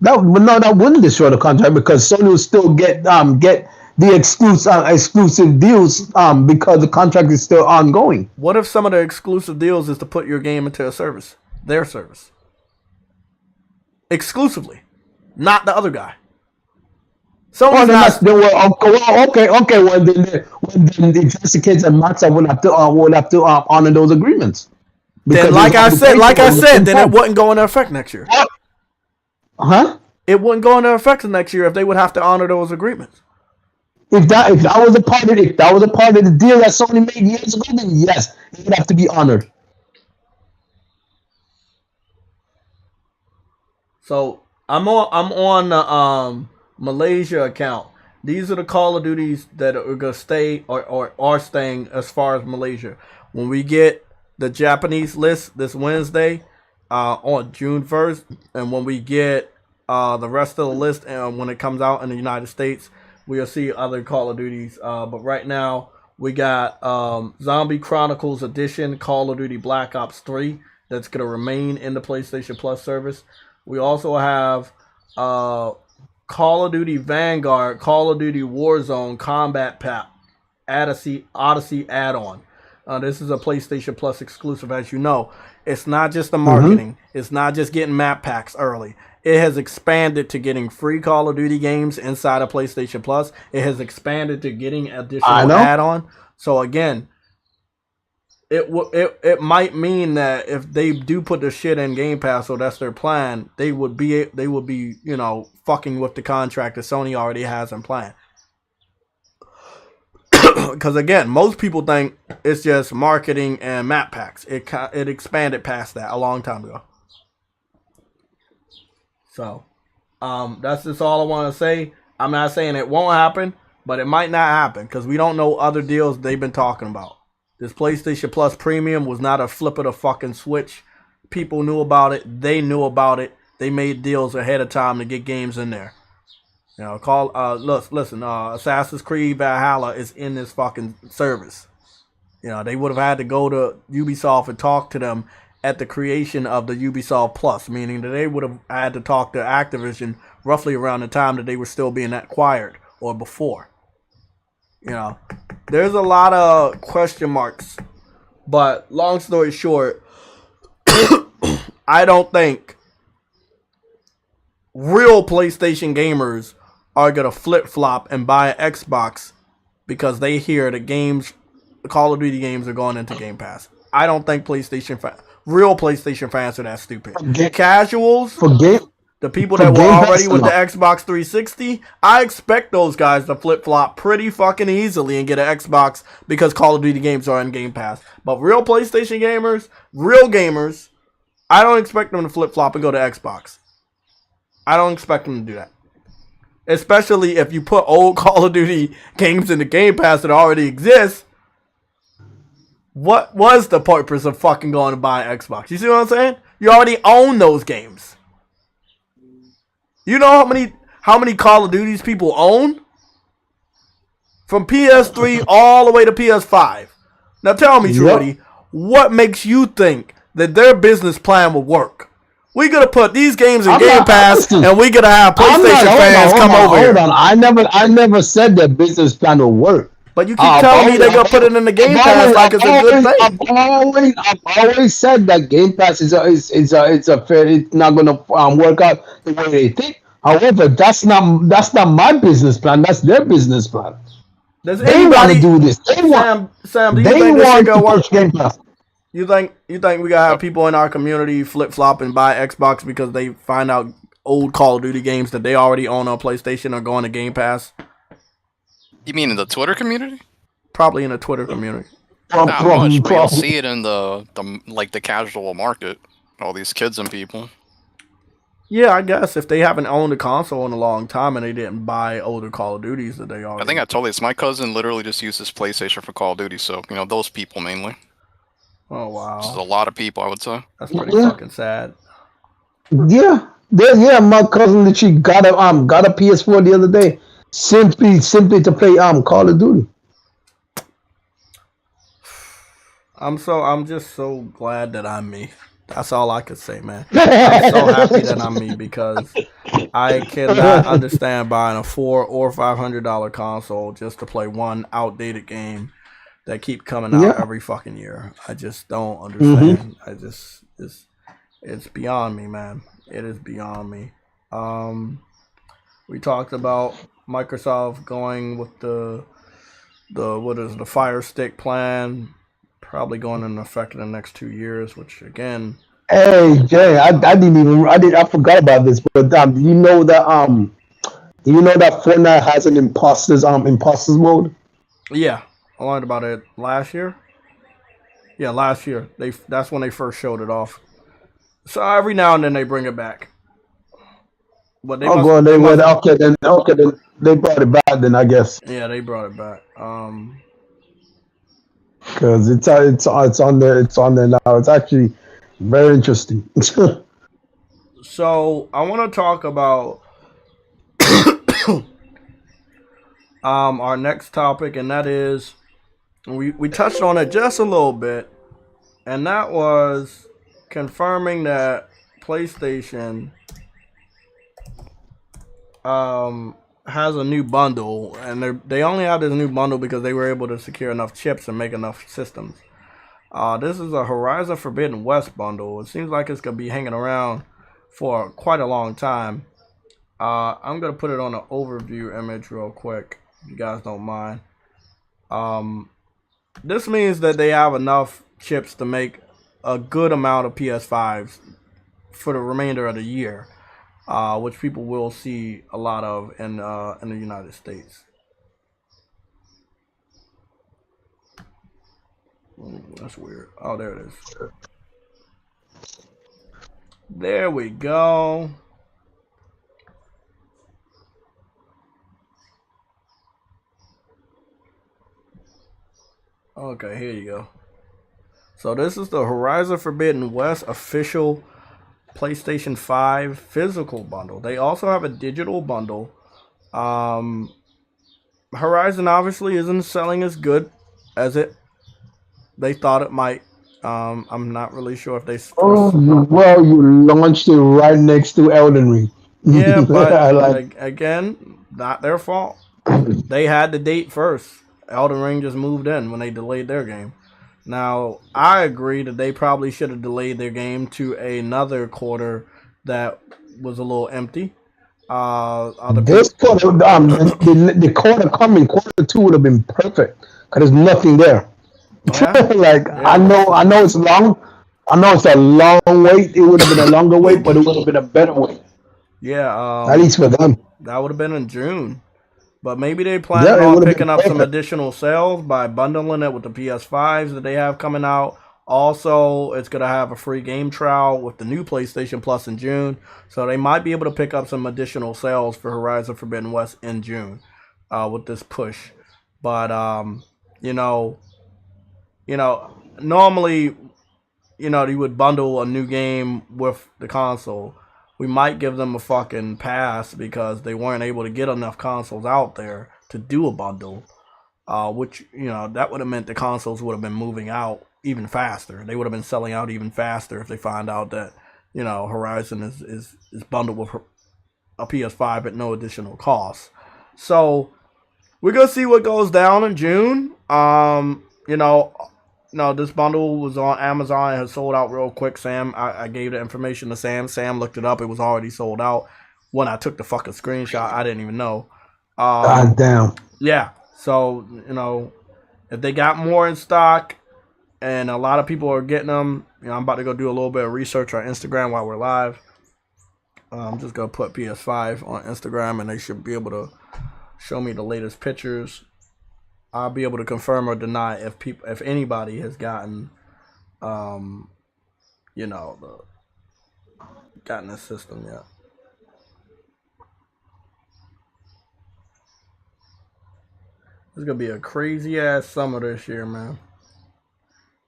That wouldn't destroy the contract because Sony will still get the exclusive deals because the contract is still ongoing. What if some of the exclusive deals is to put your game into a service, their service? Exclusively, not the other guy. Well, Sony's then not. okay. Well, then just the kids and Matza will have to honor those agreements. Then, like I said, then it wouldn't go into effect next year. Huh? It wouldn't go into effect next year if they would have to honor those agreements. If that was a part of the deal that Sony made years ago, then yes, it would have to be honored. So I'm on the Malaysia account. These are the Call of Duties that are gonna stay or are staying as far as Malaysia. When we get the Japanese list this Wednesday on June 1st, and when we get the rest of the list and when it comes out in the United States, we'll see other Call of Duties. But right now we got Zombie Chronicles Edition, Call of Duty Black Ops 3 that's gonna remain in the PlayStation Plus service. We also have Call of Duty Vanguard, Call of Duty Warzone Combat Pack, Odyssey add-on. This is a PlayStation Plus exclusive, as you know. It's not just the marketing. It's not just getting map packs early. It has expanded to getting free Call of Duty games inside of PlayStation Plus. It has expanded to getting additional add-on. So again, it might mean that if they do put the shit in Game Pass, so that's their plan, they would be fucking with the contract that Sony already has in plan. Because again, most people think it's just marketing and map packs. It expanded past that a long time ago. So that's just all I want to say. I'm not saying it won't happen, but it might not happen because we don't know other deals they've been talking about. This PlayStation Plus Premium was not a flip of the fucking switch. People knew about it. They knew about it. They made deals ahead of time to get games in there. You know, listen, Assassin's Creed Valhalla is in this fucking service. You know, they would have had to go to Ubisoft and talk to them at the creation of the Ubisoft Plus, meaning that they would have had to talk to Activision roughly around the time that they were still being acquired or before. You know, there's a lot of question marks, but long story short, I don't think real PlayStation gamers are going to flip-flop and buy an Xbox because they hear that the Call of Duty games are going into Game Pass. I don't think real PlayStation fans are that stupid. Casuals, the people that were already with the Xbox 360, I expect those guys to flip-flop pretty fucking easily and get an Xbox because Call of Duty games are in Game Pass. But real PlayStation gamers, real gamers, I don't expect them to flip-flop and go to Xbox. I don't expect them to do that. Especially if you put old Call of Duty games in the Game Pass that already exist. What was the purpose of fucking going to buy an Xbox? You see what I'm saying? You already own those games. You know how many Call of Duties people own? From PS3 all the way to PS5. Now tell me, Trudy, what makes you think that their business plan will work? We're going to put these games in Game Pass and we're going to have PlayStation fans come over here. Hold on. I never said that business plan will work. But you keep telling me they're going to put it in the Game Pass like it's a good thing. I've always said that Game Pass is it's not going to work out the way they think. However, that's not my business plan. That's their business plan. They want to do this. Sam, do you think this shit going to work? Game Pass. You think we gotta have people in our community flip flop and buy Xbox because they find out old Call of Duty games that they already own on PlayStation are going to Game Pass? You mean in the Twitter community? Probably in the Twitter community. Not much, but you'll see it in the casual market. All these kids and people. Yeah, I guess if they haven't owned a console in a long time and they didn't buy older Call of Duties that they already. I think I told you this. My cousin literally just uses PlayStation for Call of Duty, so those people mainly. Oh wow! There's a lot of people, I would say. That's pretty fucking sad. Yeah. My cousin literally got a PS4 the other day, simply to play Call of Duty. I'm just so glad that I'm me. That's all I could say, man. I'm so happy that I'm me because I cannot understand buying a $400 or $500 console just to play one outdated game that keep coming out every fucking year. I just don't understand. It's beyond me, man. It is beyond me. We talked about Microsoft going with the Fire Stick plan, probably going into effect in the next 2 years. Which again, Hey Jay, I forgot about this, but do you know that Fortnite has an imposters mode? yeah, I learned about it last year. Yeah, last year that's when they first showed it off. So every now and then they bring it back. But they Oh, must. well, They must. okay, then they brought it back. Then I guess Yeah, they brought it back. because it's on there now. It's actually very interesting. So I want to talk about our next topic, and that is we touched on it just a little bit, and that was confirming that PlayStation has a new bundle, and they only have this new bundle because they were able to secure enough chips and make enough systems. This is a Horizon Forbidden West bundle. It seems like it's gonna be hanging around for quite a long time. I'm gonna put it on an overview image real quick, if you guys don't mind. This means that they have enough chips to make a good amount of PS5s for the remainder of the year, which people will see a lot of in the United States. That's weird. Oh, there it is. There we go. Okay, here you go. So this is the Horizon Forbidden West official PlayStation 5 physical bundle. They also have a digital bundle. Horizon obviously isn't selling as good as they thought it might. I'm not really sure if they. Well, you launched it right next to Elden Ring. Yeah, but again, not their fault. They had the date first. Elden Ring just moved in when they delayed their game. Now, I agree that they probably should have delayed their game to another quarter that was a little empty. This quarter, the quarter coming, quarter 2 would have been perfect because there's nothing there. Yeah. I know it's long. I know it's a long wait. It would have been a longer wait, but it would have been a better wait. Yeah. At least for them. That would have been in June. But maybe they planning on picking up some additional sales by bundling it with the PS5s that they have coming out. Also, it's going to have a free game trial with the new PlayStation Plus in June. So they might be able to pick up some additional sales for Horizon Forbidden West in June with this push. But, normally, you would bundle a new game with the console. We might give them a fucking pass because they weren't able to get enough consoles out there to do a bundle, which, that would have meant the consoles would have been moving out even faster. They would have been selling out even faster if they find out that, Horizon is bundled with a PS5 at no additional cost. So we're going to see what goes down in June. No, this bundle was on Amazon. It has sold out real quick. Sam, I gave the information to Sam. Sam looked it up. It was already sold out. When I took the fucking screenshot, I didn't even know. God damn. Yeah. So, if they got more in stock and a lot of people are getting them, I'm about to go do a little bit of research on Instagram while we're live. I'm just going to put PS5 on Instagram and they should be able to show me the latest pictures. I'll be able to confirm or deny if anybody has gotten, gotten this system yet. It's gonna be a crazy ass summer this year, man.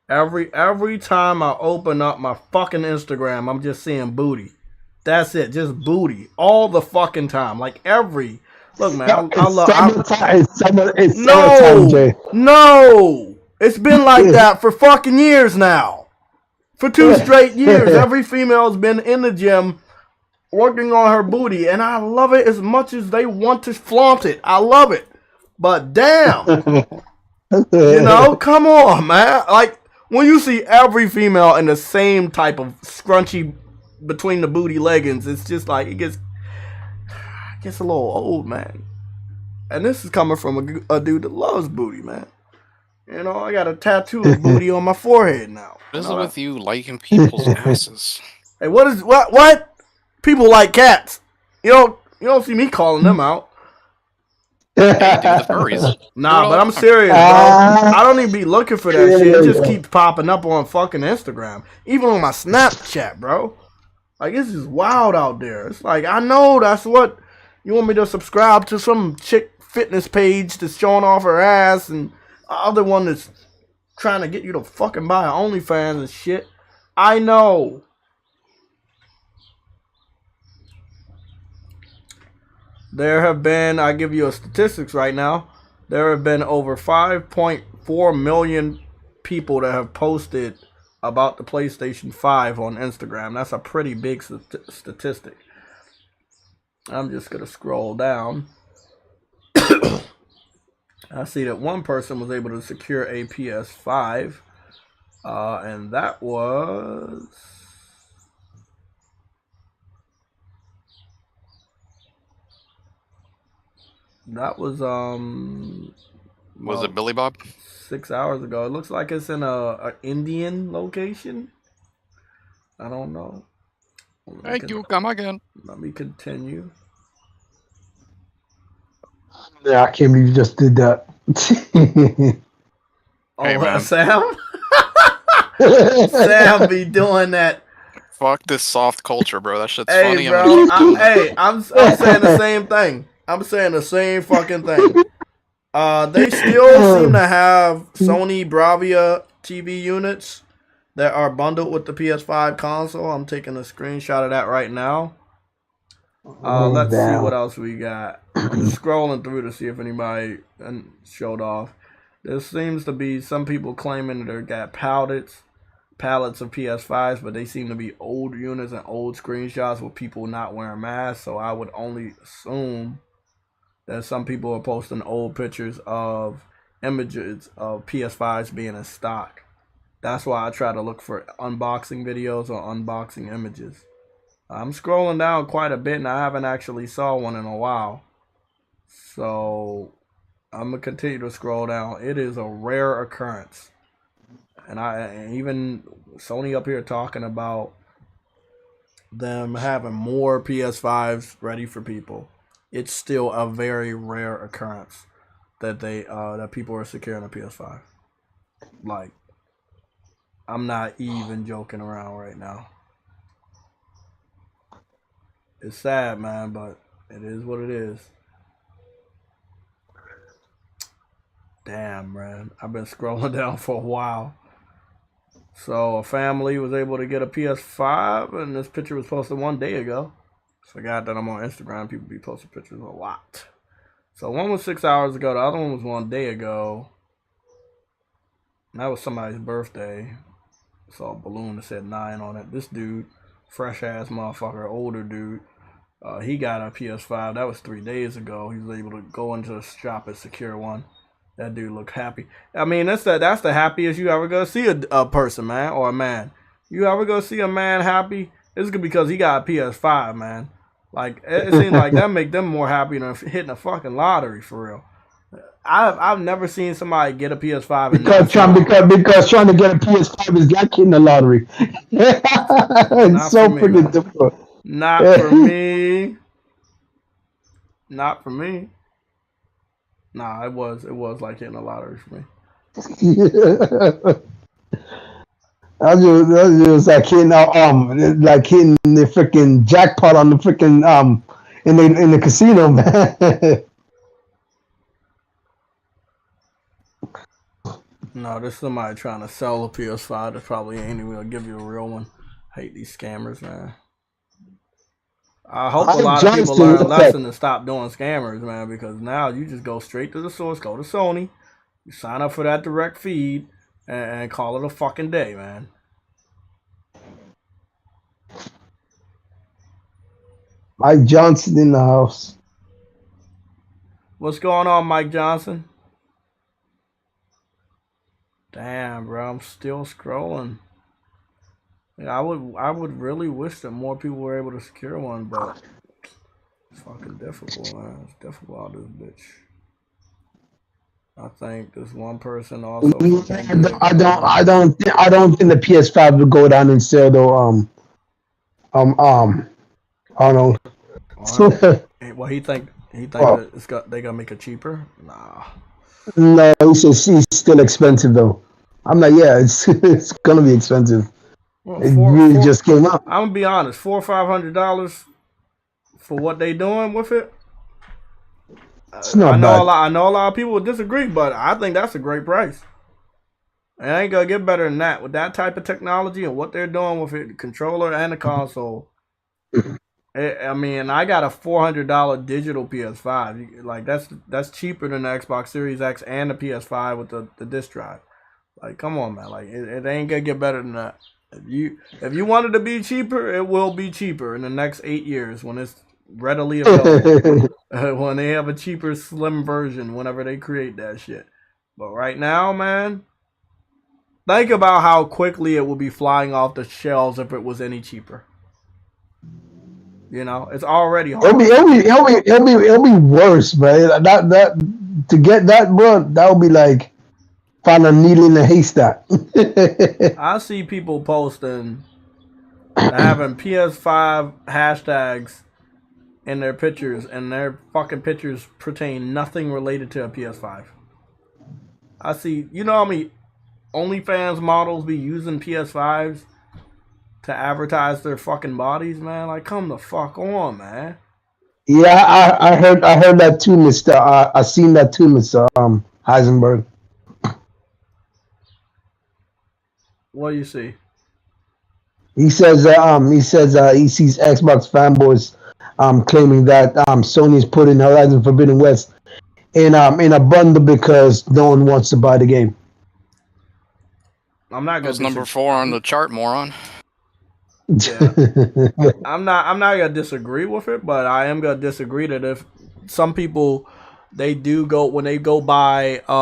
Every time I open up my fucking Instagram, I'm just seeing booty. That's it, just booty all the fucking time. Like every. Look, man, I love. It's summertime, Jay. No, it's been like that for fucking years now. For 2 straight years, every female's been in the gym working on her booty, and I love it as much as they want to flaunt it. I love it, but damn, come on, man. Like when you see every female in the same type of scrunchy between the booty leggings, it's just like it gets a little old, man. And this is coming from a dude that loves booty, man. You know, I got a tattoo of booty on my forehead now. What is it with you liking people's asses? Hey, what? People like cats. You don't see me calling them out. Hey, dude, the furries. Nah, but I'm serious, bro. I don't even be looking for that shit. It just keeps popping up on fucking Instagram. Even on my Snapchat, bro. Like, it's just wild out there. It's like, I know that's what you want me to subscribe to, some chick fitness page that's showing off her ass, and other one that's trying to get you to fucking buy OnlyFans and shit. I know. There have been, I give you a statistics right now, there have been over 5.4 million people that have posted about the PlayStation 5 on Instagram. That's a pretty big statistic. I'm just going to scroll down. I see that one person was able to secure a PS5, and that was... Was it Billy Bob? 6 hours ago. It looks like it's in a Indian location. I don't know. Thank you. Come again. Let me continue. Yeah, I can't believe you just did that. Hey, man. Sam? Sam be doing that. Fuck this soft culture, bro. That shit's Hey, funny. bro. I'm saying the same thing. I'm saying the same fucking thing. They still seem to have Sony Bravia TV units that are bundled with the PS5 console. I'm taking a screenshot of that right now. Let's see what else we got. I'm scrolling through to see if anybody showed off. There seems to be some people claiming that they got pallets of PS5s, but they seem to be old units and old screenshots with people not wearing masks. So I would only assume that some people are posting old pictures of images of PS5s being in stock. That's why I try to look for unboxing videos or unboxing images. I'm scrolling down quite a bit, and I haven't actually saw one in a while. So I'm gonna continue to scroll down. It is a rare occurrence, and even Sony up here talking about them having more PS5s ready for people. It's still a very rare occurrence that that people are securing a PS5. Like, I'm not even joking around right now. It's sad, man, but it is what it is. Damn, man. I've been scrolling down for a while. So a family was able to get a PS5, and this picture was posted 1 day ago. Forgot that I'm on Instagram. People be posting pictures a lot. So one was 6 hours ago. The other one was 1 day ago. And that was somebody's birthday. I saw a balloon that said 9 on it. This dude, fresh ass motherfucker, older dude, he got a PS5. That was 3 days ago. He was able to go into the shop and secure one. That dude looked happy. I mean, that's the happiest you ever gonna see a person, man, or a man. You ever gonna see a man happy? It's because he got a PS5, man. Like, it seems like that make them more happy than hitting a fucking lottery, for real. I've never seen somebody get a PS5 because trying to get a PS5 is like hitting the lottery. It's so freaking difficult. Not for me. Not for me. Nah, it was like hitting a lottery for me. That's just like hitting the freaking jackpot on the freaking in the casino, man. No, there's somebody trying to sell a PS5 that probably ain't even gonna give you a real one. I hate these scammers, man. I hope a lot of people learn a lesson to stop doing scammers, man, because now you just go straight to the source, go to Sony, you sign up for that direct feed, and call it a fucking day, man. Mike Johnson in the house. What's going on, Mike Johnson? Damn, bro, I'm still scrolling. Yeah, I would really wish that more people were able to secure one, but it's fucking difficult, man. It's difficult out this bitch. I think this one person also. I don't think the PS5 will go down in sale though. Arnold. Well, he think Well, that they gonna make it cheaper. Nah. no, it's still expensive though. I'm like, yeah, it's gonna be expensive. Well, It really just came out. I'm gonna be honest, $400 or $500 for what they doing with it. It's not I bad. know a lot of people would disagree, but I think that's a great price. It ain't gonna get better than that with that type of technology and what they're doing with it, the controller and the console. I mean, I got a $400 digital PS5. Like that's cheaper than the Xbox Series X and the PS5 with the disc drive. Like, come on, man. Like, it ain't gonna get better than that. If you want it to be cheaper, it will be cheaper in the next 8 years when it's readily available. When they have a cheaper, slim version, whenever they create that shit. But right now, man, think about how quickly it would be flying off the shelves if it was any cheaper. You know, it's already hard. It'll be worse, man. That to get that, bro, that would be like find a needle in a haystack. I see people posting having PS5 hashtags in their pictures, and their fucking pictures pertain nothing related to a PS5. I see, you know how many OnlyFans models be using PS5s to advertise their fucking bodies, man? Like, come the fuck on, man. Yeah, I heard that too, Mister. I seen that too, Mister Heisenberg. What do you see? He says he sees Xbox fanboys claiming that Sony's putting Horizon Forbidden West in a bundle because no one wants to buy the game. I'm not gonna. That's number 4 on the chart, moron. Yeah. I'm not gonna disagree with it, but I am gonna disagree that if some people they do go when they go buy a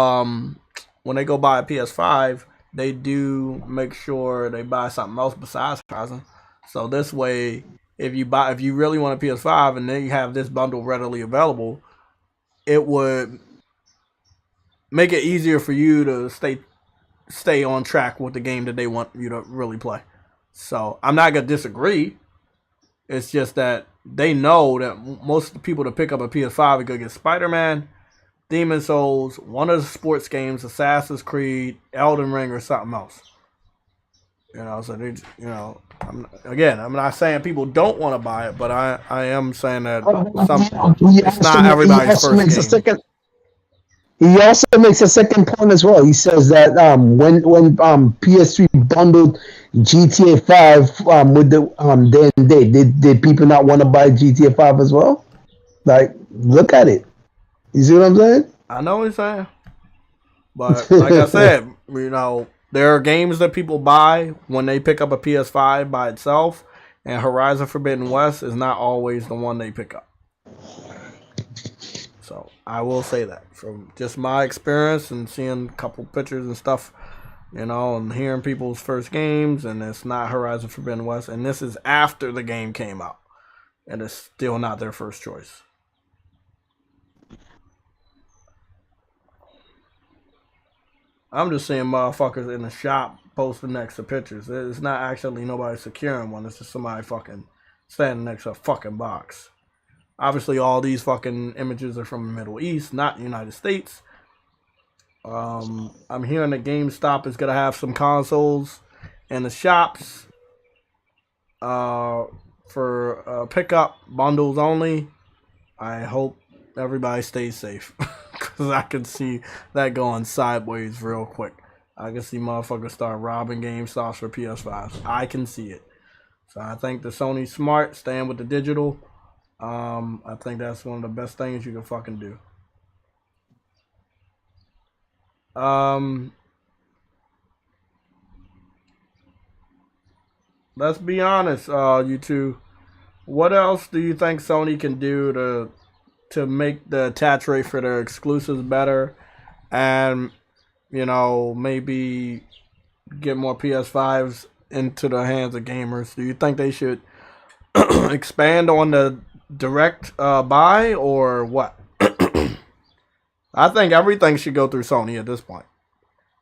PS5, they do make sure they buy something else besides Horizon. So this way, if you really want a PS5 and then you have this bundle readily available, it would make it easier for you to stay on track with the game that they want you to really play. So I'm not gonna disagree. It's just that they know that most of the people that pick up a PS5 are gonna get Spider-Man, Demon Souls, one of the sports games, Assassin's Creed, Elden Ring, or something else. You know, so they, you know, I'm not saying people don't want to buy it, but I am saying that it's not everybody's first game. He also makes a second point as well. He says that when PS3 bundled GTA 5 with the did people not want to buy GTA 5 as well? Like, look at it. You see what I'm saying? I know what you're saying, but like I said, you know, there are games that people buy when they pick up a PS5 by itself, and Horizon Forbidden West is not always the one they pick up. So I will say that from just my experience and seeing a couple pictures and stuff, you know, and hearing people's first games, and it's not Horizon Forbidden West, and this is after the game came out, and it's still not their first choice. I'm just seeing motherfuckers in the shop posting next to pictures. It's not actually nobody securing one. It's just somebody fucking standing next to a fucking box. Obviously, all these fucking images are from the Middle East, not the United States. I'm hearing that GameStop is going to have some consoles in the shops for pickup bundles only. I hope everybody stays safe. Because I can see that going sideways real quick. I can see motherfuckers start robbing GameStops for PS5s. I can see it. So I think the Sony's smart, staying with the digital. I think that's one of the best things you can fucking do. Let's be honest, you two. What else do you think Sony can do to make the attach rate for their exclusives better, and, you know, maybe get more PS5s into the hands of gamers? Do you think they should expand on the direct buy, or what? I think everything should go through Sony at this point.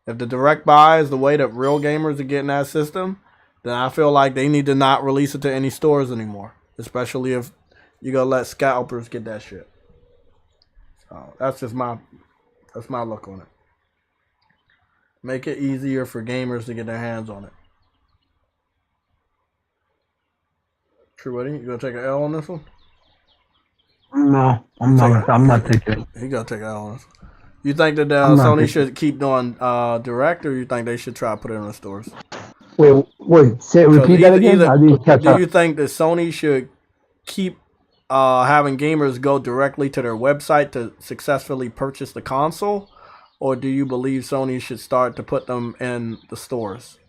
If the direct buy is the way that real gamers are getting that system, then I feel like they need to not release it to any stores anymore. Especially if you're gonna let scalpers get that shit. So that's my look on it. Make it easier for gamers to get their hands on it. True, Eddie, you gonna take an L on this one? No, I'm not taking it. He gonna take an L on this. You think that Sony should keep doing direct, or you think they should try to put it in the stores? Wait, repeat that again? I didn't catch do you think that Sony should keep having gamers go directly to their website to successfully purchase the console, or do you believe Sony should start to put them in the stores?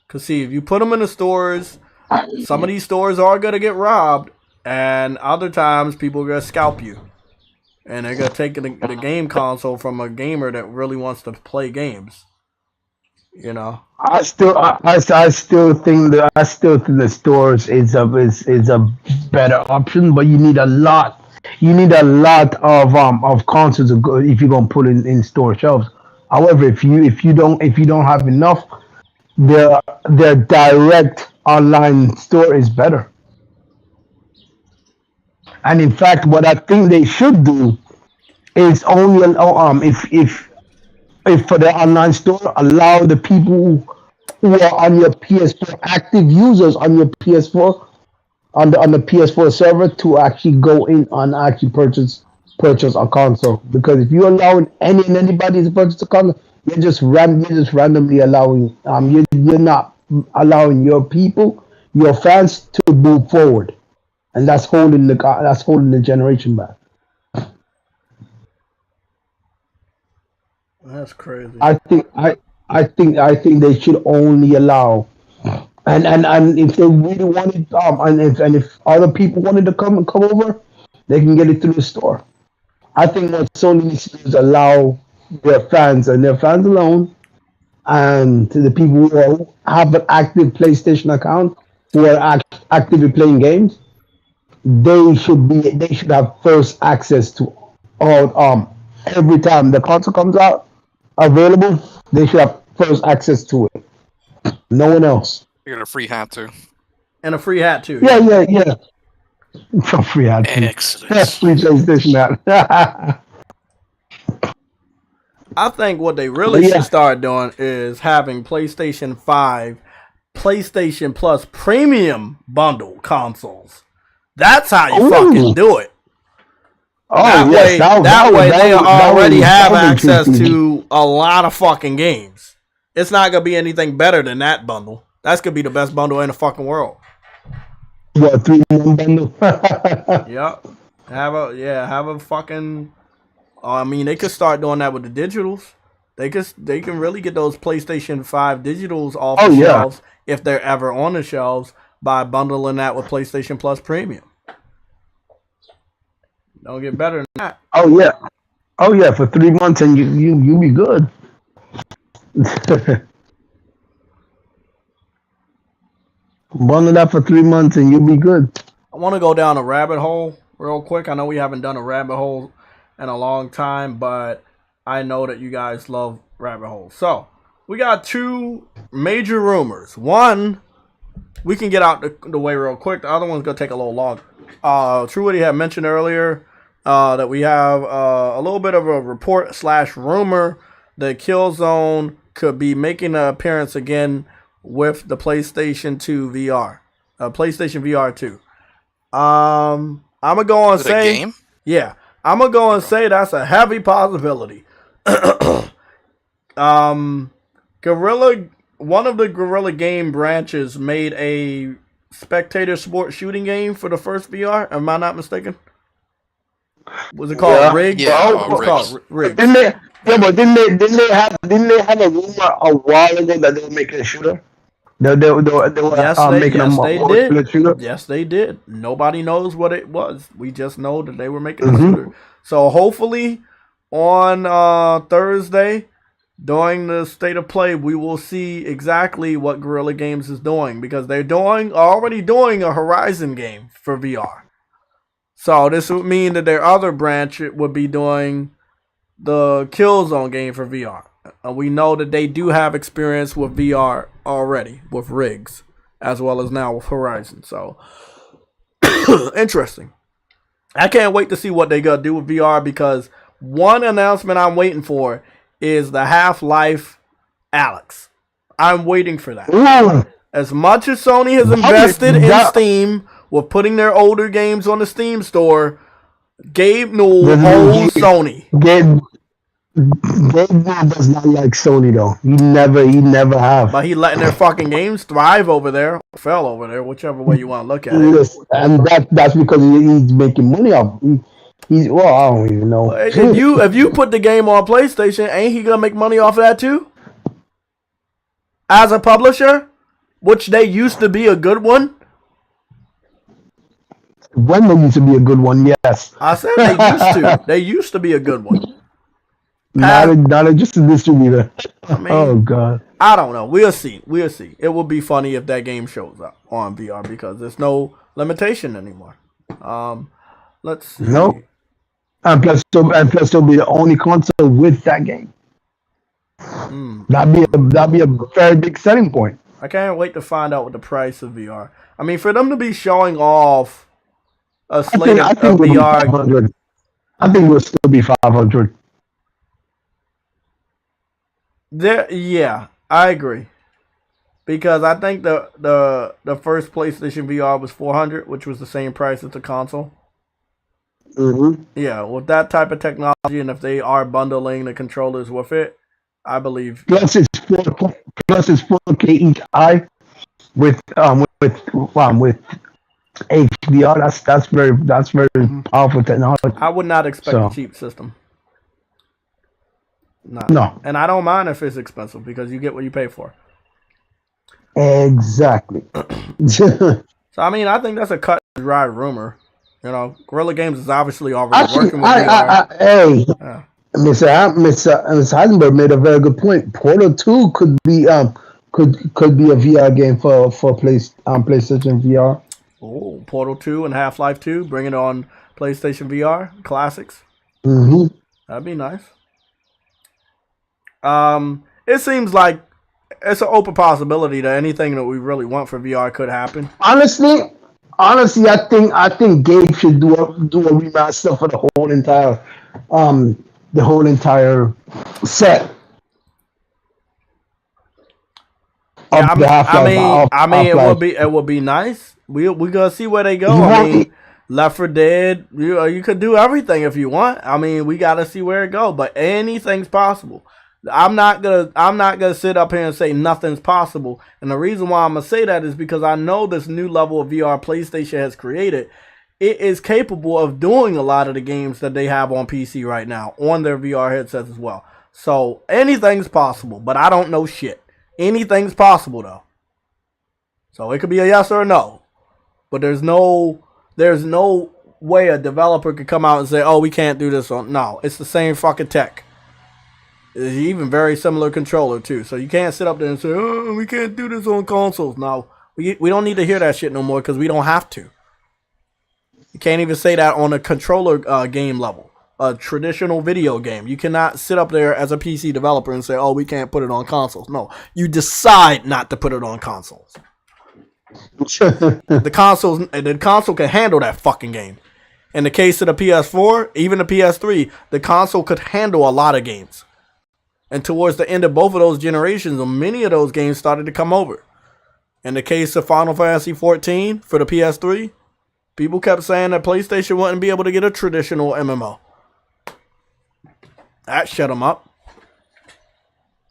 Because see, if you put them in the stores, some of these stores are going to get robbed, and other times people are going to scalp you. And they're going to take the game console from a gamer that really wants to play games. You know? I still think the stores is a better option, but you need a lot. You need a lot of consoles if you're gonna put in store shelves. However, if you don't have enough, their direct online store is better. And in fact, what I think they should do is only if for the online store, allow the people who are on your PS4, active users on your PS4, on the PS4 server, to actually go in and actually purchase a console. Because if you're allowing anybody to purchase a console, you're just randomly allowing you're not allowing your people, your fans, to move forward, and that's holding the generation back. That's crazy. I think they should only allow, and if they really wanted, and if other people wanted to come over, they can get it through the store. I think what Sony needs to do is allow their fans alone, and to the people who have an active PlayStation account, who are actively playing games, they should have first access to all every time the console comes out available, they should have first access to it. No one else. You get a free hat too. And a free hat too. Yeah. A free hat too. Excellent. Free PlayStation hat. I think what they really should start doing is having PlayStation 5, PlayStation Plus Premium bundle consoles. That's how you fucking do it. That way they already have access to a lot of fucking games. It's not gonna be anything better than that bundle. That's gonna be the best bundle in the fucking world. What, 3-1 bundle? Yep. Have a fucking. I mean, they could start doing that with the digitals. They can really get those PlayStation 5 digitals off the shelves if they're ever on the shelves by bundling that with PlayStation Plus Premium. Don't get better than that. Oh yeah, for 3 months and you be good. Bundle that for 3 months and you'll be good. I want to go down a rabbit hole real quick. I know we haven't done a rabbit hole in a long time, but I know that you guys love rabbit holes. So we got two major rumors. One, we can get out the way real quick. The other one's gonna take a little longer. True Woody had mentioned earlier that we have a little bit of a report / rumor that Killzone could be making an appearance again with the PlayStation 2 VR, PlayStation VR 2. I'm gonna go and say, game? Yeah, I'm gonna go and say that's a heavy possibility. One of the Guerrilla game branches made a spectator sport shooting game for the first VR. Am I not mistaken? Was it called Rig? Yeah, it was called Rig. Didn't they have a rumor a while ago that they were making a shooter? They were making a shooter. Yes, they did. Nobody knows what it was. We just know that they were making a shooter. So hopefully on Thursday, during the state of play, we will see exactly what Guerrilla Games is doing, because they're already doing a Horizon game for VR. So this would mean that their other branch would be doing the Killzone game for VR. We know that they do have experience with VR already, with rigs, as well as now with Horizon. So, interesting. I can't wait to see what they're going to do with VR, because one announcement I'm waiting for is the Half-Life Alyx. I'm waiting for that. Ooh. As much as Sony has invested in Steam with putting their older games on the Steam store, Gabe Newell owns Sony. Gabe does not like Sony though. He never have. But he letting their fucking games thrive over there, fell over there, whichever way you want to look at it. Yes, and that's because he's making money off. He's well, I don't even know. If you put the game on PlayStation, ain't he gonna make money off of that too? As a publisher, which they used to be a good one. When they used to be a good one, yes. I said they used to. They used to be a good one. Not just a distributor. I mean, oh god. I don't know. We'll see. It would be funny if that game shows up on VR, because there's no limitation anymore. Let's see. No. And plus it'll be the only console with that game. That'd be a very big selling point. I can't wait to find out what the price of VR. I mean, for them to be showing off a slate of VR. I think it will still be 500. Yeah, I agree. Because I think the first PlayStation VR was 400, which was the same price as the console. Mm-hmm. Yeah, with that type of technology, and if they are bundling the controllers with it, I believe. Plus it's 4K each eye with HDR. That's very powerful technology. I would not expect a cheap system. No. And I don't mind if it's expensive, because you get what you pay for. Exactly. So I mean, I think that's a cut and dry rumor. You know, Guerrilla Games is obviously already working with VR. Hey, Mr. Heisenberg made a very good point. Portal 2 could be a VR game for PlayStation VR. Oh, Portal 2 and Half-Life 2, bring it on PlayStation VR classics. Mm-hmm. That'd be nice. It seems like it's an open possibility that anything that we really want for VR could happen. Honestly, I think Gabe should do a remaster for the whole entire set. I mean, it would be nice. We gonna see where they go. I mean, Left 4 Dead, you could do everything if you want. I mean, we gotta see where it goes, but anything's possible. I'm not gonna sit up here and say nothing's possible. And the reason why I'm gonna say that is because I know this new level of VR PlayStation has created, it is capable of doing a lot of the games that they have on PC right now on their VR headsets as well. So anything's possible, but I don't know shit. Anything's possible though. So it could be a yes or a no. But there's no way a developer could come out and say, "Oh, we can't do this on." No, it's the same fucking tech. It's even very similar controller too. So you can't sit up there and say, "Oh, we can't do this on consoles." No, we don't need to hear that shit no more, because we don't have to. You can't even say that on a controller game level, a traditional video game. You cannot sit up there as a PC developer and say, "Oh, we can't put it on consoles." No, you decide not to put it on consoles. The console can handle that fucking game. In the case of the PS4, even the PS3, the console could handle a lot of games. And towards the end of both of those generations, many of those games started to come over. In the case of Final Fantasy XIV for the PS3, people kept saying that PlayStation wouldn't be able to get a traditional MMO. That shut them up.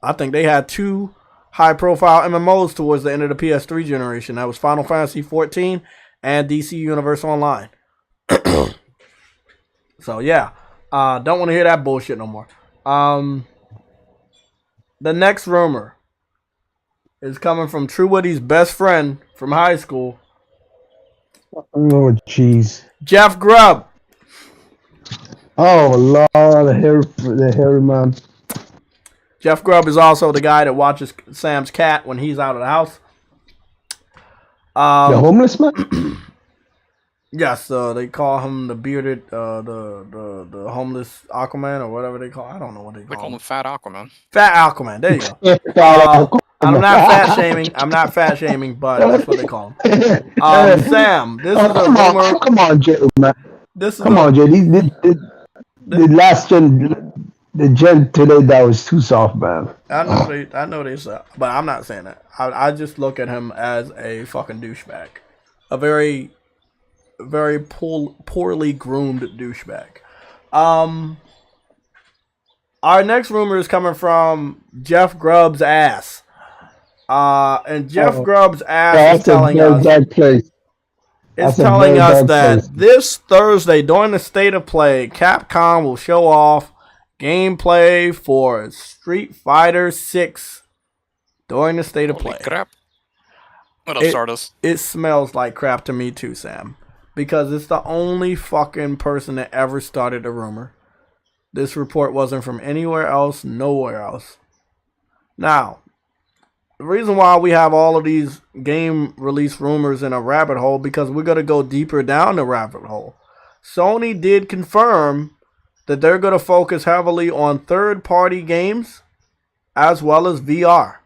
I think they had two high-profile MMOs towards the end of the PS3 generation. That was Final Fantasy XIV and DC Universe Online. So, yeah. Don't want to hear that bullshit no more. The next rumor is coming from True Woody's best friend from high school. Oh, jeez. Jeff Grubb. Oh, Lord, the hairy man. Jeff Grubb is also the guy that watches Sam's cat when he's out of the house. The homeless man? Yes, they call him the bearded, the homeless Aquaman or whatever they call. I don't know what they They call call him. him Fat Aquaman. Fat Aquaman. There you go. Come I'm not fat shaming. I'm not fat shaming, but that's what they call him. Sam, this is a rumor. come on, Jay, man. This is Come a. on, Jay. The last gen, the gen today that was too soft, man. I know they say, but I'm not saying that. I just look at him as a fucking douchebag, a very, very poorly groomed douchebag. Our next rumor is coming from Jeff Grubb's ass. And Jeff Grubb's ass is telling us that this Thursday during the State of Play, Capcom will show off gameplay for Street Fighter 6 during the State of Play. Crap. What else, Stardust? It smells like crap to me too, Sam. Because it's the only fucking person that ever started a rumor. This report wasn't from anywhere else, nowhere else. Now, the reason why we have all of these game release rumors in a rabbit hole, because we're going to go deeper down the rabbit hole. Sony did confirm that they're going to focus heavily on third-party games as well as VR.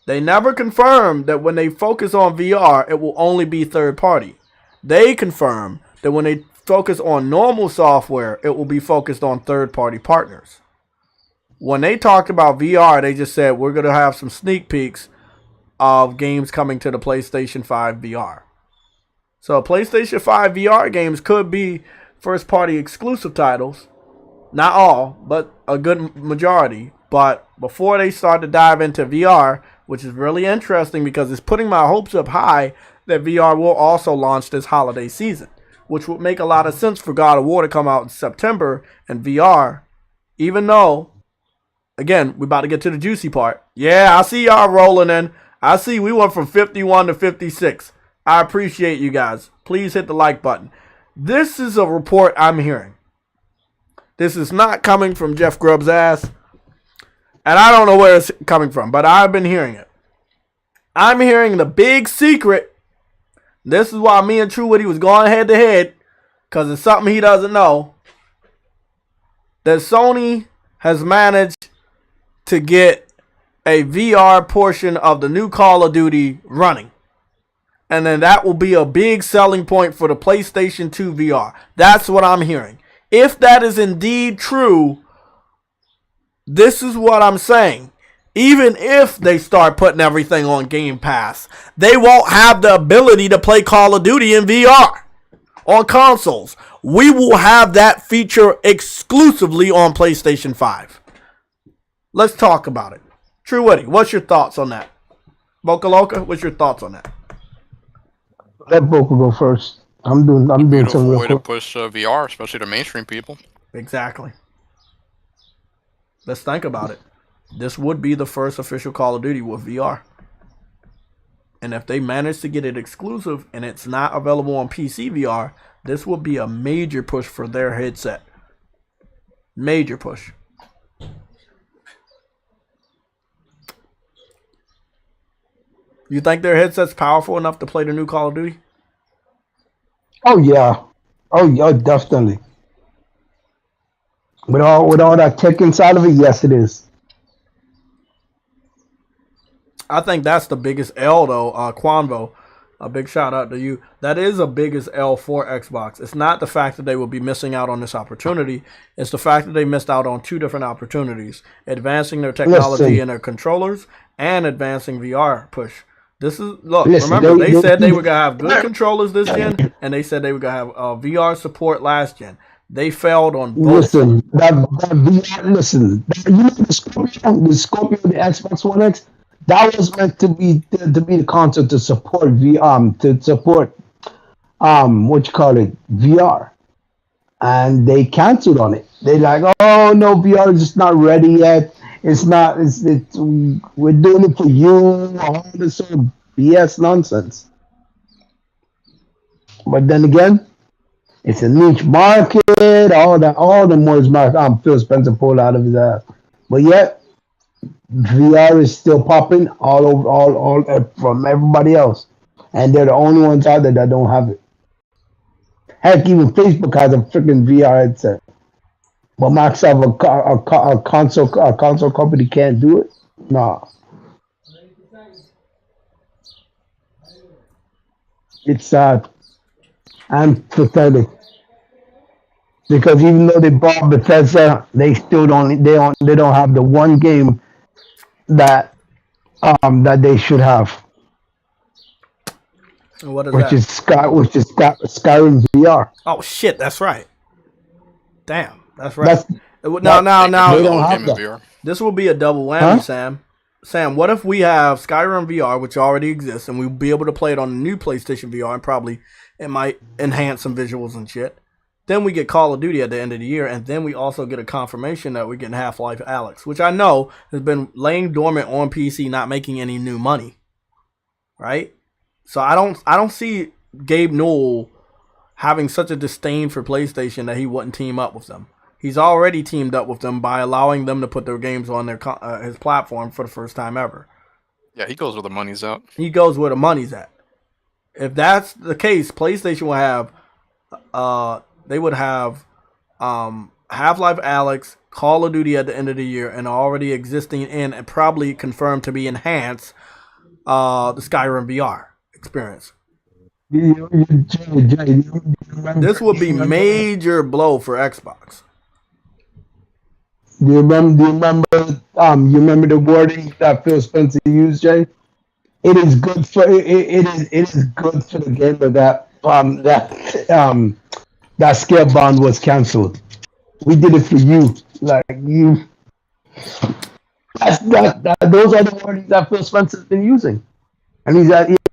They never confirmed that when they focus on VR, it will only be third-party. They confirm that when they focus on normal software, it will be focused on third-party partners. When they talked about VR, they just said we're going to have some sneak peeks of games coming to the PlayStation 5 VR. So PlayStation 5 VR games could be first-party exclusive titles. Not all, but a good majority. But before they start to dive into VR, which is really interesting because it's putting my hopes up high that VR will also launch this holiday season, which would make a lot of sense for God of War to come out in September and VR, even though, again, we're about to get to the juicy part. Yeah, I see y'all rolling in. I see we went from 51 to 56. I appreciate you guys. Please hit the like button. This is a report I'm hearing. This is not coming from Jeff Grubb's ass. And I don't know where it's coming from, but I've been hearing it. I'm hearing the big secret. This is why me and True Witty was going head to head, because it's something he doesn't know. That Sony has managed to get a VR portion of the new Call of Duty running. And then that will be a big selling point for the PlayStation 2 VR. That's what I'm hearing. If that is indeed true, this is what I'm saying. Even if they start putting everything on Game Pass, they won't have the ability to play Call of Duty in VR on consoles. We will have that feature exclusively on PlayStation 5. Let's talk about it. True Witty, what's your thoughts on that? Boca Loca, what's your thoughts on that? Let Boca go first. I'm doing some real way to quick. push VR, especially to mainstream people. Exactly. Let's think about it. This would be the first official Call of Duty with VR. And if they manage to get it exclusive and it's not available on PC VR, this will be a major push for their headset. Major push. You think their headset's powerful enough to play the new Call of Duty? Oh yeah, definitely. With all that tech inside of it, yes, it is. I think that's the biggest L though, Quanvo. A big shout out to you. That is the biggest L for Xbox. It's not the fact that they will be missing out on this opportunity. It's the fact that they missed out on two different opportunities. Advancing their technology and their controllers and advancing VR push. This is, look, remember, they said they were going to have good controllers this gen, and they said they were going to have VR support last gen. They failed on both. Listen, that VR, listen, you know the Scorpio, the Xbox One X, that was meant to be the console to support VR, and they canceled on it. They like, oh no, VR is just not ready yet. It's not. We're doing it for you. All this sort of BS nonsense. But then again, it's a niche market. All the more Phil Spencer pulled out of his ass. But yet, VR is still popping all over, all from everybody else. and they're the only ones out there that don't have it. Heck, even Facebook has a freaking VR headset, but Microsoft, a console company, can't do it. Nah, it's sad and pathetic. Because even though they bought Bethesda, they still don't have the one game that that they should have, What is which that? is Skyrim VR. Oh shit, that's right. Damn, that's right. That's Now, they don't have that. VR. this will be a double whammy, Huh? Sam. Sam, what if we have Skyrim VR, which already exists, and we'll be able to play it on the new PlayStation VR, and probably it might enhance some visuals and shit. Then we get Call of Duty at the end of the year, and then we also get a confirmation that we're getting Half-Life Alyx, which I know has been laying dormant on PC, not making any new money. Right? So I don't see Gabe Newell having such a disdain for PlayStation that he wouldn't team up with them. He's already teamed up with them by allowing them to put their games on their his platform for the first time ever. Yeah, he goes where the money's at. He goes where the money's at. If that's the case, PlayStation will have they would have Half-Life Alyx, Call of Duty at the end of the year, and already existing in and probably confirmed to be enhanced the Skyrim VR experience. This would be major blow for Xbox. Do you remember you remember the wording that Phil Spencer used, Jay? It is good for it is good for the gamer that that Scalebound was cancelled. We did it for you, like you. Those are the words that Phil Spencer's been using, and he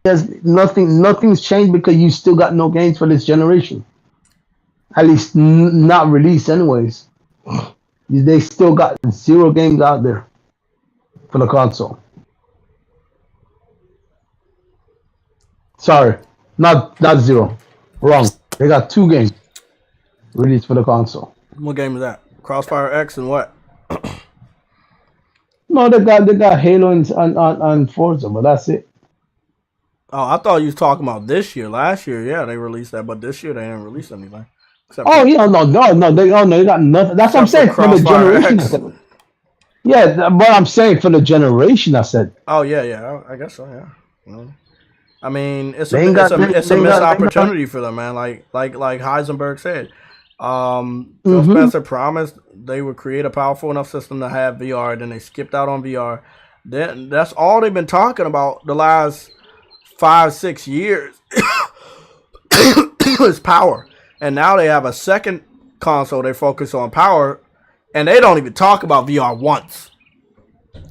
has nothing's changed because you still got no games for this generation. At least not released, anyways. They still got 0 games out there for the console. Sorry, not 0. Wrong. They got 2 games released for the console. What game is that? Crossfire X and what? No, they got Halo and Forza, but that's it. Oh, I thought you was talking about this year. Last year, yeah, they released that, but this year they didn't release anything. Yeah, they got nothing. That's what I'm saying for the generation. Yeah, but I'm saying for the generation, I said. Oh yeah, I guess so. Yeah. I mean, it's a missed opportunity for them, man. Like Heisenberg said, Phil Spencer promised they would create a powerful enough system to have VR. Then they skipped out on VR. Then that's all they've been talking about the last 5-6 years is power. And now they have a second console they focus on power, and they don't even talk about VR once.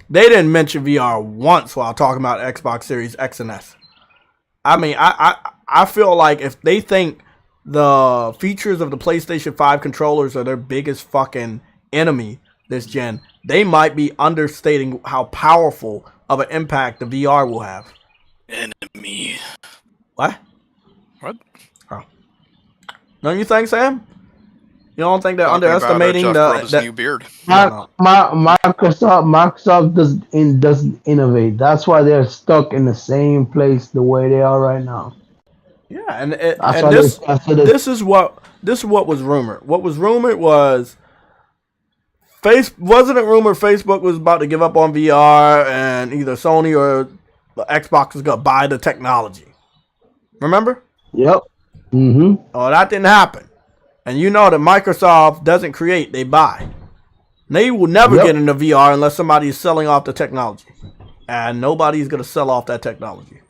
They didn't mention VR once while talking about Xbox Series X and S. I mean, I feel like if they think the features of the PlayStation 5 controllers are their biggest fucking enemy this gen, they might be understating how powerful of an impact the VR will have. Enemy. What? What? Oh. Don't you think, Sam? You don't think they're underestimating the new beard? Microsoft doesn't innovate. That's why they're stuck in the same place the way they are right now. Yeah, and this is what was rumored. What was rumored was wasn't it rumored Facebook was about to give up on VR and either Sony or Xbox was gonna buy the technology. Remember? Yep. Mm-hmm. Oh, that didn't happen. And you know that Microsoft doesn't create, they buy. They will never get into VR unless somebody is selling off the technology. And nobody's going to sell off that technology.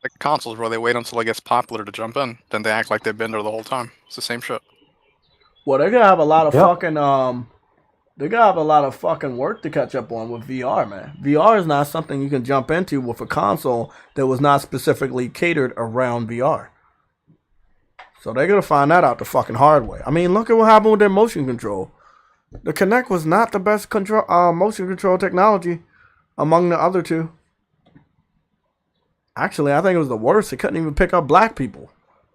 Like consoles where they wait until it gets popular to jump in. Then they act like they've been there the whole time. It's the same shit. Well, they're going to have a lot of fucking... they're going to have a lot of fucking work to catch up on with VR, man. VR is not something you can jump into with a console that was not specifically catered around VR. So they're going to find that out the fucking hard way. I mean, look at what happened with their motion control. The Kinect was not the best motion control technology among the other two. Actually, I think it was the worst. It couldn't even pick up black people.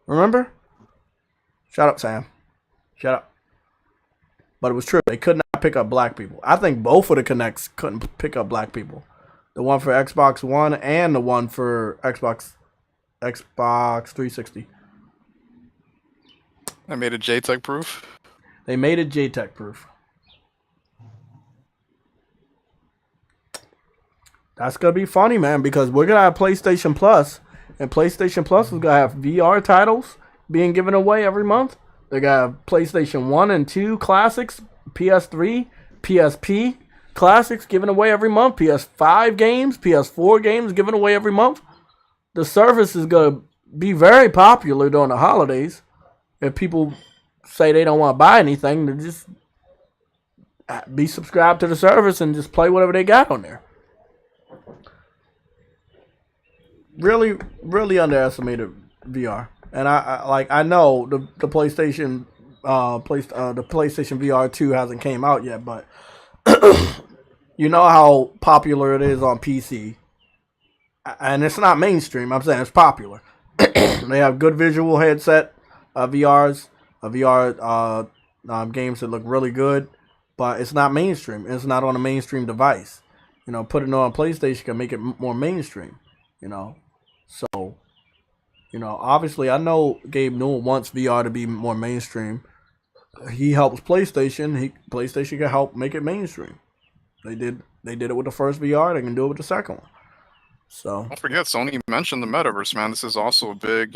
Remember? Shut up, Sam. Shut up. But it was true. They could not pick up black people. I think both of the Kinects couldn't pick up black people. The one for Xbox One and the one for Xbox 360. I made it JTech proof. They made it JTech proof. That's gonna be funny, man, because we're gonna have PlayStation Plus, and PlayStation Plus is gonna have VR titles being given away every month. They got PlayStation 1 and 2 classics, PS3, PSP classics given away every month, PS5 games, PS4 games given away every month. The service is gonna be very popular during the holidays. If people say they don't want to buy anything, they just be subscribed to the service and just play whatever they got on there. Really, really underestimated VR, and I know the PlayStation the PlayStation VR 2 hasn't came out yet, but you know how popular it is on PC, and it's not mainstream. I'm saying it's popular. They have good visual headset VRs, VR games that look really good, but it's not mainstream. It's not on a mainstream device. You know, putting it on PlayStation can make it more mainstream. You know. So, you know, obviously, I know Gabe Newell wants VR to be more mainstream. He helps PlayStation. PlayStation can help make it mainstream. They did it with the first VR. They can do it with the second one. So Don't forget, Sony mentioned the metaverse, man. This is also a big,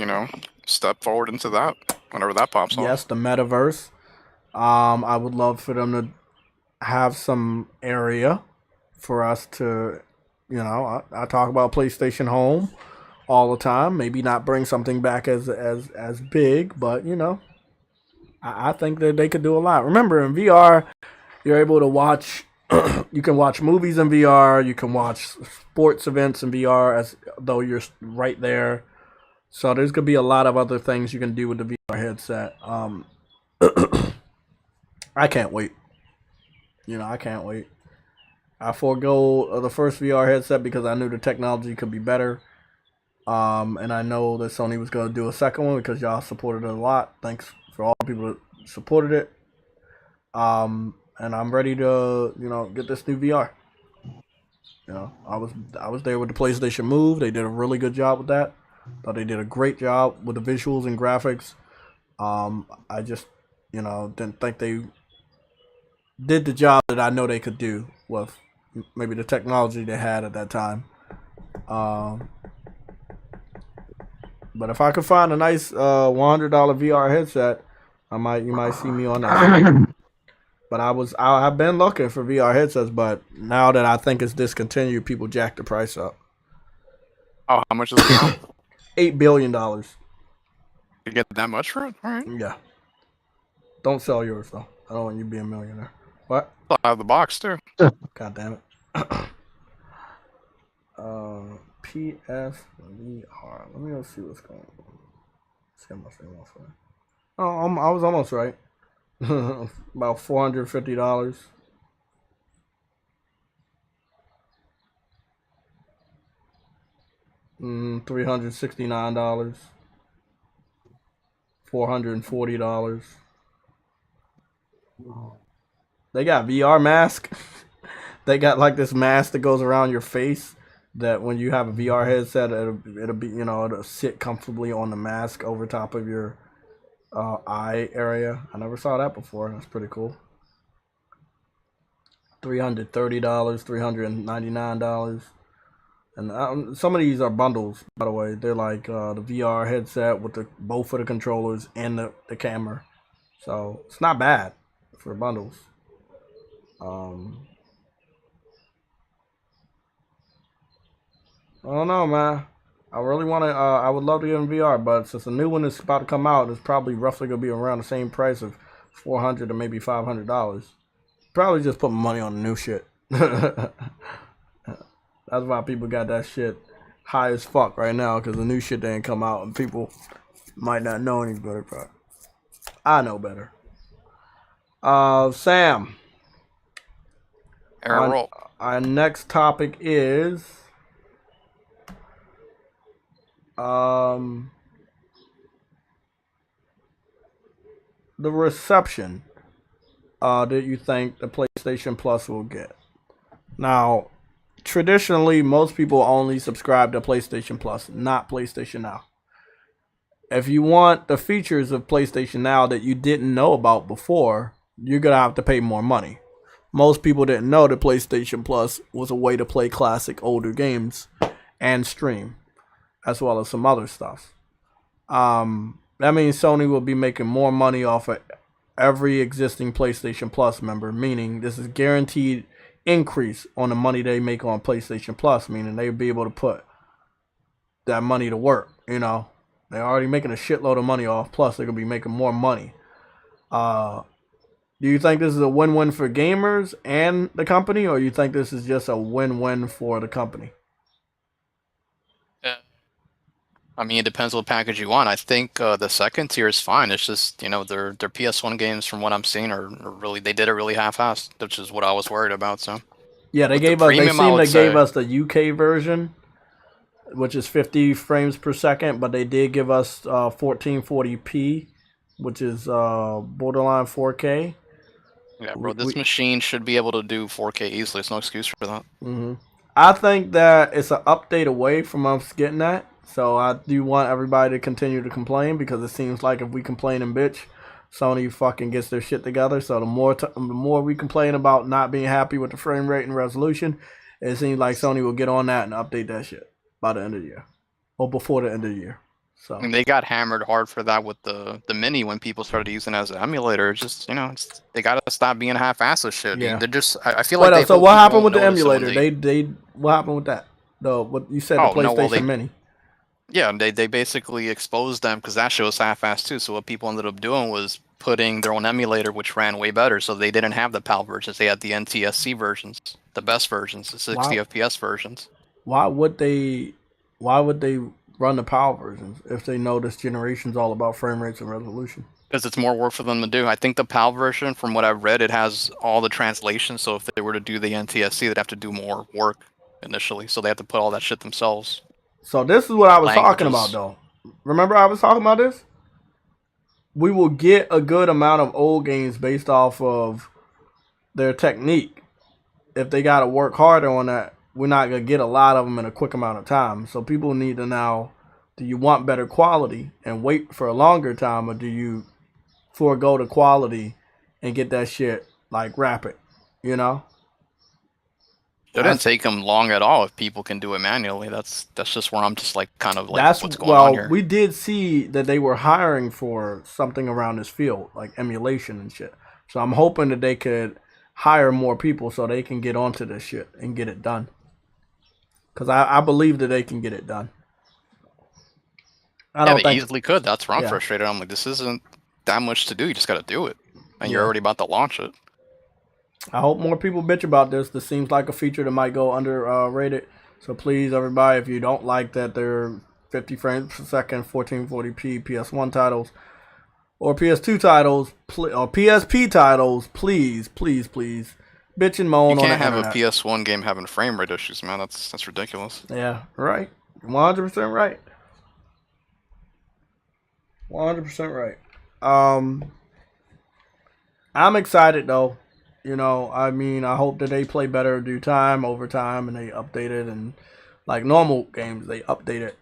step forward into that whenever that pops off. yes, the metaverse. I would love for them to have some area for us to, I talk about PlayStation Home all the time. Maybe not bring something back as big, but I think that they could do a lot. Remember, in VR, you're able to watch. You can watch movies in VR. You can watch sports events in VR as though you're right there. So there's gonna be a lot of other things you can do with the VR headset. I can't wait. I can't wait. I forego the first VR headset because I knew the technology could be better. And I know that Sony was going to do a second one because y'all supported it a lot. Thanks for all the people that supported it. And I'm ready to, get this new VR. I was there with the PlayStation Move. They did a really good job with that. Thought they did a great job with the visuals and graphics. I just, didn't think they did the job that I know they could do with maybe the technology they had at that time. But if I could find a nice $100 VR headset, you might see me on that. But I've been looking for VR headsets, but now that I think it's discontinued, people jack the price up. Oh, how much is it now? $8 billion. You get that much for it? All right. Yeah. Don't sell yours though. I don't want you to be a millionaire. What? I'll have the box too. God damn it. PSVR. Let me go see what's going on. See my thing off there. Oh, I was almost right. About $450. $369. $440. They got VR mask. They got like this mask that goes around your face that when you have a VR headset, it'll be it'll sit comfortably on the mask over top of your eye area. I never saw that before. That's pretty cool. $330, $399, and some of these are bundles. By the way, they're like the VR headset with both of the controllers and the camera. So it's not bad for bundles. I don't know, man. I really want to. I would love to get in VR, but since the new one is about to come out, it's probably roughly gonna be around the same price of $400 to maybe $500. Probably just put money on the new shit. That's why people got that shit high as fuck right now, because the new shit didn't come out, and people might not know any better. But I know better. Sam. Our next topic is the reception that you think the PlayStation Plus will get. Now, traditionally most people only subscribe to PlayStation Plus, not PlayStation Now. If you want the features of PlayStation Now that you didn't know about before, you're gonna have to pay more money. Most people didn't know that PlayStation Plus was a way to play classic older games and stream, as well as some other stuff. That means Sony will be making more money off of every existing PlayStation Plus member, meaning this is guaranteed increase on the money they make on PlayStation Plus, meaning they'll be able to put that money to work. You know, they're already making a shitload of money off, plus they're gonna be making more money. Do you think this is a win-win for gamers and the company, or you think this is just a win-win for the company? Yeah. I mean, it depends what package you want. I think the second tier is fine. It's just, you know, their PS1 games, from what I'm seeing, are really, they did it really half-assed, which is what I was worried about. So yeah, they with gave the us. premium, They I seem would to gave say, us the UK version, which is 50 frames per second, but they did give us 1440p, which is borderline 4K. yeah, bro, this machine should be able to do 4K easily. There's no excuse for that. I think that it's an update away from us getting that. So I do want everybody to continue to complain, because it seems like if we complain and bitch, Sony fucking gets their shit together. So the more we complain about not being happy with the frame rate and resolution, it seems like Sony will get on that and update that shit by the end of the year, or before the end of the year. So I mean, they got hammered hard for that with the Mini when people started using it as an emulator. It's just, you know, they gotta stop being half-assed with shit. Yeah. They're just, I feel like they so hope what people happened with don't the notice it when emulator? They what happened with that? The what you said, the Oh, no, well, PlayStation Mini. Yeah, they basically exposed them because that shit was half-assed too. So what people ended up doing was putting their own emulator, which ran way better. So they didn't have the PAL versions; they had the NTSC versions, the best versions, the 60 FPS versions. Why would they run the PAL versions if they know this generation's all about frame rates and resolution? Because it's more work for them to do. I think the PAL version, from what I've read, it has all the translations. So if they were to do the NTSC, they'd have to do more work initially. So they have to put all that shit themselves. So this is what I was talking Languages. about, though. Remember I was talking about this? We will get a good amount of old games based off of their technique. If they got to work harder on that, we're not going to get a lot of them in a quick amount of time. So people need to now, do you want better quality and wait for a longer time, or do you forego the quality and get that shit like rapid, you know? It didn't take them long at all if people can do it manually. That's just where I'm just like kind of like, That's what's going on here? we did see that they were hiring for something around this field, like emulation and shit. So I'm hoping that they could hire more people so they can get onto this shit and get it done. Because I believe that they can get it done. Yeah, they easily could. That's where I'm frustrated. I'm like, this isn't that much to do. You just got to do it. And you're already about to launch it. I hope more people bitch about this. This seems like a feature that might go underrated. So please, everybody, if you don't like that they're 50 frames per second, 1440p PS1 titles, or PS2 titles, or PSP titles, please, please, please, bitch and moan on the internet. You can't have a PS1 game having frame rate issues, man. That's ridiculous. Yeah, right. 100% right. 100% right. I'm excited though. You know, I mean, I hope that they play better due time, over time, and they update it, and like normal games, they update it,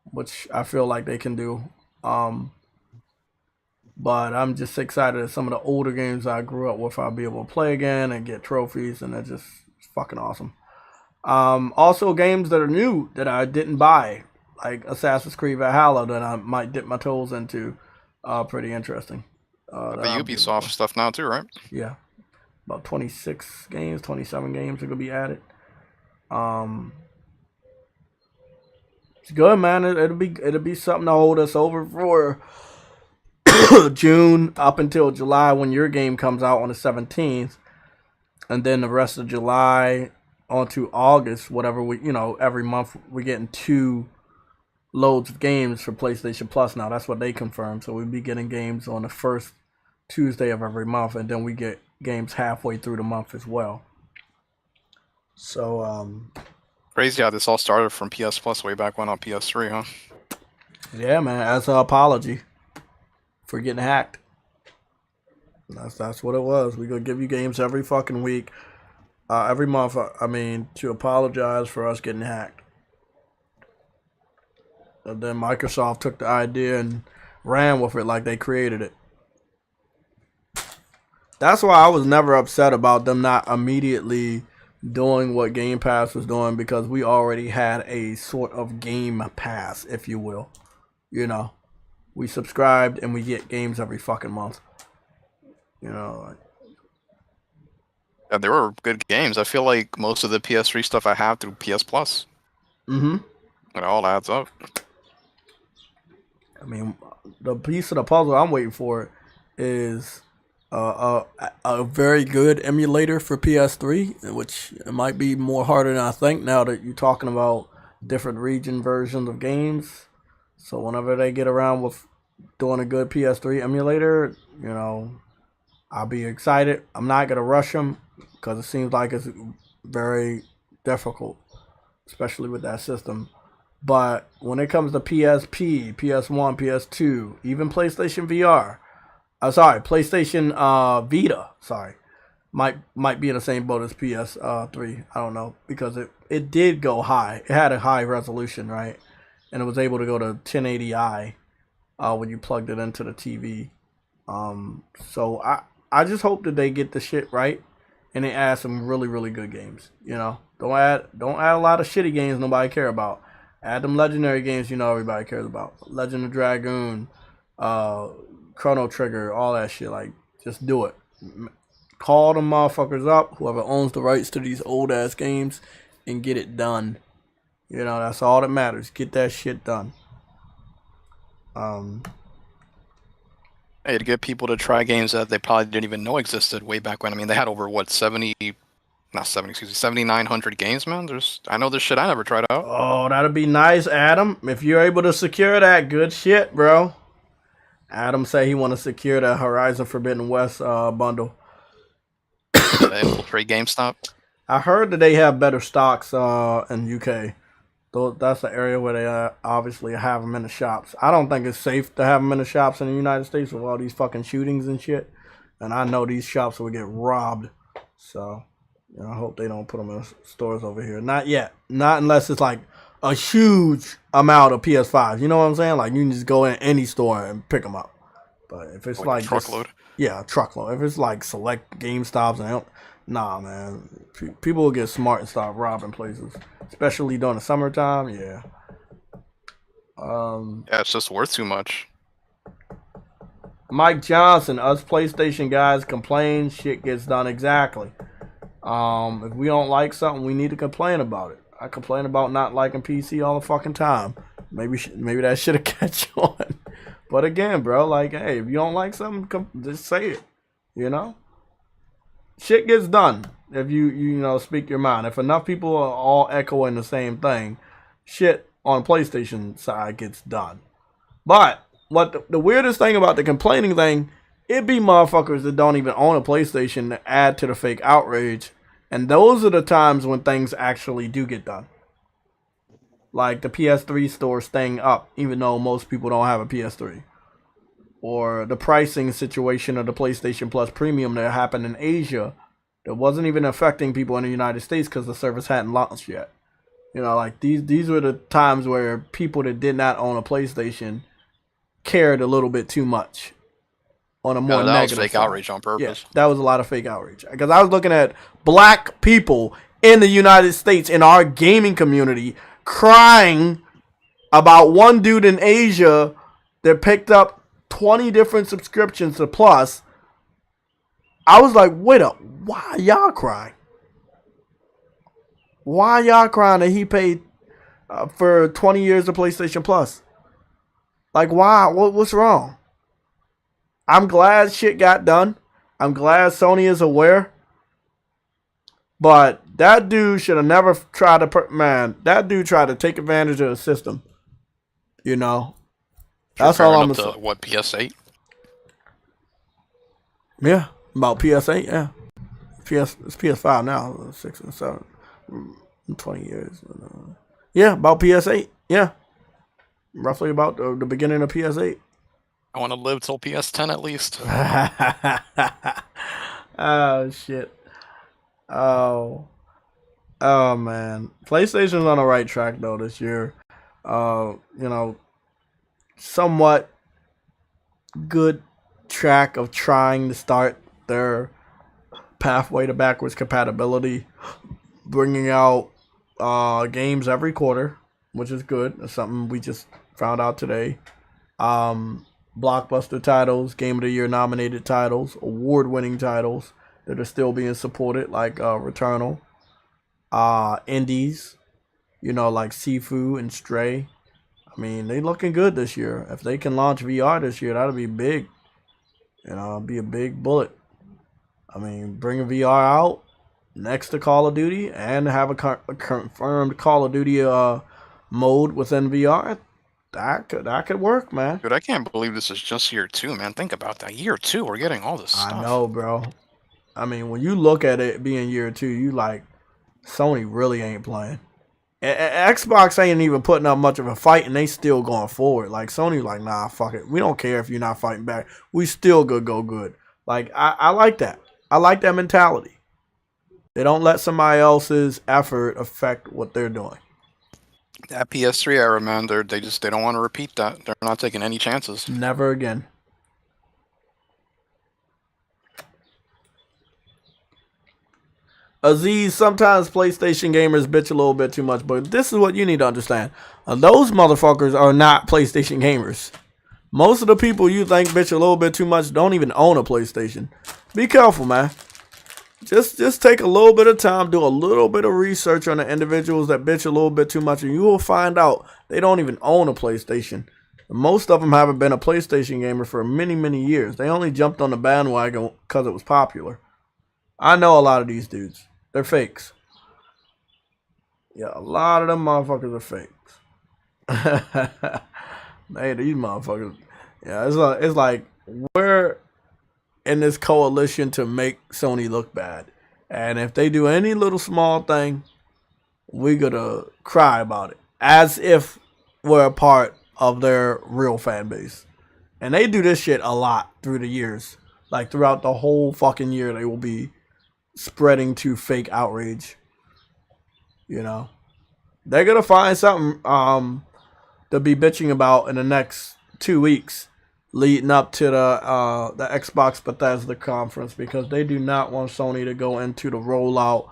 which I feel like they can do. But I'm just excited that some of the older games I grew up with, I'll be able to play again and get trophies, and that's just fucking awesome. Also, games that are new that I didn't buy, like Assassin's Creed Valhalla, that I might dip my toes into, pretty interesting. But Ubisoft stuff now too, right? Yeah, about 26 games, 27 games are gonna be added. It's good, man. It'll be something to hold us over for June up until July, when your game comes out on the 17th, and then the rest of July onto August, whatever every month we're getting 2 loads of games for PlayStation Plus now. That's what they confirmed. So we'll be getting games on the first Tuesday of every month, and then we get games halfway through the month as well. So crazy how this all started from PS Plus way back when on PS3, huh? Yeah, man. As an apology for getting hacked. That's what it was. We gonna give you games every fucking week. every month. To apologize for us getting hacked. And then Microsoft took the idea and ran with it like they created it. That's why I was never upset about them not immediately doing what Game Pass was doing, because we already had a sort of Game Pass, if you will. You know, we subscribed and we get games every fucking month. You know. Yeah, they were good games. I feel like most of the PS3 stuff I have through PS Plus. Mm-hmm. It all adds up. I mean, the piece of the puzzle I'm waiting for is a very good emulator for PS3, which it might be more harder than I think now that you're talking about different region versions of games. So whenever they get around with doing a good PS3 emulator, you know, I'll be excited. I'm not gonna rush them because it seems like it's very difficult, especially with that system. But when it comes to PSP, PS1, PS2, even PlayStation VR, PlayStation Vita, might be in the same boat as PS3. I don't know, because it did go high. It had a high resolution, right? And it was able to go to 1080i when you plugged it into the TV. So I just hope that they get the shit right and they add some really, really good games. You know, don't add a lot of shitty games nobody care about. Add them legendary games you know everybody cares about. Legend of Dragoon, Chrono Trigger, all that shit. Like, just do it. Call them motherfuckers up, whoever owns the rights to these old ass games, and get it done. You know, that's all that matters. Get that shit done. Hey, to get people to try games that they probably didn't even know existed way back when. I mean, they had over what 7,900 games, man. I know there's shit I never tried out. Oh, that'd be nice, Adam. If you're able to secure that, good shit, bro. Adam said he want to secure the Horizon Forbidden West bundle. Infiltrate GameStop. I heard that they have better stocks in UK. So that's the area where they obviously have them in the shops. I don't think it's safe to have them in the shops in the United States with all these fucking shootings and shit. And I know these shops will get robbed. So, you know, I hope they don't put them in stores over here. Not yet. Not unless it's like a huge amount of PS5s. You know what I'm saying? Like, you can just go in any store and pick them up. But if it's like a truckload. Yeah, a truckload. If it's like select GameStops and nah, man. People will get smart and start robbing places, especially during the summertime. Yeah. Yeah, it's just worth too much. Mike Johnson, us PlayStation guys complain, shit gets done. Exactly. If we don't like something, we need to complain about it. I complain about not liking PC all the fucking time. Maybe that should have catch on. But again, bro, like, hey, if you don't like something, just say it. You know? Shit gets done if you know, speak your mind. If enough people are all echoing the same thing, shit on PlayStation side gets done. But what the weirdest thing about the complaining thing, it be motherfuckers that don't even own a PlayStation that add to the fake outrage. And those are the times when things actually do get done. Like the PS3 store staying up, even though most people don't have a PS3. Or the pricing situation of the PlayStation Plus Premium that happened in Asia that wasn't even affecting people in the United States because the service hadn't launched yet. You know, like these were the times where people that did not own a PlayStation cared a little bit too much on a more that negative was fake side. outrage on purpose. Yeah, that was a lot of fake outrage. Because I was looking at black people in the United States in our gaming community crying about one dude in Asia that picked up 20 different subscriptions to Plus. I was like, wait up, why y'all crying? Why y'all crying that he paid for 20 years of PlayStation Plus? Like, why? What's wrong? I'm glad shit got done. I'm glad Sony is aware. But that dude should have never tried to... that dude tried to take advantage of the system. You know? That's all I'm saying. What, PS8? Yeah, about PS8, yeah. It's PS5 now, 6 and 7. 20 years. Yeah, about PS8, yeah. Roughly about the beginning of PS8. I want to live till PS10 at least. Oh, shit. Oh, oh man, PlayStation's on the right track though this year. You know, somewhat good track of trying to start their pathway to backwards compatibility, bringing out games every quarter, which is good. That's something we just found out today. Blockbuster titles, Game of the Year nominated titles, award-winning titles that are still being supported, like Returnal. Indies, like Sifu and Stray. I mean, they looking good this year. If they can launch VR this year, that'll be big. It'll be a big bullet. I mean, bring a VR out next to Call of Duty and have a confirmed Call of Duty mode within VR. That could work, man. Dude, I can't believe this is just year 2, man. Think about that. Year 2, we're getting all this stuff. I know, bro. I mean, when you look at it being year 2, you like, Sony really ain't playing. Xbox ain't even putting up much of a fight, and they still going forward. Like, Sony like, nah, fuck it. We don't care if you're not fighting back. We still go good. Like, I like that. I like that mentality. They don't let somebody else's effort affect what they're doing. That PS3 era, man, they don't want to repeat that. They're not taking any chances. Never again. Aziz, sometimes PlayStation gamers bitch a little bit too much, but this is what you need to understand. Those motherfuckers are not PlayStation gamers. Most of the people you think bitch a little bit too much don't even own a PlayStation. Be careful, man. Just take a little bit of time, do a little bit of research on the individuals that bitch a little bit too much, and you will find out they don't even own a PlayStation. Most of them haven't been a PlayStation gamer for many, many years. They only jumped on the bandwagon because it was popular. I know a lot of these dudes. They're fakes. Yeah, a lot of them motherfuckers are fakes. Hey, these motherfuckers. Yeah, it's like we're in this coalition to make Sony look bad. And if they do any little small thing, we're gonna cry about it. As if we're a part of their real fan base. And they do this shit a lot through the years. Like throughout the whole fucking year, they will be spreading to fake outrage. They're gonna find something to be bitching about in the next 2 weeks leading up to the Xbox Bethesda conference, because they do not want Sony to go into the rollout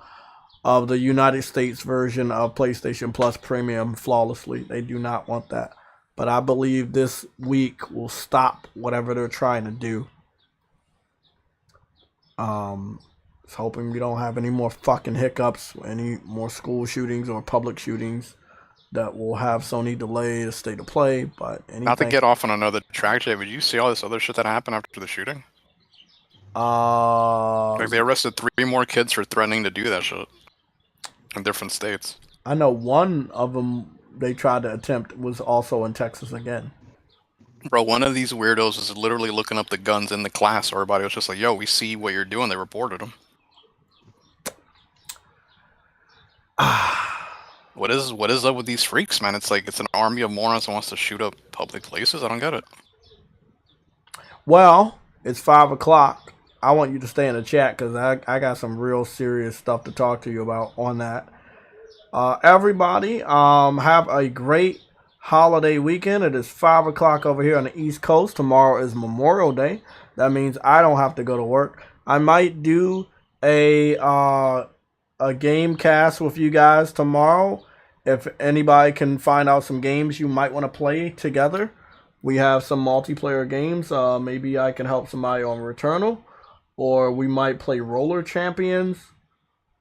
of the United States version of PlayStation Plus Premium flawlessly. They do not want that. But I believe this week will stop whatever they're trying to do. Just hoping we don't have any more fucking hiccups, any more school shootings or public shootings that will have Sony delay the state of play. But anything... Not to get off on another track, Jay, but you see all this other shit that happened after the shooting? Like they arrested 3 more kids for threatening to do that shit in different states. I know one of them they tried to attempt was also in Texas again. Bro, one of these weirdos is literally looking up the guns in the class. Everybody was just like, yo, we see what you're doing. They reported them. What is up with these freaks, man? It's like it's an army of morons that wants to shoot up public places. I don't get it. Well, it's 5 o'clock. I want you to stay in the chat because I got some real serious stuff to talk to you about on that. Everybody, have a great holiday weekend. It is 5 o'clock over here on the East Coast. Tomorrow is Memorial Day. That means I don't have to go to work. I might do a game cast with you guys tomorrow. If anybody can find out some games you might want to play together. We have some multiplayer games. Maybe I can help somebody on Returnal. Or we might play Roller Champions.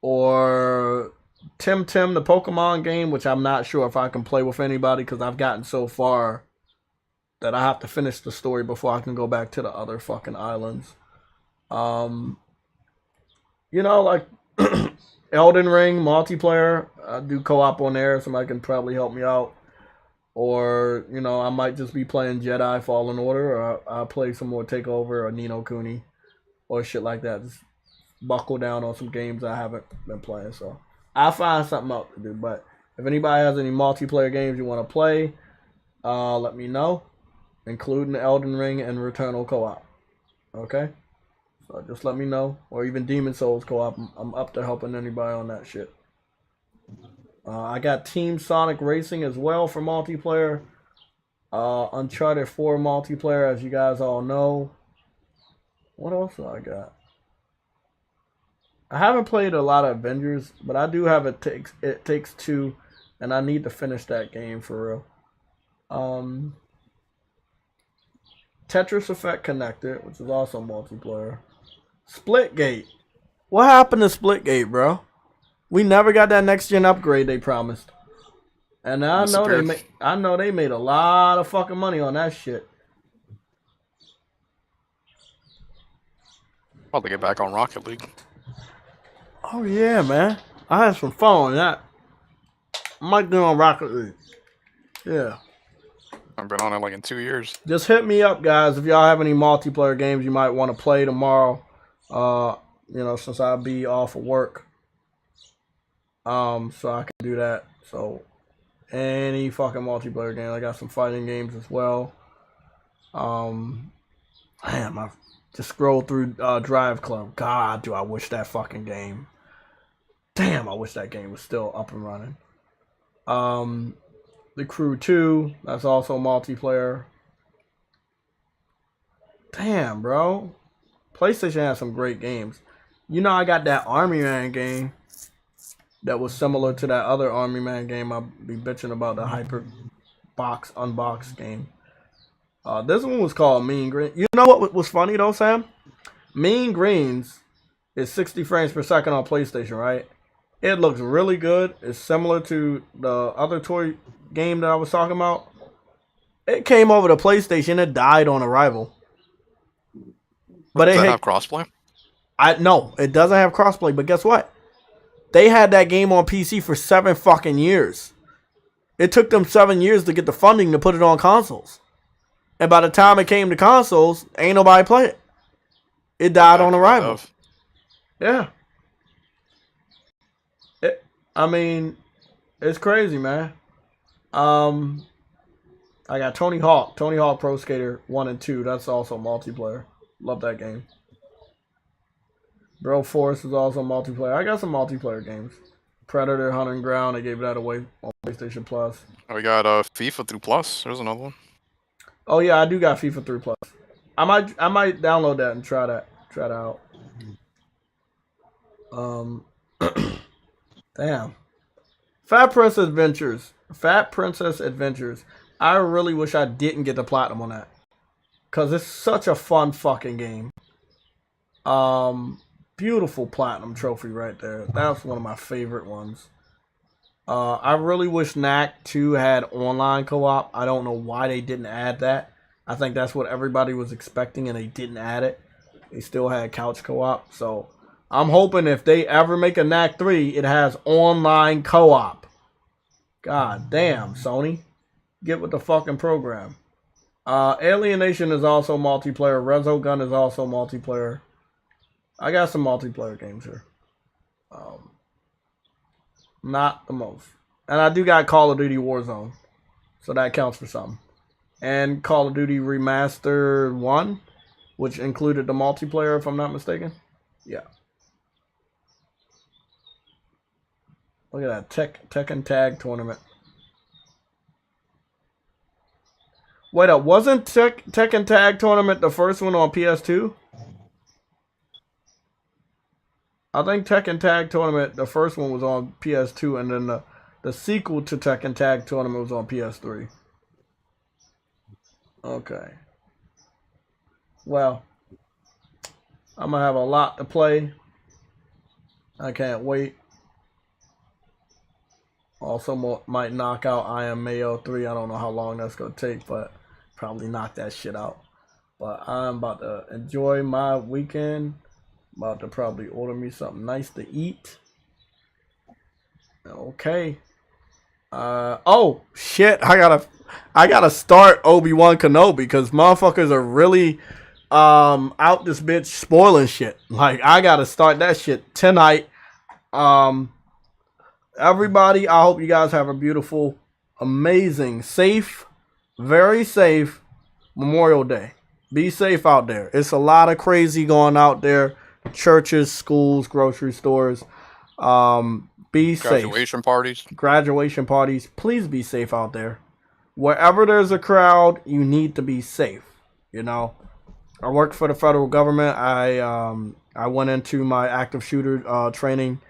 Or Tim the Pokemon game, which I'm not sure if I can play with anybody because I've gotten so far that I have to finish the story before I can go back to the other fucking islands. Like Elden Ring multiplayer. I do co-op on there. Somebody can probably help me out. Or, I might just be playing Jedi Fallen Order, or I'll play some more Takeover or Ni no Kuni or shit like that. Just buckle down on some games I haven't been playing. So I'll find something out to do. But if anybody has any multiplayer games you want to play, let me know, including Elden Ring and Returnal co-op. Okay? So just let me know. Or even Demon Souls co-op. I'm up to helping anybody on that shit. I got Team Sonic Racing as well for multiplayer. Uncharted 4 multiplayer, as you guys all know. What else do I got? I haven't played a lot of Avengers, but I do have It Takes Two, and I need to finish that game for real. Tetris Effect Connected, which is also multiplayer. Splitgate. What happened to Splitgate, bro? We never got that next gen upgrade they promised. And I know they made a lot of fucking money on that shit. Probably get back on Rocket League. Oh yeah, man. I had some fun on that. I might do on Rocket League. Yeah. I've been on it like in 2 years. Just hit me up, guys, if y'all have any multiplayer games you might want to play tomorrow. Since I'll be off of work. So I can do that. So any fucking multiplayer game. I got some fighting games as well. Damn, I just scrolled through Drive Club. God, do I wish that fucking game. Damn, I wish that game was still up and running. The Crew 2, that's also multiplayer. Damn, bro. PlayStation has some great games. You know, I got that Army Man game that was similar to that other Army Man game I'll be bitching about, the Hyper Box Unbox game. This one was called Mean Green. You know what was funny though, Sam? Mean Greens is 60 frames per second on PlayStation, right? It looks really good. It's similar to the other toy game that I was talking about. It came over to PlayStation. It died on arrival. But Does it have crossplay? No, it doesn't have crossplay. But guess what? They had that game on PC for 7 fucking years. It took them 7 years to get the funding to put it on consoles. And by the time it came to consoles, ain't nobody play it. It died on arrival. Yeah. It's crazy, man. I got Tony Hawk Pro Skater 1 and 2. That's also multiplayer. Love that game. Bro Force is also multiplayer. I got some multiplayer games. Predator Hunting Ground, they gave that away on PlayStation Plus. We got FIFA 3 Plus. There's another one. Oh yeah, I do got FIFA 3 Plus. I might download that and try that out. Damn. Fat Princess Adventures. I really wish I didn't get the platinum on that. Cause it's such a fun fucking game. Beautiful platinum trophy right there. That's one of my favorite ones. I really wish Knack 2 had online co-op. I don't know why they didn't add that. I think that's what everybody was expecting and they didn't add it. They still had couch co-op. So I'm hoping if they ever make a Knack 3, it has online co-op. God damn, Sony. Get with the fucking program. Alienation is also multiplayer. Resogun is also multiplayer. I got some multiplayer games here. Not the most. And I do got Call of Duty Warzone. So that counts for something. And Call of Duty Remastered 1, which included the multiplayer, if I'm not mistaken. Yeah. Look at that. Tekken Tag Tournament. Wait up, wasn't Tekken Tag Tournament the first one on PS2? I think Tekken Tag Tournament, the first one was on PS2, and then the sequel to Tekken Tag Tournament was on PS3. Okay. Well, I'm going to have a lot to play. I can't wait. Also might knock out I Am Mayo 3. I don't know how long that's going to take, but probably knock that shit out. But I'm about to enjoy my weekend. About to probably order me something nice to eat. Okay. Oh shit! I gotta start Obi-Wan Kenobi because motherfuckers are really out this bitch spoiling shit. Like I gotta start that shit tonight. Everybody, I hope you guys have a beautiful, amazing, safe, very safe Memorial Day. Be safe out there. It's a lot of crazy going out there. Churches, schools, grocery stores. Be safe. Graduation parties. Please be safe out there. Wherever there's a crowd, you need to be safe. You know, I work for the federal government. I went into my active shooter training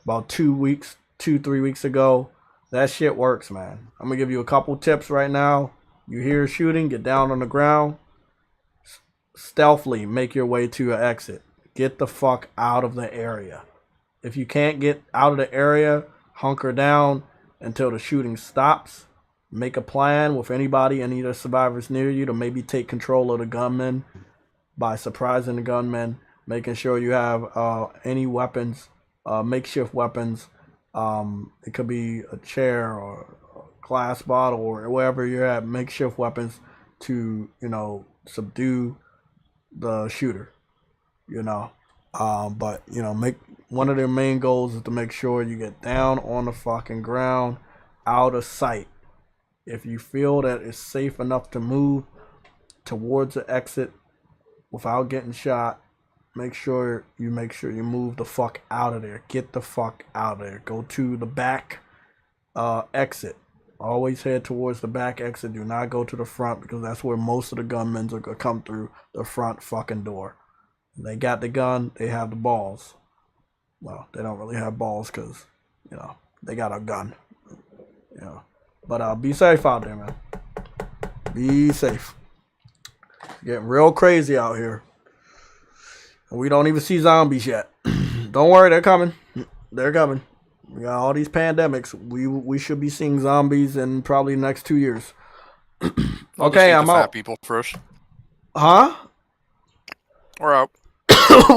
about 3 weeks ago. That shit works, man. I'm gonna give you a couple tips right now. You hear shooting, get down on the ground. Stealthily make your way to an exit. Get the fuck out of the area. If you can't get out of the area, hunker down until the shooting stops. Make a plan with anybody, any of the survivors near you, to maybe take control of the gunmen by surprising the gunmen, making sure you have any weapons, makeshift weapons. It could be a chair or a glass bottle or wherever you're at, makeshift weapons to, you know, subdue the shooter, you know. But, you know, make one of their main goals is to make sure you get down on the fucking ground, out of sight. If you feel that it's safe enough to move towards the exit without getting shot, make sure you move the fuck out of there. Get the fuck out of there. Go to the back exit. Always head towards the back exit. Do not go to the front, because that's where most of the gunmen are going to come through, the front fucking door. They got the gun. They have the balls. Well, they don't really have balls because, you know, they got a gun. You know. But be safe out there, man. Be safe. It's getting real crazy out here. And we don't even see zombies yet. Don't worry, they're coming. They're coming. We got all these pandemics. We should be seeing zombies in probably the next 2 years. Okay, I'm out. Fat people first. Huh? We're out.